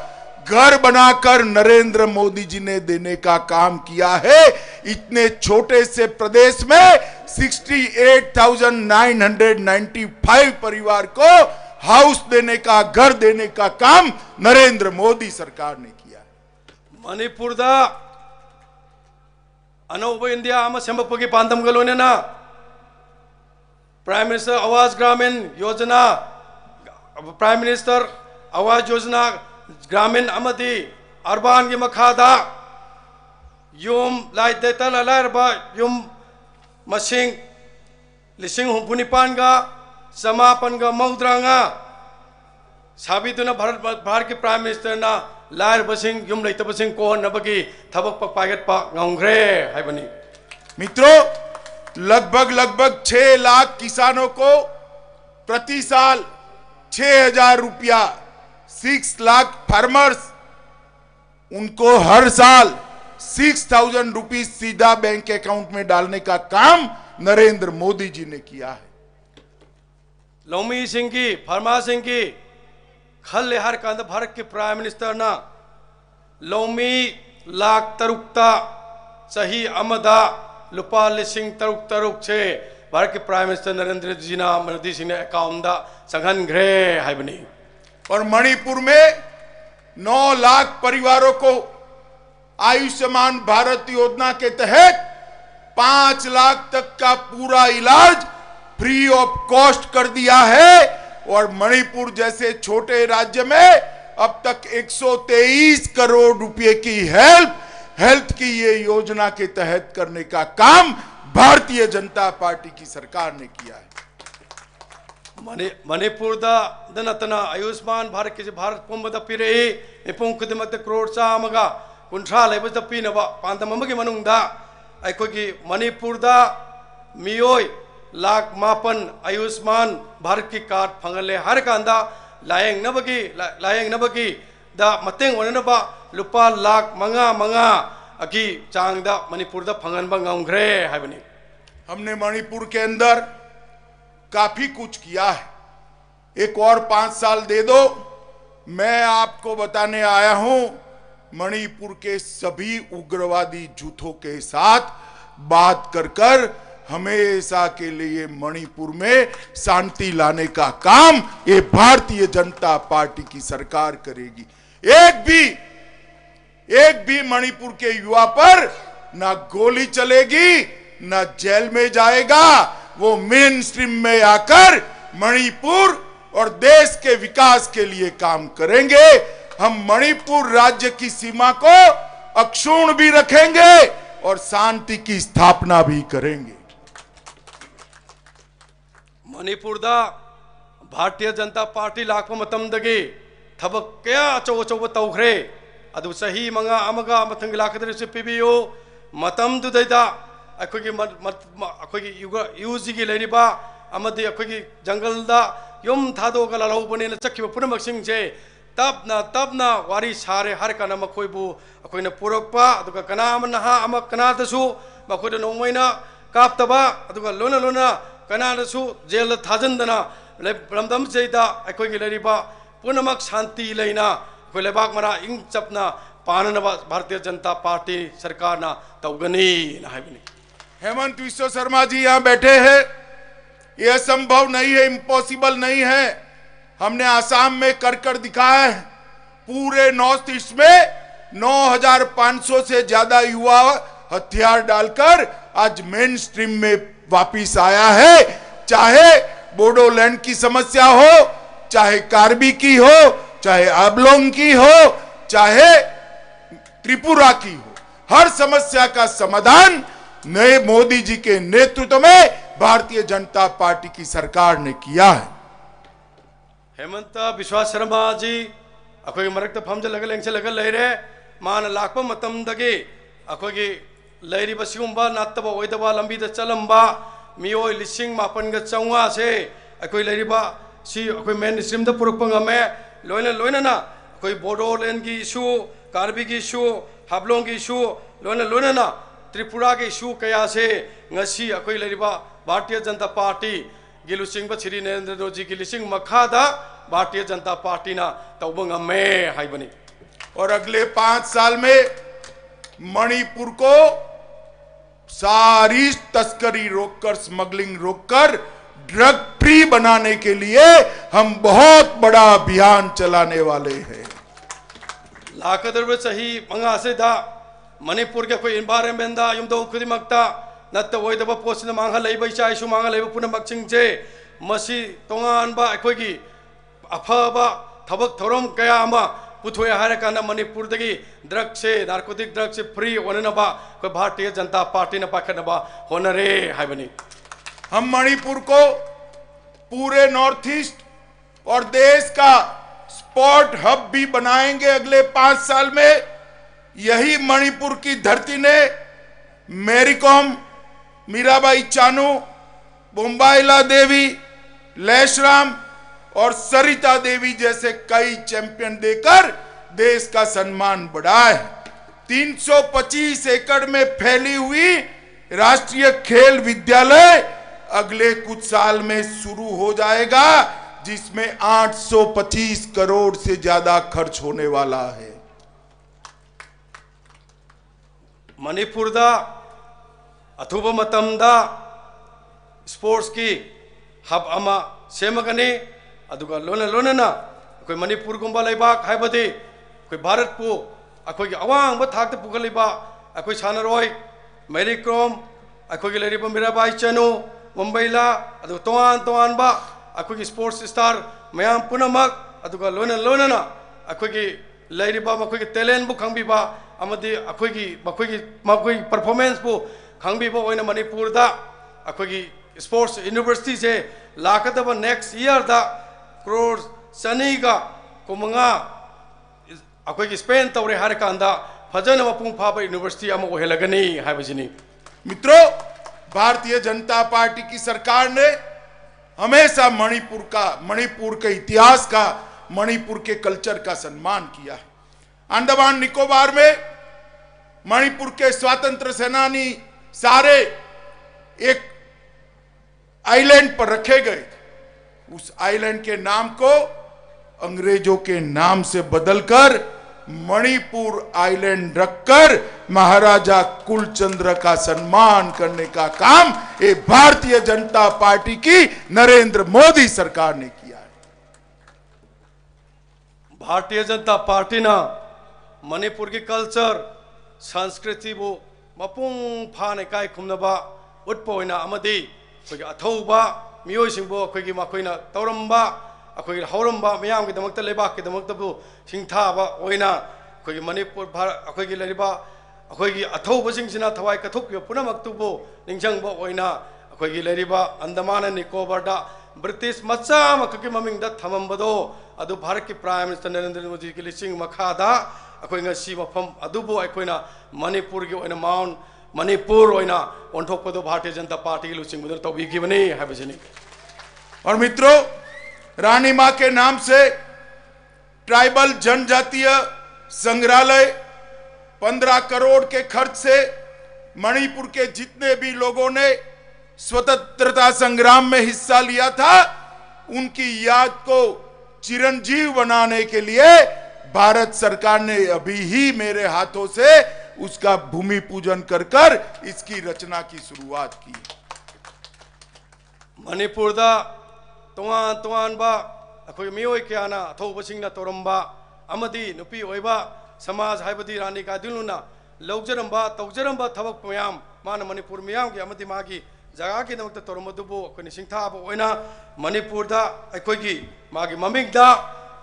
घर बनाकर नरेंद्र मोदी जी ने देने का काम किया है। इतने छोटे से प्रदेश में 68,995 परिवार को हाउस देने का, घर देने का काम नरेंद्र मोदी सरकार ने किया। मणिपुर दा अनौब इंडिया आम सेंबपगी पांदम गलोने ना प्राइम मिनिस्टर आवास ग्रामीण योजना, प्राइम मिनिस्टर आवास योजना ग्रामीण अमदी अर्बान की मखादा युम लाइट देता लाइरबा युम मसिंग लिसिंग हुंफुनिपानगा समापनगा मौद्रांगा साबितुना भारत के प्राइम मिनिस्टर ना लायर बसिंग युम लेते बसिंग को नबगी थबक पक पागत पा गांग्रे है बनी। मित्रों, लगभग 6 लाख किसानों को प्रति साल 6,000 रुपया, 6 लाख फार्मर्स उनको हर साल 6,000 रुपीज सीधा बैंक अकाउंट में डालने का काम नरेंद्र मोदी जी ने किया है। लौमी सिंह की फरमा सिंह की खल हर कांद भारत के प्राइम मिनिस्टर ना लौमी लाख तरुक्ता सही अमदा लुपा लिसिंग तरुक तरुक से भारत के प्राइम मिनिस्टर नरेंद्र मोदी जी ने अकाउंट दा संघन घरे है बनी। और मणिपुर में 9 लाख परिवारों को आयुष्मान भारत योजना के तहत 5 लाख तक का पूरा इलाज फ्री ऑफ कॉस्ट कर दिया है। और मणिपुर जैसे छोटे राज्य में अब तक 123 करोड़ रुपए की हेल्थ की ये योजना के तहत करने का काम भारतीय जनता पार्टी की सरकार ने किया है। मणिपुर दनतना आयुष्मान भारत के भारत पुंबद पिरे मिपुं खुदमत करोड़ चामगा कुंठा लेबद पीनबा पांदम अमगी मनुंगदा अखोगी मणिपुर दा मियोय लाख 55 आयुष्मान भारत की कार्ड फंगले हर कांदा लायंग नबगी दा मतेंग ओननबा लुपा लाख मंगा अगी चांगदा मणिपुर दा फंगनबा ngongre हाइबनी। हमने मणिपुर के अंदर काफी कुछ किया है, एक और 5 साल दे दो। मैं आपको बताने आया हूं मणिपुर के सभी उग्रवादी जुथों के साथ बात कर हमेशा के लिए मणिपुर में शांति लाने का काम ये भारतीय जनता पार्टी की सरकार करेगी। एक भी मणिपुर के युवा पर ना गोली चलेगी ना जेल में जाएगा। वो मेन स्ट्रीम में आकर मणिपुर और देश के विकास के लिए काम करेंगे। हम मणिपुर राज्य की सीमा को अक्षुण्ण भी रखेंगे और शांति की स्थापना भी करेंगे। मणिपुर दा भारतीय जनता पार्टी लाख मतमदगी थबक क्या अचौ तौखरे अदु सही मंगा अमगा मथंग लाखदर से पीबीओ मतम दुदैदा अखोगी यूजी की लेरिबा अमदी अखोगी जंगल दा युम थादोगा लालौबने चक्किब पुनमक्सिंग से तबना वारी सारे हर काना मखोइबु अखोइना पुरकपा अदुगा कनाम नहा अम कनादसु मखोइदा नोंमैना कापतबा अदुगा लोना कनादसु जेल थाजंदना लमदम सेदा अखोगी लेरिबा पुनमक शांति लेना अखोइ लेबाक मरा इंग चपना पाननबा भारतीय जनता पार्टी सरकार ना तौगनी ना हाइबनी। हेमंत विश्व शर्मा जी यहाँ बैठे हैं, यह संभव नहीं है, इम्पॉसिबल नहीं है। हमने आसाम में कर दिखाया है। पूरे नॉर्थ ईस्ट में 9,500 से ज्यादा युवा हथियार डालकर आज मेन स्ट्रीम में वापिस आया है। चाहे बोडोलैंड की समस्या हो, चाहे कार्बी की हो, चाहे आबलोंग की हो, चाहे त्रिपुरा की हो, हर समस्या का समाधान नए मोदी जी के नेतृत्व में भारतीय जनता पार्टी की सरकार ने किया है। हेमंत विश्वास शर्मा जी अखोई मरक्त फमज लेंग से लेरे मान लाख मतमदगी अखोगी लेरिबा सिगुंबा नातबा ओइदबा लंबीदा चलंबा मियोय लिसिंग मापन ग चौवा से अखोई लेरिबा सी अखोई मेन स्ट्रीम द पुरक ngame लोइना ना अखोई बोडोलैंड की इशू, कार्बी की इशू, हाबलोंग की इशू, लोइना ना त्रिपुरा के इशू कया से ngasi अखोई लेरिबा भारतीय जनता पार्टी गिलुसिंग श्री नरेंद्र मोदी की लिसिंग मखादा भारतीय जनता पार्टी ना तौबंग में हाइबनी। और अगले 5 साल में मणिपुर को सारी तस्करी रोककर, स्मगलिंग रोककर ड्रग फ्री बनाने के लिए हम बहुत बड़ा अभियान चलाने वाले हैं। लाखदर सही मंगा से दा मणिपुर के कोई एनवायरनमेंट दा युमदो खुदिमक्ता नत्त ओइदबा पोस्टना मांगा लेबा इचाइसु मांगा लेबा पुनमक्सिंग से मसी तोंगानबा अखोगी अफबा थबक थोरम कया अमा पुथोय हारे काना मणिपुर दगी ड्रग से नार्कोटिक ड्रग से फ्री होननबा कोई भारतीय जनता पार्टी न पाखनबा होनरे हाइबनी। हम मणिपुर को पूरे नॉर्थ ईस्ट और देश का स्पोर्ट हब भी बनाएंगे अगले 5 साल में। यही मणिपुर की धरती ने मेरी कॉम, मीराबाई चानू, बोम्बाइला देवी, लेशराम और सरिता देवी जैसे कई चैंपियन देकर देश का सम्मान बढ़ाया है। 325 एकड़ में फैली हुई राष्ट्रीय खेल विद्यालय अगले कुछ साल में शुरू हो जाएगा, जिसमें 825 करोड़ से ज्यादा खर्च होने वाला है। मणिपुर दा अथुब मतमदा स्पोर्ट्स की हब अमा सेमगने अदुगा लोना लोना कोई मणिपुर गुंबा लेबाक हाइबदे कोई भारत को अखोई अवांग ब थाक पुगलिबा अखोई सानरोय मेरी क्रोम अखोई लेरिबा मीराबाई चनु मुंबईला अदु तोआन तोआन बा अखोई स्पोर्ट्स स्टार मयाम पुनमक अदुगा लोना लोना अखोई लेरिबा मखोई टैलेंट बु खंगबिबा अमदी अखोई परफॉर्मेंस बु खंगबिबा ओइना मणिपुर दा अखोई स्पोर्ट्स यूनिवर्सिटी से लाकदब नेक्स्ट ईयर दा करोड़ सनीगा कुमंगा अखोई स्पेन तौरे हर कांदा फजन मपुंग फाबा यूनिवर्सिटी अम ओहेलगनी हाइबजिनी। मित्रों, भारतीय जनता पार्टी की सरकार ने हमेशा मणिपुर के इतिहास का, मणिपुर के कल्चर का सम्मान किया है। अंडमान निकोबार में मणिपुर के स्वतंत्र सेनानी सारे एक आइलैंड पर रखे गए। उस आइलैंड के नाम को अंग्रेजों के नाम से बदलकर मणिपुर आइलैंड रखकर महाराजा कुलचंद्र का सम्मान करने का काम ये भारतीय जनता पार्टी की नरेंद्र मोदी सरकार ने किया है। भारतीय जनता पार्टी ना मणिपुर की कल्चर संस्कृति वो मपुंग फाने काय खुमनबा उत्पोइना अमदी अखोई अथौबा मियोइसिंबो अखोई मखोइना तौरंबा अखोई हौरंबा मयाम के दमकत लेबाक के दमकतबु सिंथाबा ओइना अखोई मणिपुर अखोई लेरिबा अखोई अथौबसिंगसिना थवाई कथुक पुनमक्तुबु निंजंगबा ओइना अखोई लेरिबा अंडमान एंड निकोबार दा ब्रिटिश मचा मखकी ममिंग दा थमंबदो अदु भारत के प्राइम मिनिस्टर नरेंद्र मोदी के लिसिंग मखादा अखोई ngasi मफम अदुबो अखोइना मणिपुर के ओइना माउंट मणिपुर ओइना ओंथोकपदो भारतीय जनता पार्टी के लुचिंग बदल तौबिगिबने हाइबजिनी। और मित्रों, रानी मां के नाम से ट्राइबल जनजातीय संग्रहालय 15 करोड़ के खर्च से मणिपुर के जितने भी लोगों ने स्वतंत्रता संग्राम में हिस्सा लिया था उनकी याद को चिरंजीव बनाने के लिए भारत सरकार ने अभी ही मेरे हाथों से उसका भूमि पूजन कर इसकी रचना की शुरुआत की। मणिपुर दा तोआन तोआन बा अखोई मियोय क्याना अथौबसिंगना तोरंबा अमदी नुपी ओइबा समाज हाइबदी रानी गादिलुना लौजरंबा तौजरंबा थबक मयाम मान मणिपुर मियाम की अमदी मागी जगह की नमक तोरमदुबो अखोई सिंथाब ओइना मणिपुर दा अखोई की मागी ममिंग दा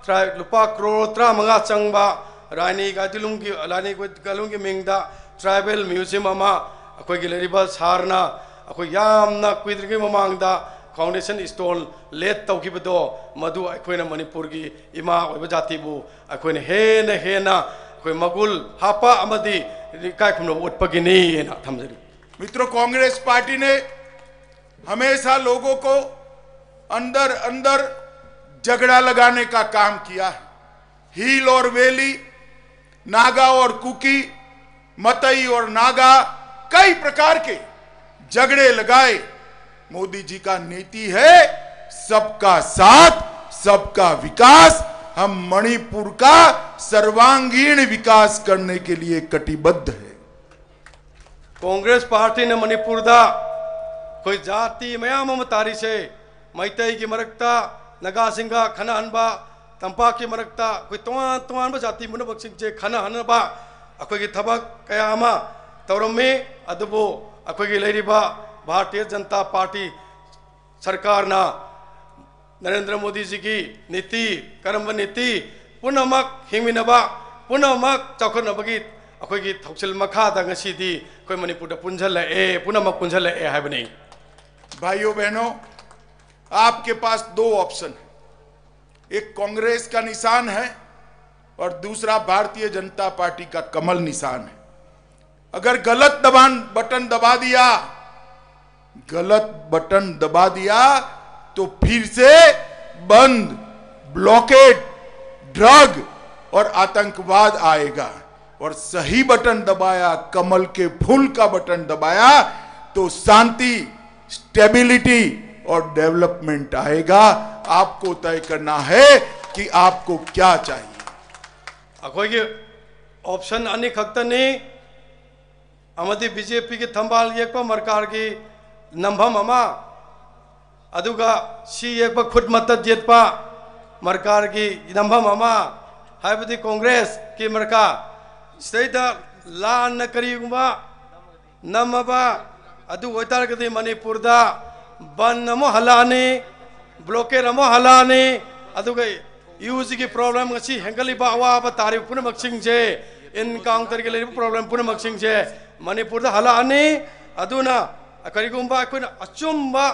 लुपा करोड़ 35 चंगबा रानी गादिलुंगी मिंगदा ट्राइबल म्यूजियम अमा अखोई की लेरिबा सारना अखोई यामना कुइद्रिगी ममांगदा फाउंडेशन स्टोन लेट तौखिबदो मधु अखोइना मणिपुर की इमा ओइबा जातिबु अखोइना हेना अखोई मगुल हापा अमदी काय खुनो उत्पगिनी ना थमजरी। मित्रों, कांग्रेस पार्टी ने हमेशा लोगों को अंदर अंदर झगड़ा लगाने का काम किया है। हील और वेली, नागा और कुकी, मतई और नागा, कई प्रकार के झगड़े लगाए। मोदी जी का नीति है सबका साथ सबका विकास। हम मणिपुर का सर्वांगीण विकास करने के लिए कटिबद्ध है। कांग्रेस पार्टी ने मणिपुर दा कोई जाति मयाम तारी से मैतई की मरकता नगा सिंगा खना हनबा तंपा की मरकता कोई तोआन तोआन जाति मुनबक सिंचे खना हनबा अखोई की थबक कयामा तौरमे अदबो अखोई की लेरिबा भारतीय जनता पार्टी सरकार ना नरेंद्र मोदी जी की नीति कर्म नीति पुनमक हिमिनबा पुनमक चौखनबगी अखोई की थौसिल मखादा ngasiदी कोई मणिपुर पुंझल पुनमक पुंझल हाइबनी। भाइयों बहनों, आपके पास दो ऑप्शन है। एक कांग्रेस का निशान है और दूसरा भारतीय जनता पार्टी का कमल निशान है। अगर गलत बटन दबा दिया तो फिर से बंद, ब्लॉकेड, ड्रग और आतंकवाद आएगा। और सही बटन दबाया, कमल के फूल का बटन दबाया, तो शांति, स्टेबिलिटी और डेवलपमेंट आएगा। आपको तय करना है कि आपको क्या चाहिए। अखोई ऑप्शन अनी खक्तनी अमदी बीजेपी की थंबाल येक पर मरकार की नंभम अमा अदुगा सी येक पर खुद मत जेत पा मरकार की नंभम अमा हाइबदी कांग्रेस की मरका स्टेट लान करीगुमा नमबा अदु ओइतार कदी मणिपुर दा बन नमो हलाने ब्लॉकेर नमो हलाने अदुगा यूजी की प्रॉब्लम गसी हेंगली बावा तारीफ पुन मक्सिंग जे इनकाउंटर के लिए प्रॉब्लम पुन मक्सिंग जे मणिपुर दा हलाने अदुना करीगुम्बा अकोन अचुम्बा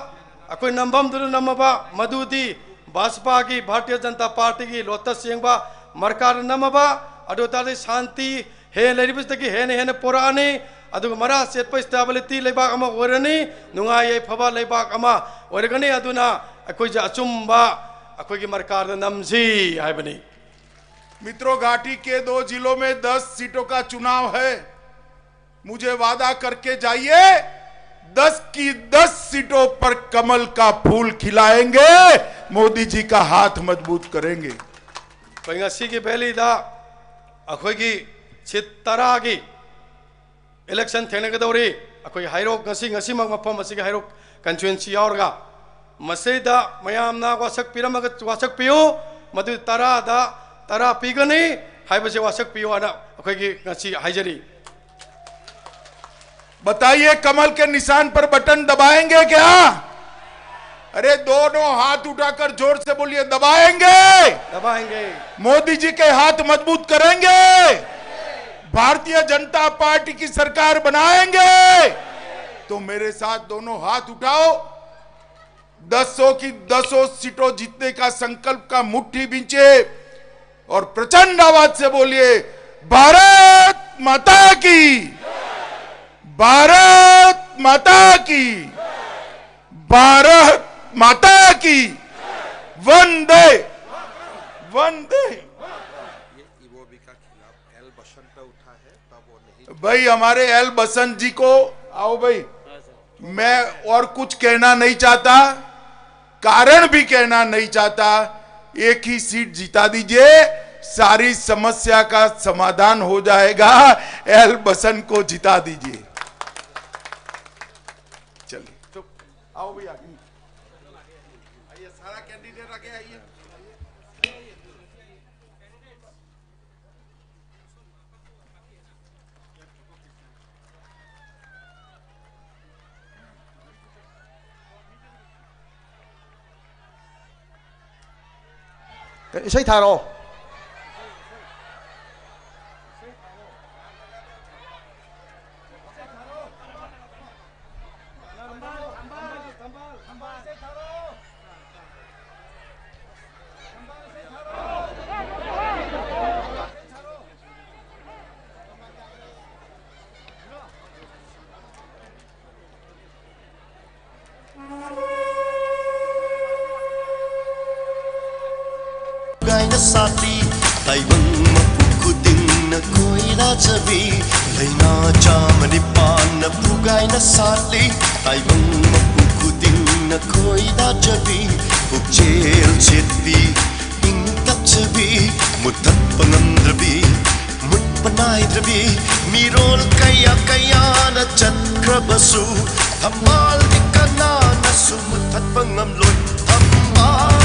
अकोन नंबम दुन नमबा मधुदी भाजपा की भारतीय जनता पार्टी की लोटस येंगबा मरकार नमबा अदु तादे शांति हे लेरिबिस तकी हे पोराने अदुगा मरा सेट स्टेबिलिटी लेबाक अमा ओरनी नुंगाई फबा लेबाक अमा ओरगनी अदुना अकोई जा अचुम्बा अकोई की मरकार नमजी आइबनी। मित्रों, घाटी के 2 जिलों में 10 सीटों का चुनाव है। मुझे वादा करके जाइए, 10 की 10 सीटों पर कमल का फूल खिलाएंगे, मोदी जी का हाथ मजबूत करेंगे। पंगसी की पहली दा अखोई की चित्तरा की इलेक्शन थे गदौरी अखोई हाइरोक ngasi मफम असिग हाइरोक कंस्टिट्युएंसी यावरगा मसेदा मयामना वासक पिरमग वासक पियो मदु तरा दा तरा पिगनी हाइबसे वासक पियो आना अखोई की ngasi हाइजरी। बताइए, कमल के निशान पर बटन दबाएंगे क्या? अरे दोनों हाथ उठाकर जोर से बोलिए, दबाएंगे, दबाएंगे। मोदी जी के हाथ मजबूत करेंगे, भारतीय जनता पार्टी की सरकार बनाएंगे। तो मेरे साथ दोनों हाथ उठाओ, 10 की 10 सीटों जीतने का संकल्प का मुट्ठी बींचे और प्रचंड आवाज से बोलिए, भारत माता की, भारत माता की, भारत माता की, वंदे वंदे। भाई हमारे एल बसंत जी को आओ भाई, मैं और कुछ कहना नहीं चाहता, कारण भी कहना नहीं चाहता, एक ही सीट जिता दीजिए, सारी समस्या का समाधान हो जाएगा। एल बसंत को जिता दीजिए। चलिए तो आओ भैया, आइए सारा कैंडिडेट आगे आइए। इसे थारो साथी ताइबंग मपुकुदिंग न कोई राजवी लेना चामनी पान न पुगाई न साथी ताइबंग मपुकुदिंग न कोई राजवी उपचेल चेती इंग तचवी मुद्दत पंगंद्रवी मुद्दनाइद्रवी मिरोल कया कया न चक्रबसु थमाल दिकना न सुमुद्दत पंगमलोय थमाल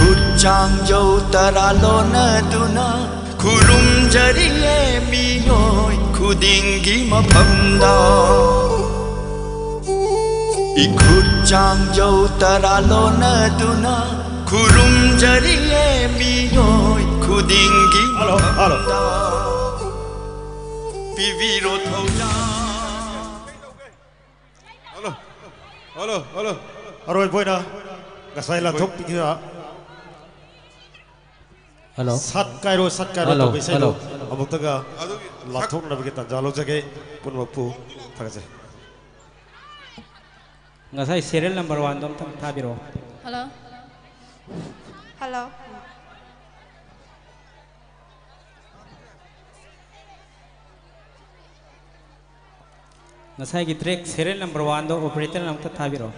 ꯈꯨꯠꯆꯥꯡꯖꯧ ꯇꯔꯥ ꯂꯣꯟꯅꯗꯨꯅ ꯈꯨꯔꯨꯝꯖꯔꯤꯌꯦ ꯃꯤꯑꯣꯏ ꯈꯨꯗꯤꯡꯒꯤ ꯃꯐꯝꯗ 이쿠짱조 따라로나두나 구름자리에 미요이 구딩기 맘다 비비로 터자 Halo. Aroy boy na. Gasay la thok tikya. Halo. Sat kairo Halo, to bisay halo. lo. Amuk taga la thok na bigita jalo jage punmapu thagase. Ngasay serial number 1 dom tam thabiro. Hello. Hello. Ngasay gi track serial number 1 do operator nam ta thabiro.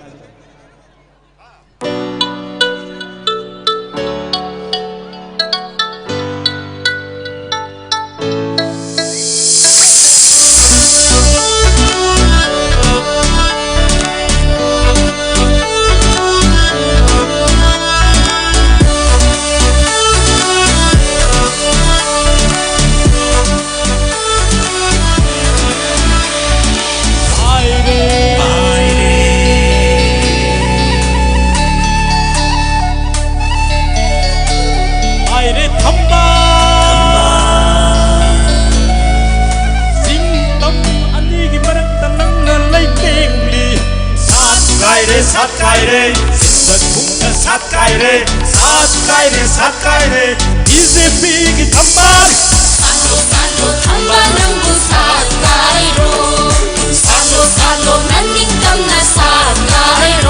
사카이레 BJP 탐발 살로 탐발랑구 사카이로 살로 난닝감나 사카이로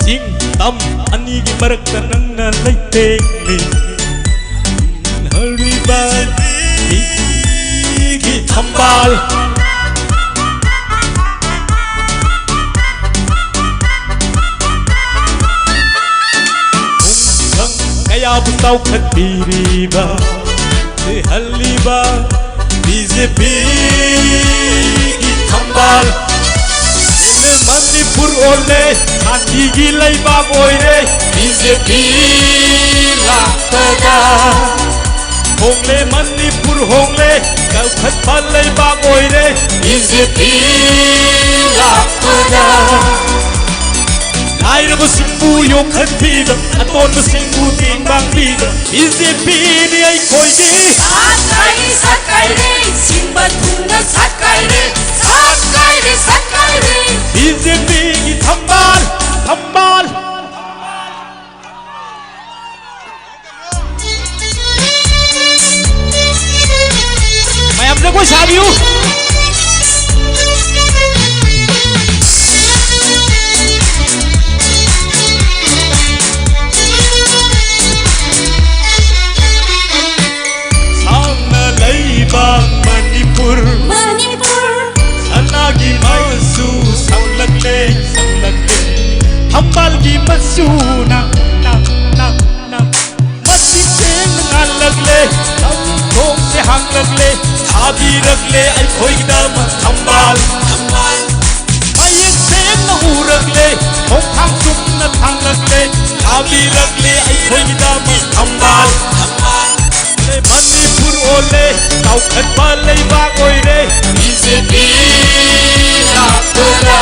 싱땀 아니기 마락다 낭나 라이땡리 이기 탐발 공상 가야부터 칸비리바 할리바 BJP 이 탐발 내 만니푸르 올레 아티기 라이바 보이레 BJP 라타다 홍레 만니푸르 홍레 갈컷 발레 바보이레 BJP 라프다 나이러고 승부 욕한 피다 아또는 승부 띵방 피다 BJP 아이 코이기 사카이레 싱바퉁나 사카이레 BJP 이 탐발 Mayam sabi you. Sana laibang Manipur Sanagi masu sanglagli Hambal gi masu na Masiteng ngalagli Tamkong se hanglagle आदि रगले आई कोई दम थंबाल मायक से न हो रगले हम थांग चुप न थांग रगले आदि रगले आई कोई दम थंबाल ले मणिपुर ओले काउखत पाले बागोई रे बीजेपी लातोला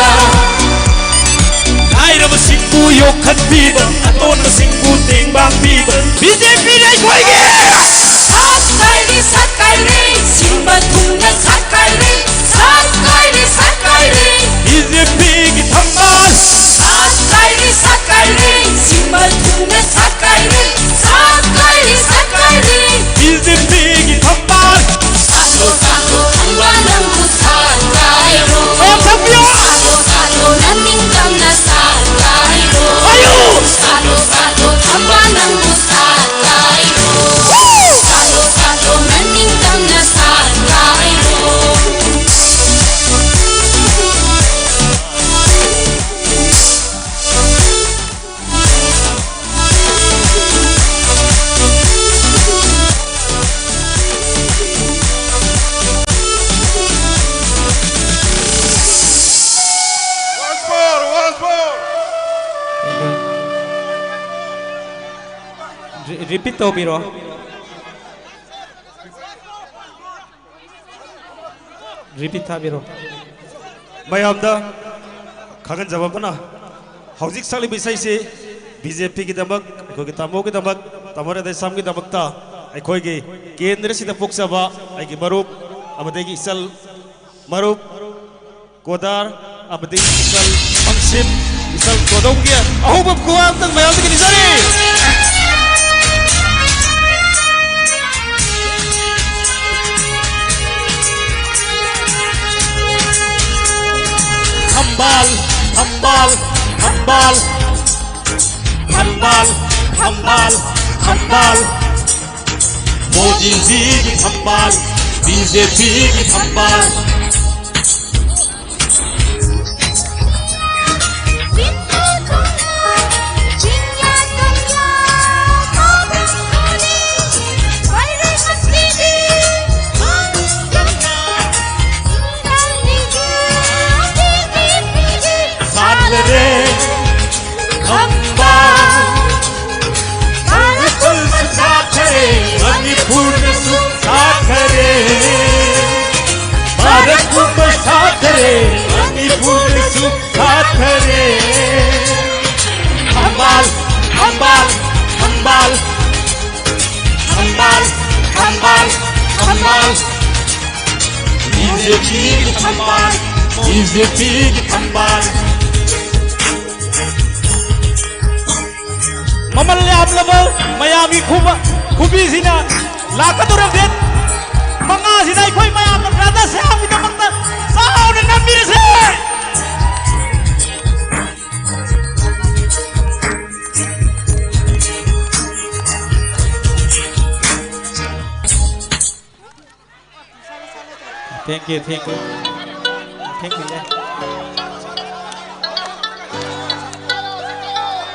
नाइरब सिंगु योखत पीब अतोन सिंगु तेंग बांग पीब बीजेपी रे कोई गे 사카이레 싱바퉁나 사카이레 BJP 기 탐발 사카이레 싱바퉁나 사카이레 BJP 기 탐발 살로 탐발랑구 사카이로 살로 난닝감나 사카이로 살로 탐발랑구 사카이로 रिपीट तो बिरो रिपीट था बिरो मयामदा खागन जवाबना हौजिक साली बिसाई से बीजेपी की दमक कोई तामो की दमक तमरे देशम की दमकता अखोई की केंद्र से पुक्सबा अगी मरूप अमदेगी इसल मरूप कोदार अमदेगी इसल फंक्शन इसल कोदोंगे अहो बकुआ तक मयाम की निजारी हम्बाल हम्बाल हम्बाल हम्बाल हम्बाल हम्बाल मोदी जी की हम्बाल बीजेपी की हम्बाल हम्बाल हम्बाल हम्बाल हम्बाल हम्बाल हम्बाल बीजेपी की हम्बाल बीजेपी की हम्बाल ममल ने आप लोग मयामी खूबी सीना लाखों रफेद मंगा सीना कोई मयाम राधा से आप इधर मंगा साहब ने नमीर से Thank you.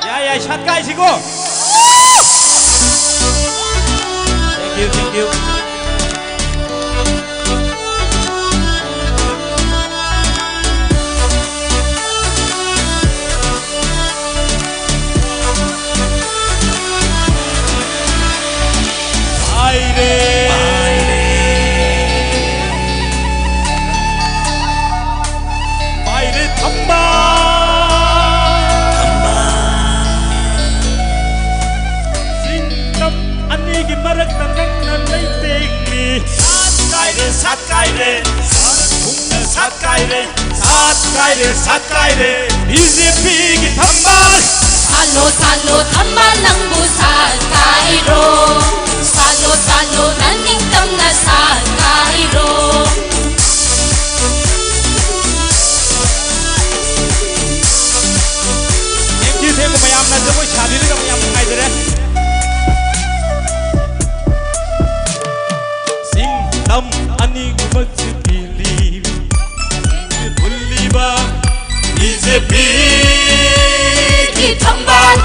Yeah, shot guys, go. Thank you. BJP की हम्बाल सालो सालो हम्बाल नंबू साकाइरो सालो सालो running Tamanna साकाइरो Thank you mayam na jabo shabi ri mayam ngai dere Sing tam ani gumak pili bulliba BJP की हम्बाल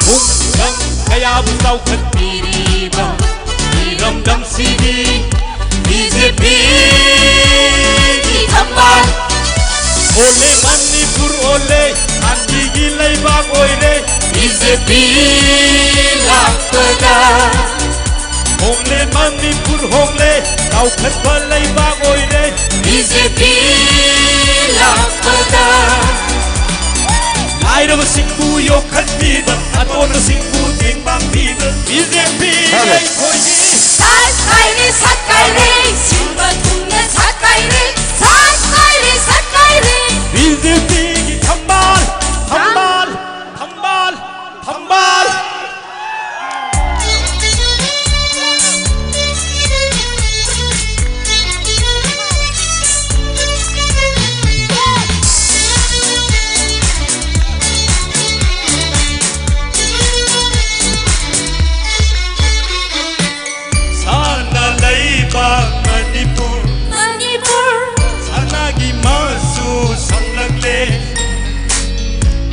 Hung kaya butaw katiriba Iramdam sidi BJP की हम्बाल Ole Manipur ole Andigi laibag oire BJP lakpada Hongle Manipur hongle Kaukhat balai bagoy re BJP lakpada Laira ba singbu yo khat bida Atona singbu ding bang bida BJP ay koyi सात कायरे Simba तुमने सात कायरे BJP की हम्बाल हम्बाल हम्बाल हम्बाल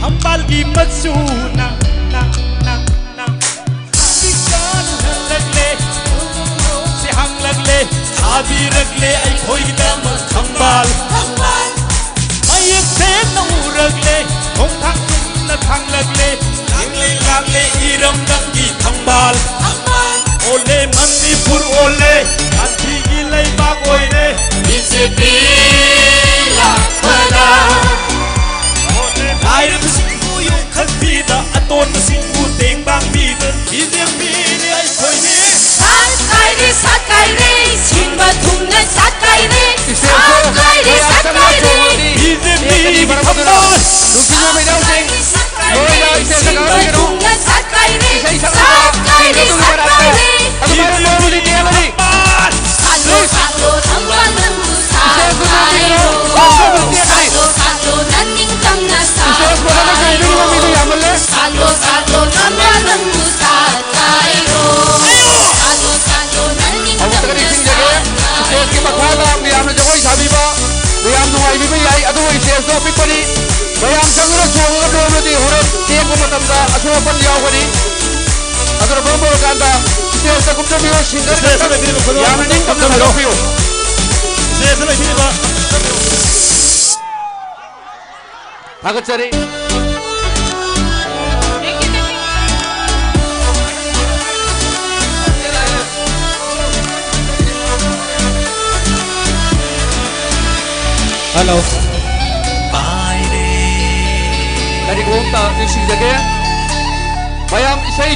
हम्बाल की मत्सू ना ना ना ना बिकान लगले से हंग लगले आबी रगले आई खोई दम हम्बाल mayek sen na uragle Kong thang na thang lagle Lagle iram dangi thambal Ole Manipur ole Anthi gilay bak oire BJP lakpada Airam singbu yung khasbida Aton na singbu teng bang bida BJP ni ay koine Satkaire Sinba thumna satkaire Satkaire BJP ni thambal Nungkinyo may daw sing Loya ise sa kawin ka no Satkaire Satkaire Salo salo thambal nambu satkairo Salo salo naning tamna satkairo Salo salo thambal nambu satkairo Salo salo naning tamna Stage ki makhala miyam na jagoi sabiba miyam nungai biba yai adu stage to pikoni miyam sangro chonga do di hore tiek ko matam da aswa pan yaw gani agar bombo ganda stage ta kumta biwa singer yam ning kam na rofiyo stage na biba Agachari Hello. Dari ko ta sing jage bayam isai